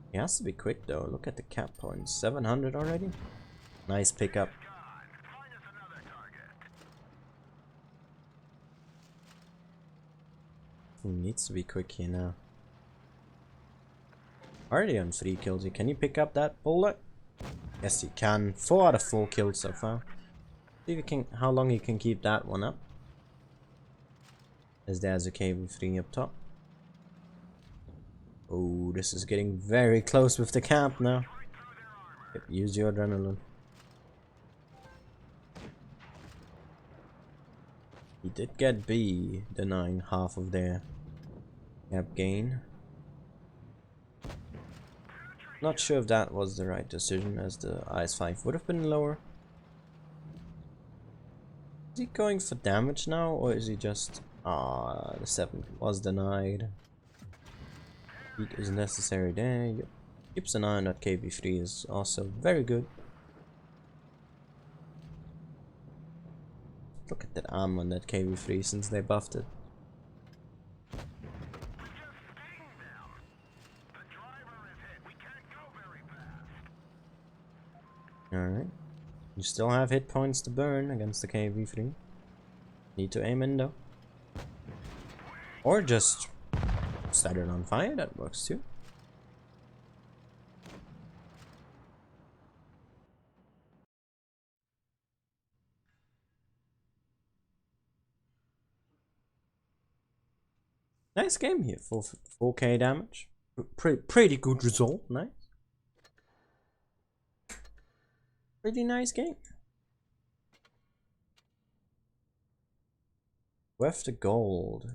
He has to be quick though. Look at the cap points. 700 already. Nice pickup. He needs to be quick here now. Already on 3 kills. Can you pick up that bullet? Yes, you can. 4 out of 4 kills so far. See if you can, how long you can keep that one up. As there's a KV3 up top. Oh, this is getting very close with the camp now. Yep, use your adrenaline. He did get B, denying half of their cap gain. Not sure if that was the right decision, as the IS-5 would have been lower. Is he going for damage now, or is he just... Ah, the 7 was denied. Heat is necessary there. Yep. Keeps an eye on that KV3 is also very good. Look at that arm on that KV3 since they buffed it. Alright. You still have hit points to burn against the KV3. Need to aim in though. Or just set it on fire, that works too. Nice game here for 4k damage. Pretty good result, nice. Pretty nice game. With the gold.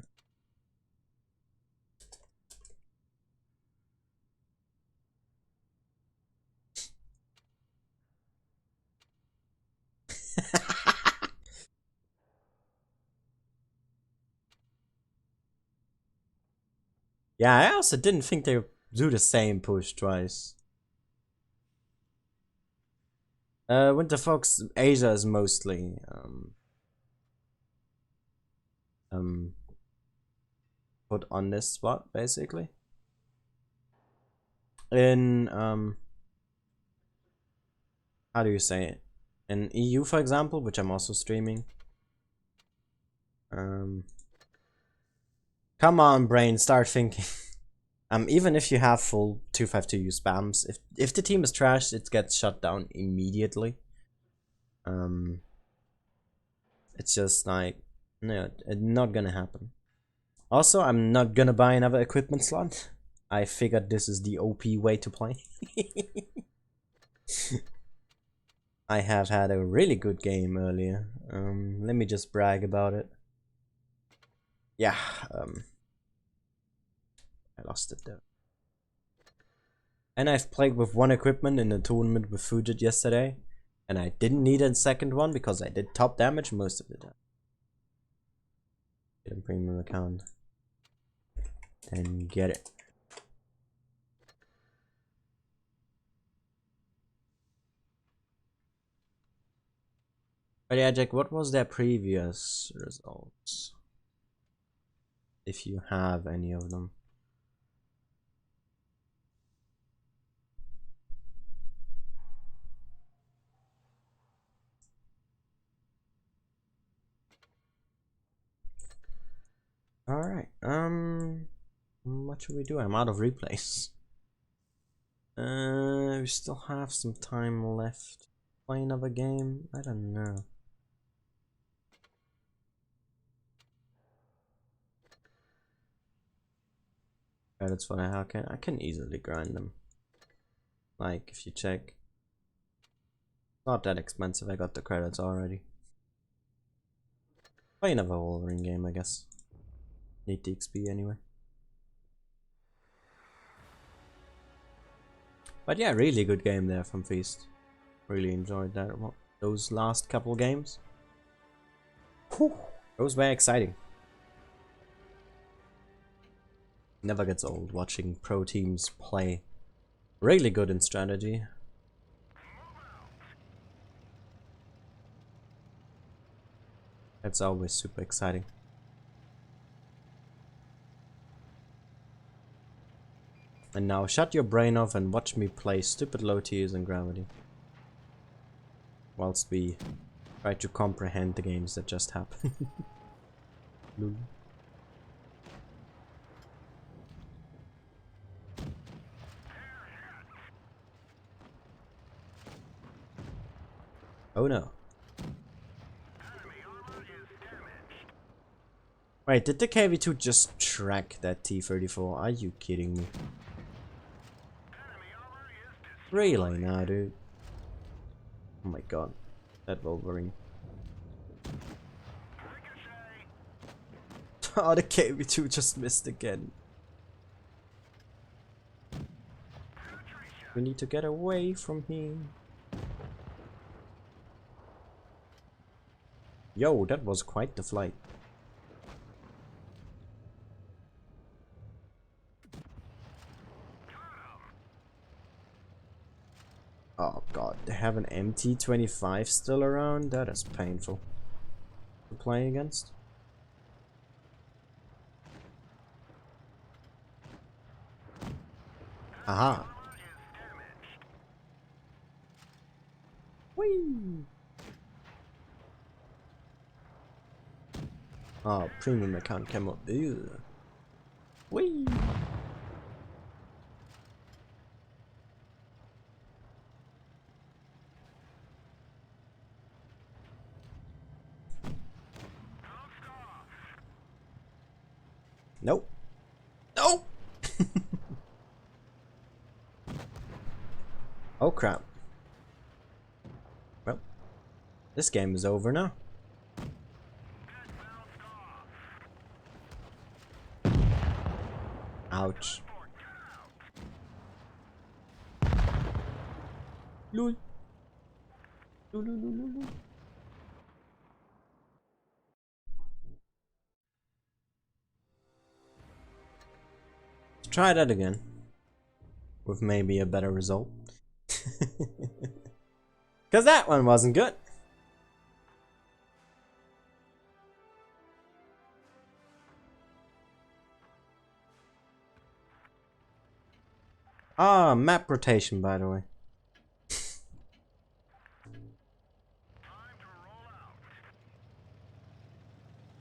Yeah, I also didn't think they would do the same push twice. Winter Fox Asia is mostly put on this spot basically. In how do you say it? In EU, for example, which I'm also streaming. Come on, brain, start thinking. Even if you have full 252U spams, if the team is trash, it gets shut down immediately. It's just like, no, it's not gonna happen. Also, I'm not gonna buy another equipment slot. I figured this is the OP way to play. I have had a really good game earlier. Let me just brag about it. Yeah, I lost it though. And I've played with one equipment in a tournament with Fujit yesterday. And I didn't need a second one because I did top damage most of the time. Get a premium account. And get it. But yeah, Jack, what was their previous results? If you have any of them. Alright, what should we do? I'm out of replays. We still have some time left. Play another game? I don't know. Credits for the Hellcat. I can easily grind them. Like, if you check. Not that expensive, I got the credits already. Play another Wolverine game, I guess. Need the XP anyway. But yeah, really good game there from Feast. Really enjoyed that. Those last couple games. Whew, it was very exciting. Never gets old watching pro teams play. Really good in strategy. It's always super exciting. And now shut your brain off and watch me play stupid low tiers and gravity. Whilst we try to comprehend the games that just happen. Oh no. Wait, did the KV-2 just track that T-34? Are you kidding me? Really now, dude? Oh my god. That Wolverine. Oh, the KV-2 just missed again. We need to get away from him. Yo, that was quite the flight. Oh god, they have an MT-25 still around? That is painful to play against. Aha! Whee! Oh, premium account came up. Ew. Whee! Nope. Nope! Oh crap. Well, this game is over now. Ouch. Lul. Lul, lul, lul, lul. Let's try that again. With maybe a better result. Cause that one wasn't good. Ah, map rotation, by the way.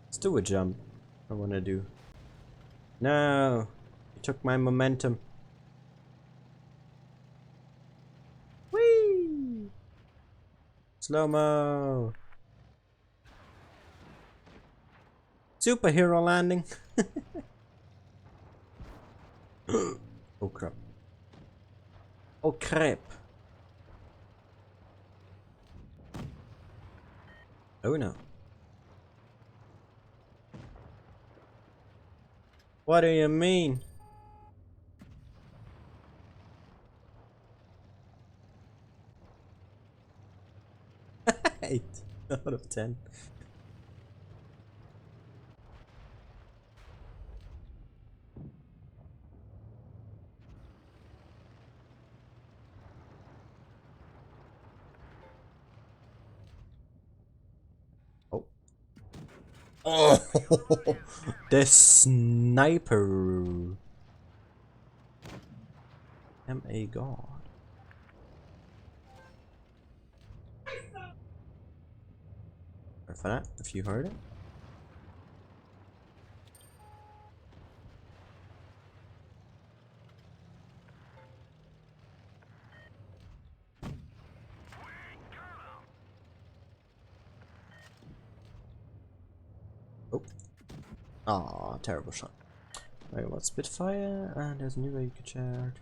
Let's do a jump. I wanna do. No, you took my momentum. Whee! Slow-mo. Superhero landing. Oh crap. Oh crap. Oh no. What do you mean? 8 out of 10. Oh. Oh, the sniper. Am a god. Sorry for that, if you heard it. Oh. Aw, terrible shot. Wait, what? Spitfire? And there's a new way you could share.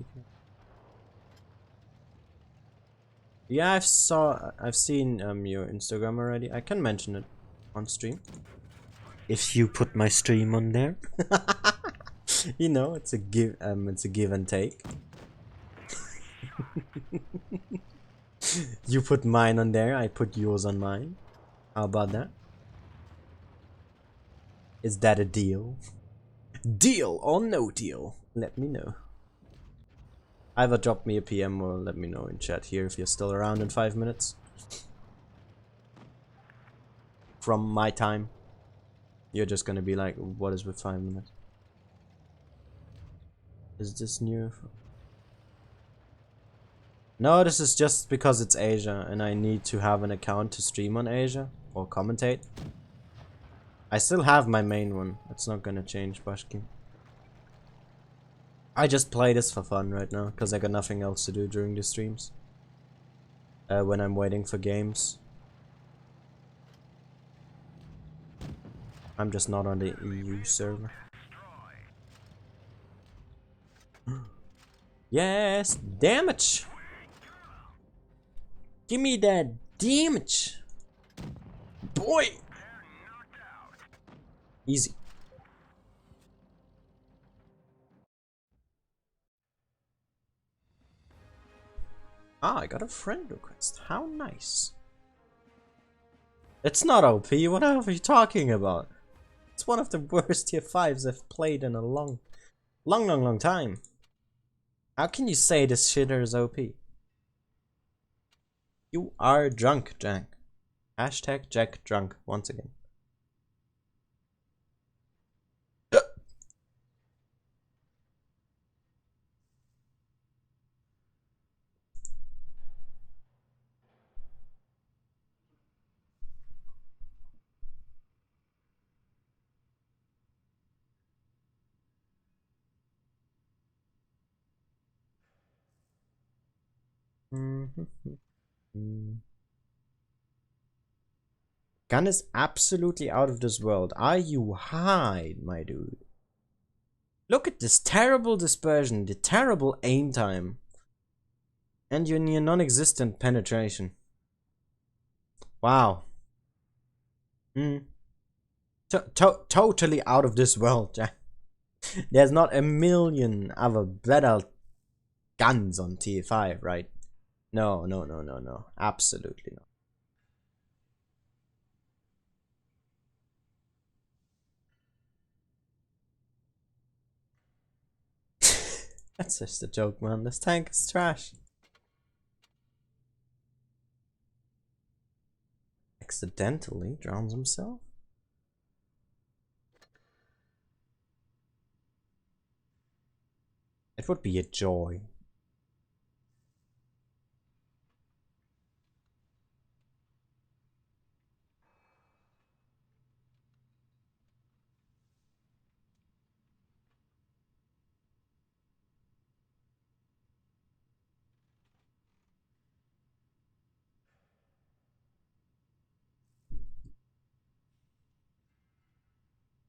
Yeah, I've seen your Instagram already. I can mention it on stream. If you put my stream on there. You know, it's a give and take. You put mine on there, I put yours on mine. How about that? Is that a deal? Deal or no deal? Let me know. Either drop me a PM or let me know in chat here if you're still around in 5 minutes. From my time. You're just gonna be like, what is with 5 minutes? Is this new? No, this is just because it's Asia and I need to have an account to stream on Asia or commentate. I still have my main one. It's not gonna change, Bashki. I just play this for fun right now because I got nothing else to do during the streams. When I'm waiting for games. I'm just not on the EU server. Yes, damage! Give me that damage! Boy! Easy. Ah, I got a friend request. How nice. It's not OP, what are you talking about? It's one of the worst tier 5s I've played in a long time. How can you say this shitter is OP? You are drunk, Jack. Hashtag Jack drunk once again. Gun is absolutely out of this world. Are you high, my dude? Look at this terrible dispersion, the terrible aim time, and your near non-existent penetration. Wow. Totally out of this world, Jack. There's not a million other better guns on tier 5, right? No. Absolutely not. That's just a joke, man. This tank is trash. Accidentally drowns himself? It would be a joy.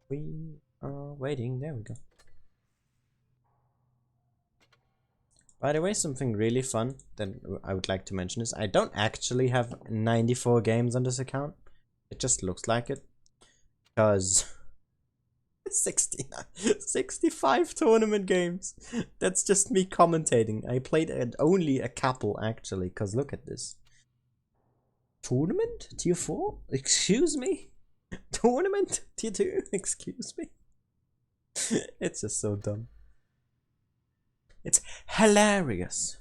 We are waiting. There we go. By the way, something really fun that I would like to mention is I don't actually have 94 games on this account. It just looks like it. Because 65 tournament games. That's just me commentating. I played only a couple actually, because look at this. Tournament? Tier 4? Excuse me? Tournament? Tier 2? Excuse me? It's just so dumb. It's hilarious.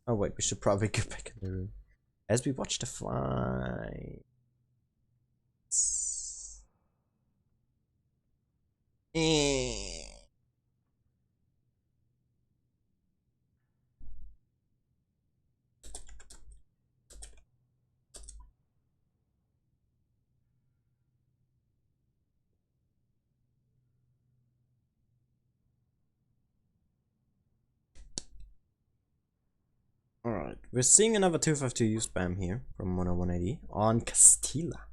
Oh wait, we should probably go back in the room. As we watch the fight. Alright, we're seeing another 252U spam here from 10180 on Castilla.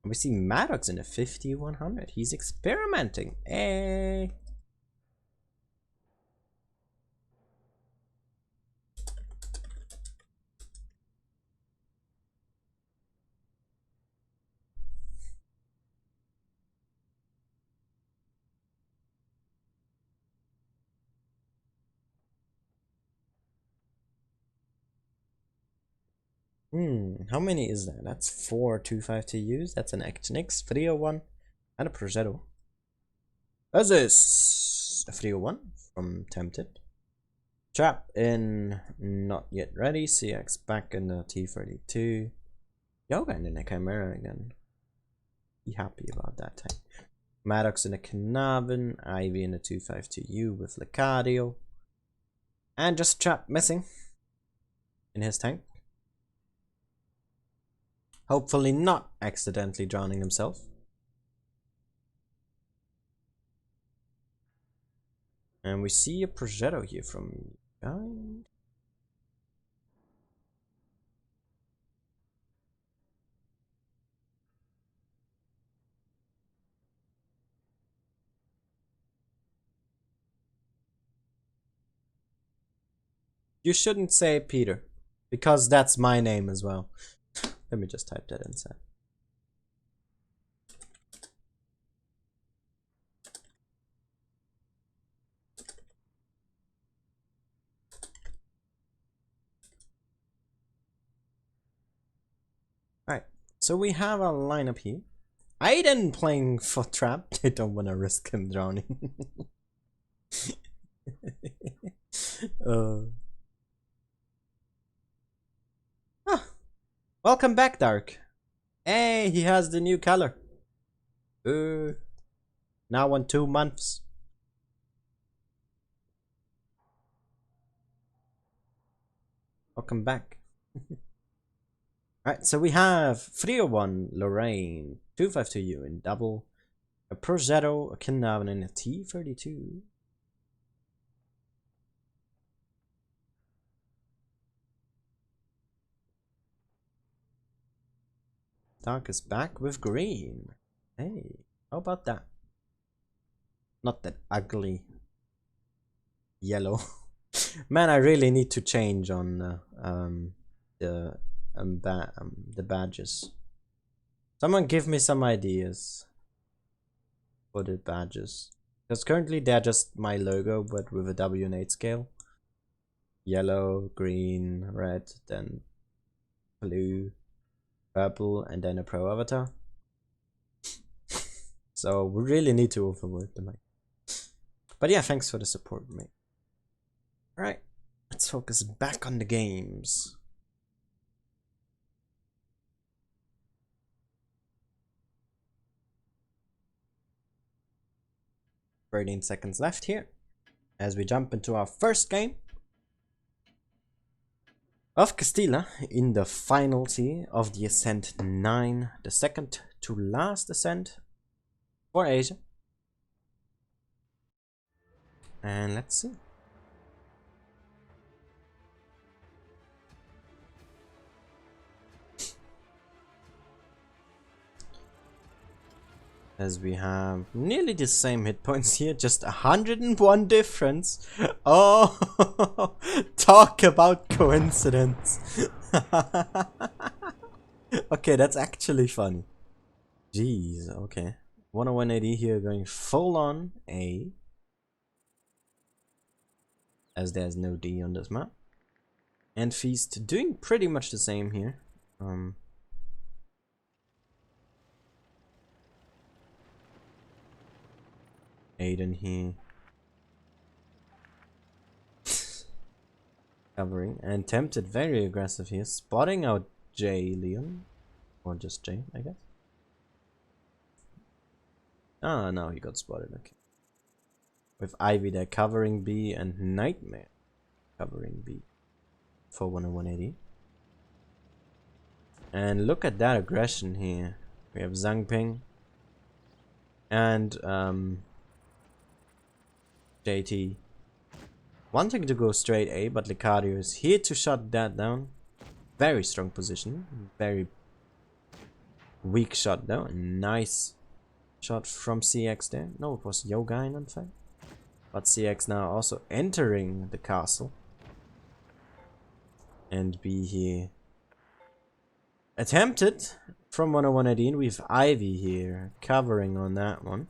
We see Maddox in a 50-100. He's experimenting. Hey. How many is that? That's 4 252Us. That's an Action X, 301, and a Progetto. This is a 301 from Tempted. Trap in Not Yet Ready. CX back in the T32. Yoga in the Chimera again. Be happy about that tank. Maddox in a Canavin. Ivy in a 252U with Lecadio. And just Trap missing in his tank. Hopefully not accidentally drowning himself. And we see a Progetto here from behind. You shouldn't say Peter, because that's my name as well. Let me just type that inside. Alright, so we have a lineup here. Aiden playing Foot Trap. They don't want to risk him drowning. Welcome back, Dark. Hey, he has the new color. Now in 2 months. Welcome back. Alright, so we have 301 Lorraine, 252U in double, a Progetto, a Kinnavan, and a T32. Dark is back with green. Hey, how about that? Not that ugly yellow. Man, I really need to change on the badges. Someone give me some ideas for the badges. Because currently they're just my logo, but with a W and 8 scale. Yellow, green, red, then blue, purple, and then a pro avatar. So we really need to overwork them. But yeah, thanks for the support, mate. Alright, let's focus back on the games. 13 seconds left here as we jump into our first game of Castilla in the finality of the Ascent 9, the second to last Ascent for Asia. And let's see. As we have nearly the same hit points here, just 101 difference. Oh, talk about coincidence. Okay, that's actually funny. Jeez, okay. 101 AD here going full on A. As there's no D on this map. And Feast doing pretty much the same here. Aiden here. Covering and Tempted very aggressive here, spotting out J Leon. Or just J, I guess. Ah, now he got spotted, okay. With Ivy there covering B and Nightmare covering B for 101 AD. And look at that aggression here. We have Zhang Ping and JT wanting to go straight A, but Licario is here to shut that down. Very strong position, very weak shot though. Nice shot from CX there. No, it was Yogain in fact. But CX now also entering the castle. And B here attempted from 101 AD. We have Ivy here covering on that one.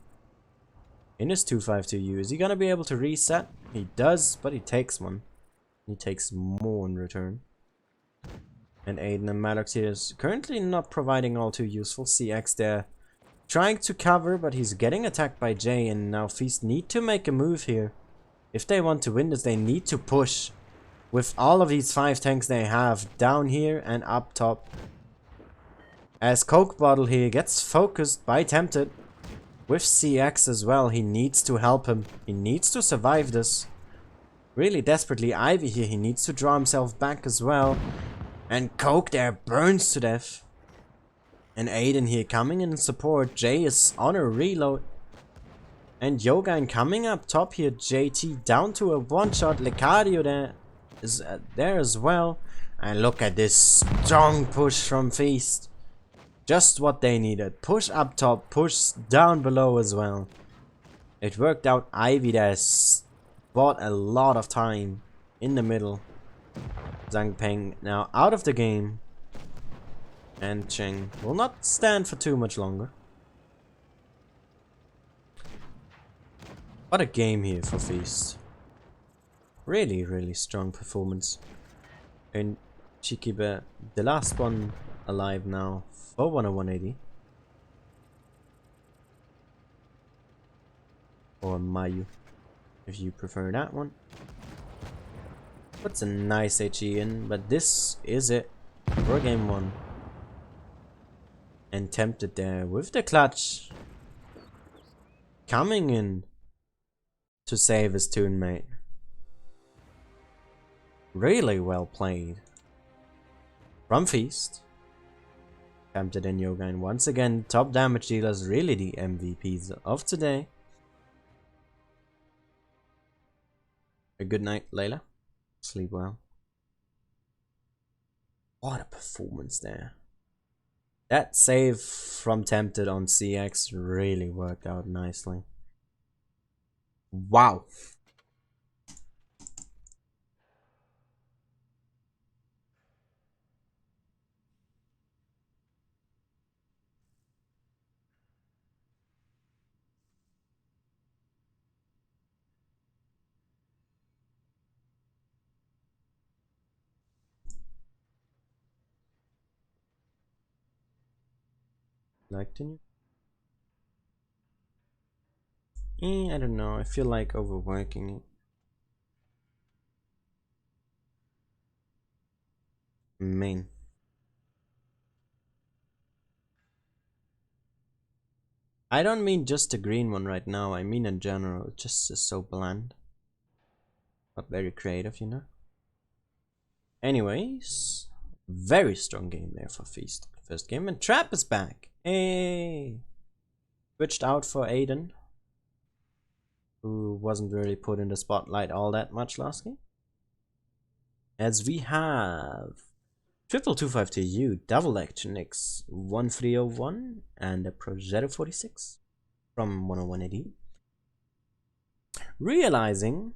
In his 252U, is he gonna be able to reset? He does, but he takes one. He takes more in return. And Aiden and Maddox here is currently not providing all too useful. CX there trying to cover, but he's getting attacked by Jay, and now Feast need to make a move here. If they want to win this, they need to push with all of these 5 tanks they have down here and up top. As Coke Bottle here gets focused by Tempted. With CX as well, he needs to help him. He needs to survive this. Really desperately, Ivy here, he needs to draw himself back as well. And Coke there burns to death. And Aiden here coming in support. Jay is on a reload. And Yogain coming up top here. JT down to a one-shot. Licario there is there as well. And look at this strong push from Feast. Just what they needed. Push up top, push down below as well. It worked out. Ivy there bought a lot of time in the middle. Zhang Peng now out of the game. And Cheng will not stand for too much longer. What a game here for Feast. Really, really strong performance. And Chikibe, the last one alive now for 10180. Or Mayu, if you prefer that one. Puts a nice HE in, but this is it for game 1. And Tempted there with the clutch. Coming in to save his teammate. Really well played. From Feast. Tempted and Yoga, and once again, top damage dealers, really the MVPs of today. A good night, Layla. Sleep well. What a performance there. That save from Tempted on CX really worked out nicely. Wow. Liked it? I don't know. I feel like overworking it. Main. I don't mean just the green one right now. I mean in general. It just is so bland. Not very creative, you know. Anyways, very strong game there for Feast. First game, and Trap is back. Hey, switched out for Aiden, who wasn't really put in the spotlight all that much last game. As we have triple 252U, double action X 1301, and a Progetto 46 from 10180. Realizing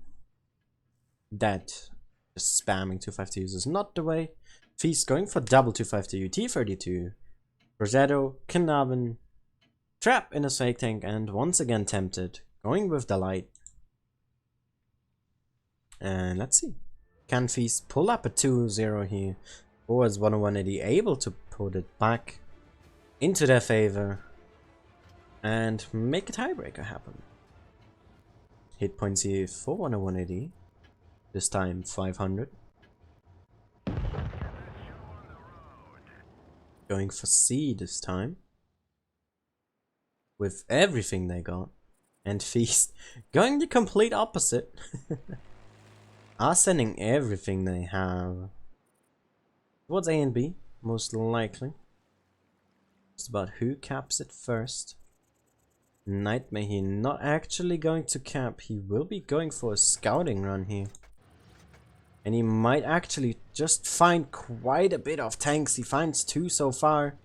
that just spamming 252s is not the way, Feast going for double 252U, T32, Progetto, Knaben, Trap in a fake tank, and once again Tempted, going with the light. And let's see. Can Feast pull up a 2-0 here? Or is 10180 able to put it back into their favor and make a tiebreaker happen? Hit points here for 10180. This time 500. Going for C this time. With everything they got. And Feast going the complete opposite. Are sending everything they have towards A and B, most likely. It's about who caps it first. Nightmare here not actually going to cap. He will be going for a scouting run here. And he might actually just find quite a bit of tanks. He finds 2 so far.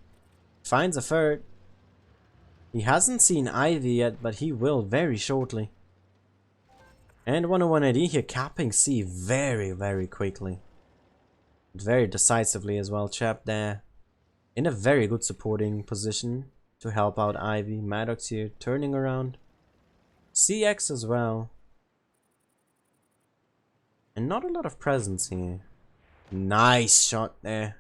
Finds a 3rd. He hasn't seen Ivy yet, but he will very shortly. And 10180 here capping C very, very quickly. Very decisively as well. Chap there in a very good supporting position to help out Ivy. Maddox here turning around. CX as well. And not a lot of presence here. Nice shot there.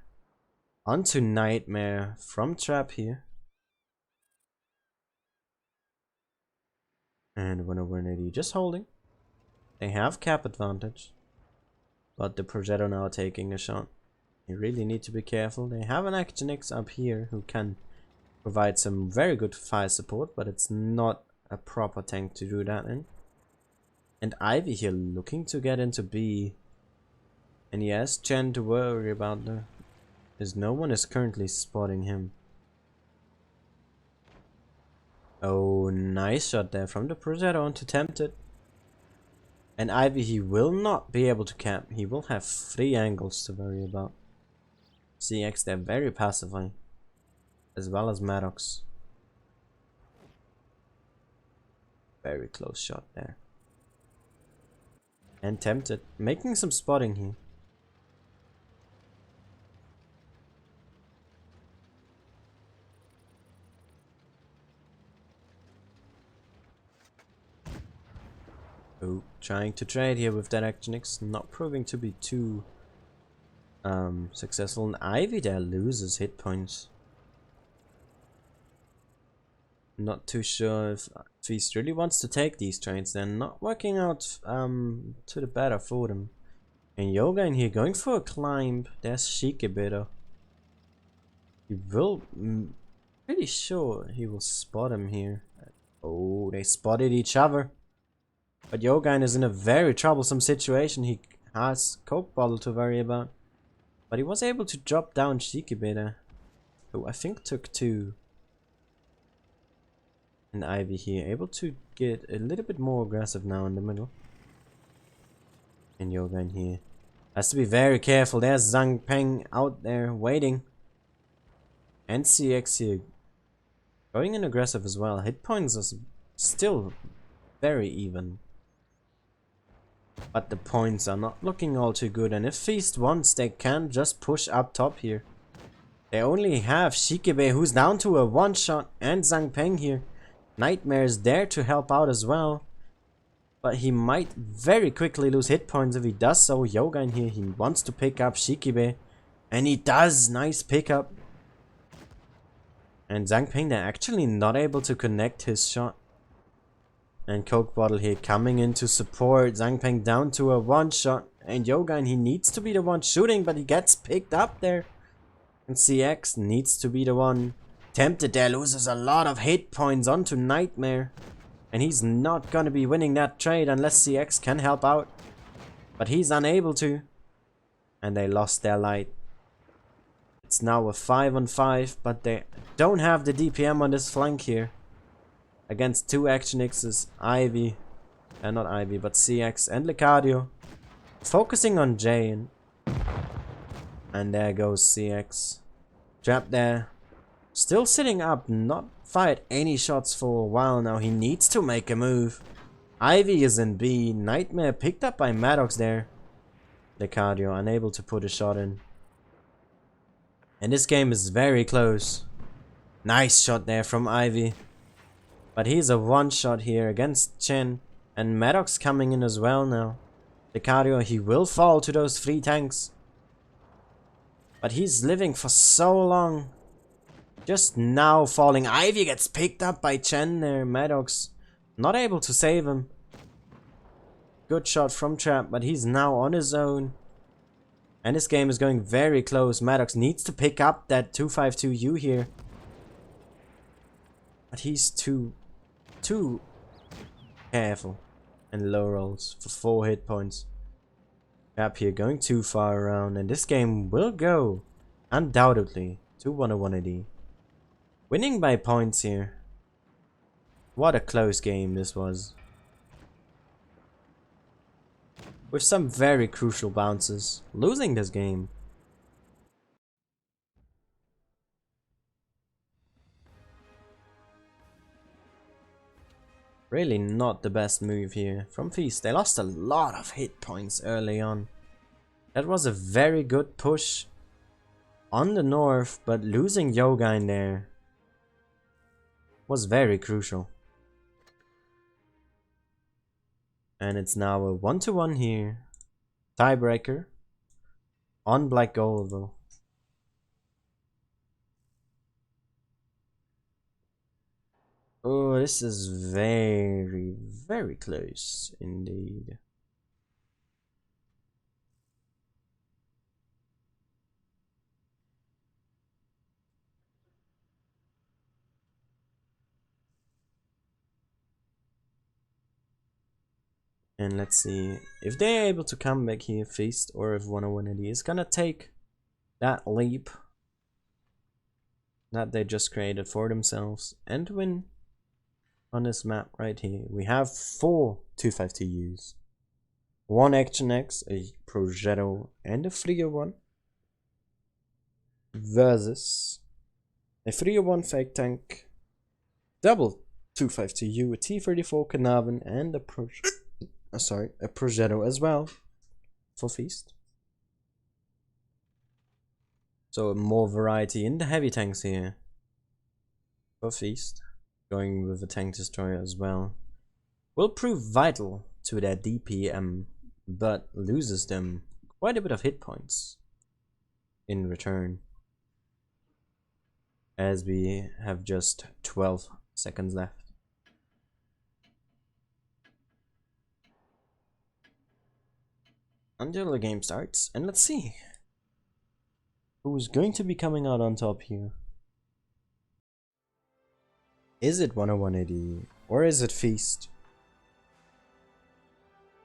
Onto Nightmare from Trap here. And 10180 just holding. They have cap advantage. But the Progetto now taking a shot. You really need to be careful. They have an Action X up here who can provide some very good fire support, but it's not a proper tank to do that in. And Ivy here looking to get into B. And he has Chen to worry about there, as no one is currently spotting him. Oh, nice shot there from the Progetto onto Tempted. And Ivy, he will not be able to cap. He will have 3 angles to worry about. CX there very passively. As well as Maddox. Very close shot there. And Tempted, making some spotting here. Oh, trying to trade here with that Action X, not proving to be too successful. And Ivy there loses hit points. Not too sure if Feast really wants to take these trades. They're not working out to the better for them. And Yoga in here going for a climb. There's Shikibeta. He will, pretty sure he will spot him here. Oh, they spotted each other. But Yogain is in a very troublesome situation. He has Coke bottle to worry about. But he was able to drop down Shikibeta, who I think took 2. And Ivy here, able to get a little bit more aggressive now in the middle. And Yogain here has to be very careful. There's Zhang Peng out there waiting. And CX here going in aggressive as well. Hit points are still very even. But the points are not looking all too good. And if Feast wants, they can just push up top here. They only have Shikebe, who's down to a 1-shot, and Zhang Peng here. Nightmare is there to help out as well. But he might very quickly lose hit points if he does so. Yoga in here, he wants to pick up Shikebe. And he does. Nice pickup. And Zhang Peng, they're actually not able to connect his shot. And Coke Bottle here coming in to support. Zhang Peng down to a 1-shot. And Yoga, he needs to be the one shooting, but he gets picked up there. And CX needs to be the one tempted there. Loses a lot of hit points onto Nightmare. And he's not gonna be winning that trade unless CX can help out. But he's unable to. And they lost their light. It's now a 5-on-5, but they don't have the DPM on this flank here. Against 2 Action X's, Ivy, not Ivy, but CX and Licadio. Focusing on Jane. And there goes CX. Trapped there. Still sitting up, not fired any shots for a while now. He needs to make a move. Ivy is in B. Nightmare picked up by Maddox there. Licadio unable to put a shot in. And this game is very close. Nice shot there from Ivy. But he's a 1-shot here against Chen. And Maddox coming in as well now. Licadio, he will fall to those 3 tanks. But he's living for so long. Just now falling. Ivy gets picked up by Chen there. Maddox not able to save him. Good shot from Trap, but he's now on his own. And this game is going very close. Maddox needs to pick up that 252U here. But he's too careful. And low rolls for 4 hit points. Trap here going too far around. And this game will go undoubtedly to 101AD. Winning by points here. What a close game this was. With some very crucial bounces. Losing this game. Really not the best move here from Feast. They lost a lot of hit points early on. That was a very good push on the north, but losing Yoga in there was very crucial. And it's now a 1-to-1 here. Tiebreaker on black gold though. Oh, this is very, very close indeed. And let's see if they're able to come back here, Feast, or if 101AD is gonna take that leap that they just created for themselves and win on this map right here. We have 4 252Us, 1 Action X, a Progetto, and a 301 versus a 301 fake tank, double 252U, a T-34 Carnarvon, and a Progetto as well for Feast. So more variety in the heavy tanks here for Feast. Going with the tank destroyer as well will prove vital to their DPM, but loses them quite a bit of hit points in return, as we have just 12 seconds left. Until the game starts, and let's see who's going to be coming out on top here. Is it 101AD or is it Feast?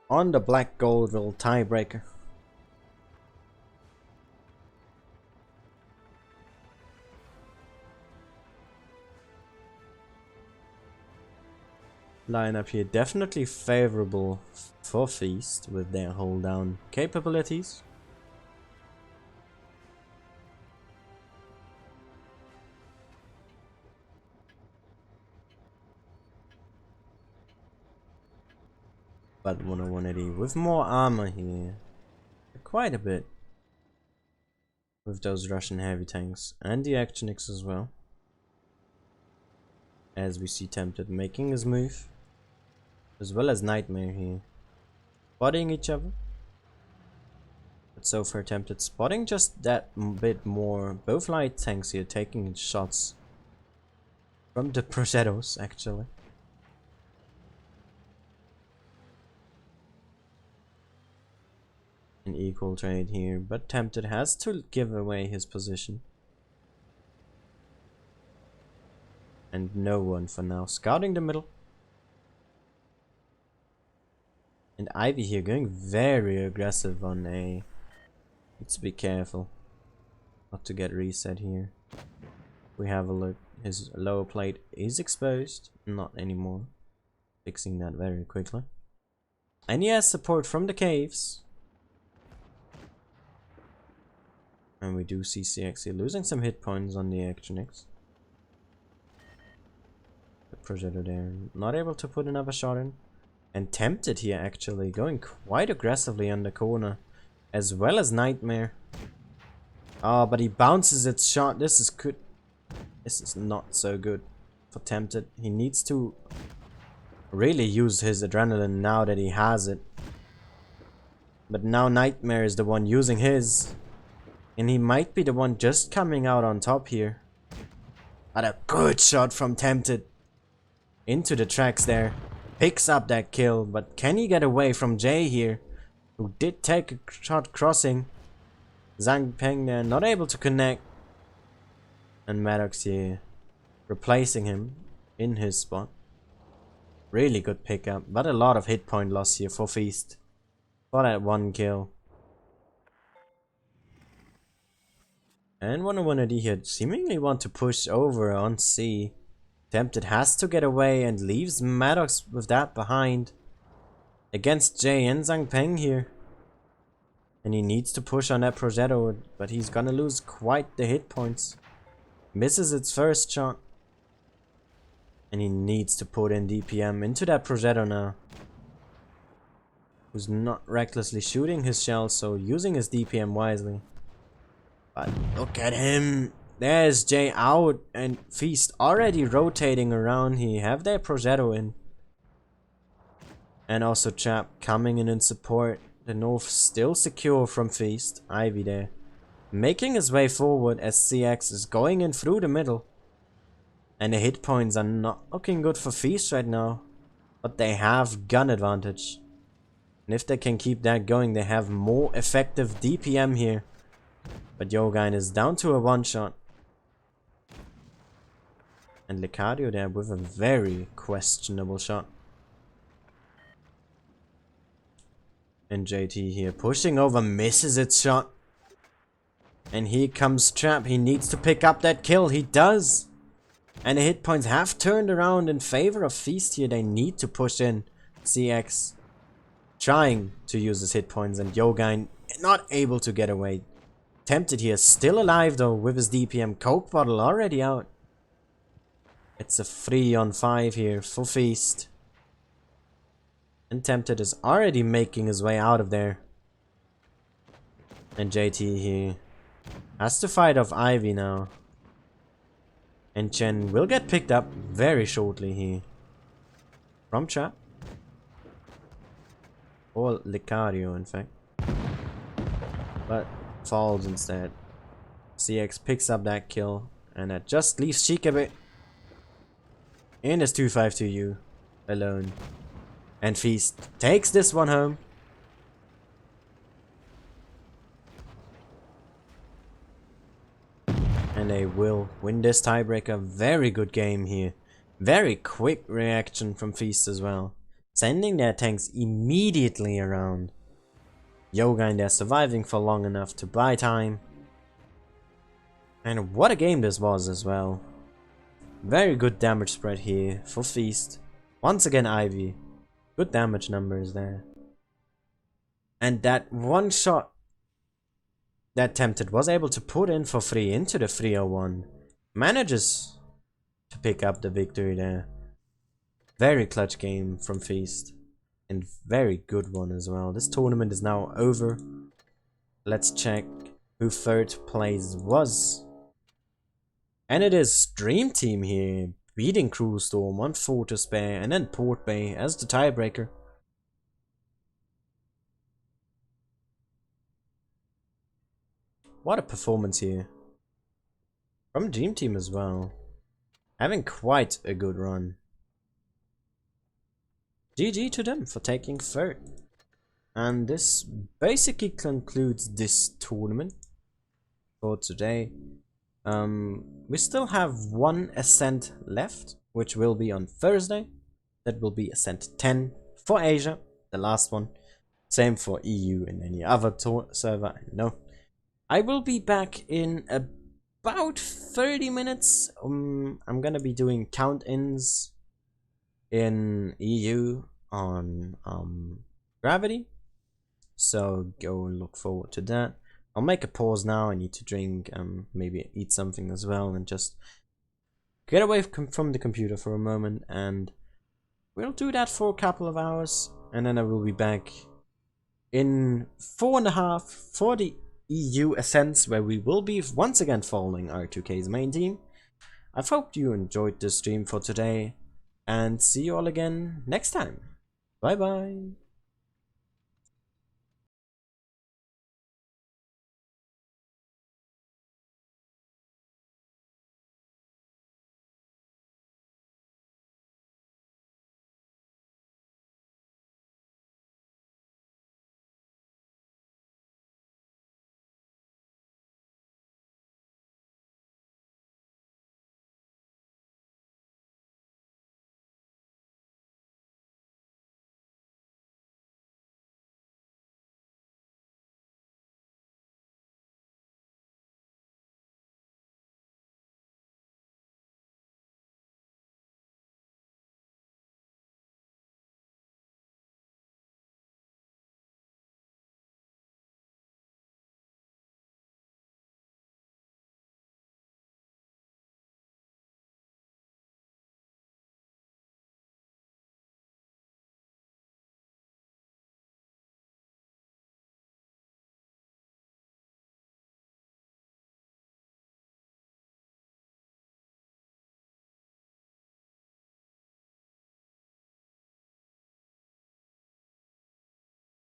On the black gold roll tiebreaker. Lineup here definitely favorable for Feast with their hold down capabilities. But 101AD with more armor here, quite a bit, with those Russian heavy tanks and the Actionics as well. As we see Tempted making his move, as well as Nightmare here, spotting each other. But so far Tempted spotting just that bit more. Both light tanks here taking shots from the Prosettos actually. An equal trade here, but Tempted has to give away his position. And no one for now. Scouting the middle. And Ivy here going very aggressive on A. Let's be careful not to get reset here. We have a look. His lower plate is exposed. Not anymore. Fixing that very quickly. And he has support from the caves. And we do see CX here losing some hit points on the Actionics. The Progetto there not able to put another shot in. And Tempted here actually going quite aggressively on the corner, as well as Nightmare. Oh, but he bounces its shot. This is good. This is not so good for Tempted. He needs to really use his adrenaline now that he has it. But now Nightmare is the one using his. And he might be the one just coming out on top here. But a good shot from Tempted. Into the tracks there. Picks up that kill, but can he get away from Jay here, who did take a shot crossing? Zhang Peng there not able to connect, and Maddox here replacing him in his spot. Really good pickup, but a lot of hit point loss here for Feast for that one kill. And 101AD here seemingly want to push over on C. Tempted has to get away and leaves Maddox with that behind against Jay and Zhang Peng here. And he needs to push on that Progetto, but he's gonna lose quite the hit points. Misses its first shot. And he needs to put in DPM into that Progetto now. Who's not recklessly shooting his shells, so using his DPM wisely. But look at him. There's Jay out and Feast already rotating around. He have their Progetto in. And also Chap coming in support. The north still secure from Feast. Ivy there. Making his way forward as CX is going in through the middle. And the hit points are not looking good for Feast right now. But they have gun advantage. And if they can keep that going, they have more effective DPM here. But Yogain is down to a one shot. And Licadio there with a very questionable shot. And JT here pushing over, misses its shot. And here comes Trap. He needs to pick up that kill. He does. And the hit points have turned around in favor of Feast here. They need to push in. CX trying to use his hit points and Yogain not able to get away. Tempted here, still alive though with his DPM. Coke bottle already out. It's a 3-on-5 here for Feast. And Tempted is already making his way out of there. And JT here has to fight off Ivy now. And Chen will get picked up very shortly here. From Trap. Or Licario, in fact. But falls instead. CX picks up that kill, and that just leaves Shikabe in his 252U alone. And Feast takes this one home. And they will win this tiebreaker. Very good game here. Very quick reaction from Feast as well. Sending their tanks immediately around. Yoga and they're surviving for long enough to buy time. And what a game this was as well. Very good damage spread here for Feast. Once again Ivy. Good damage numbers there. And that one shot that Tempted was able to put in for free into the 301. Manages to pick up the victory there. Very clutch game from Feast. And very good one as well. This tournament is now over. Let's check who third place was. And it is Dream Team here, beating Cruel Storm, 1-4 to spare, and then Port Bay as the tiebreaker. What a performance here. From Dream Team as well. Having quite a good run. GG to them for taking third. And this basically concludes this tournament for today. We still have one Ascent left, which will be on Thursday. That will be Ascent 10 for Asia, the last one. Same for EU and any other server, I know. I will be back in about 30 minutes. I'm gonna be doing count-ins in EU on Gravity. So go look forward to that. I'll make a pause now. I need to drink, maybe eat something as well, and just get away from the computer for a moment. And we'll do that for a couple of hours, and then I will be back in 4.5 for the EU Ascents, where we will be once again following R2K's main team. I hope you enjoyed this stream for today, and see you all again next time. Bye bye.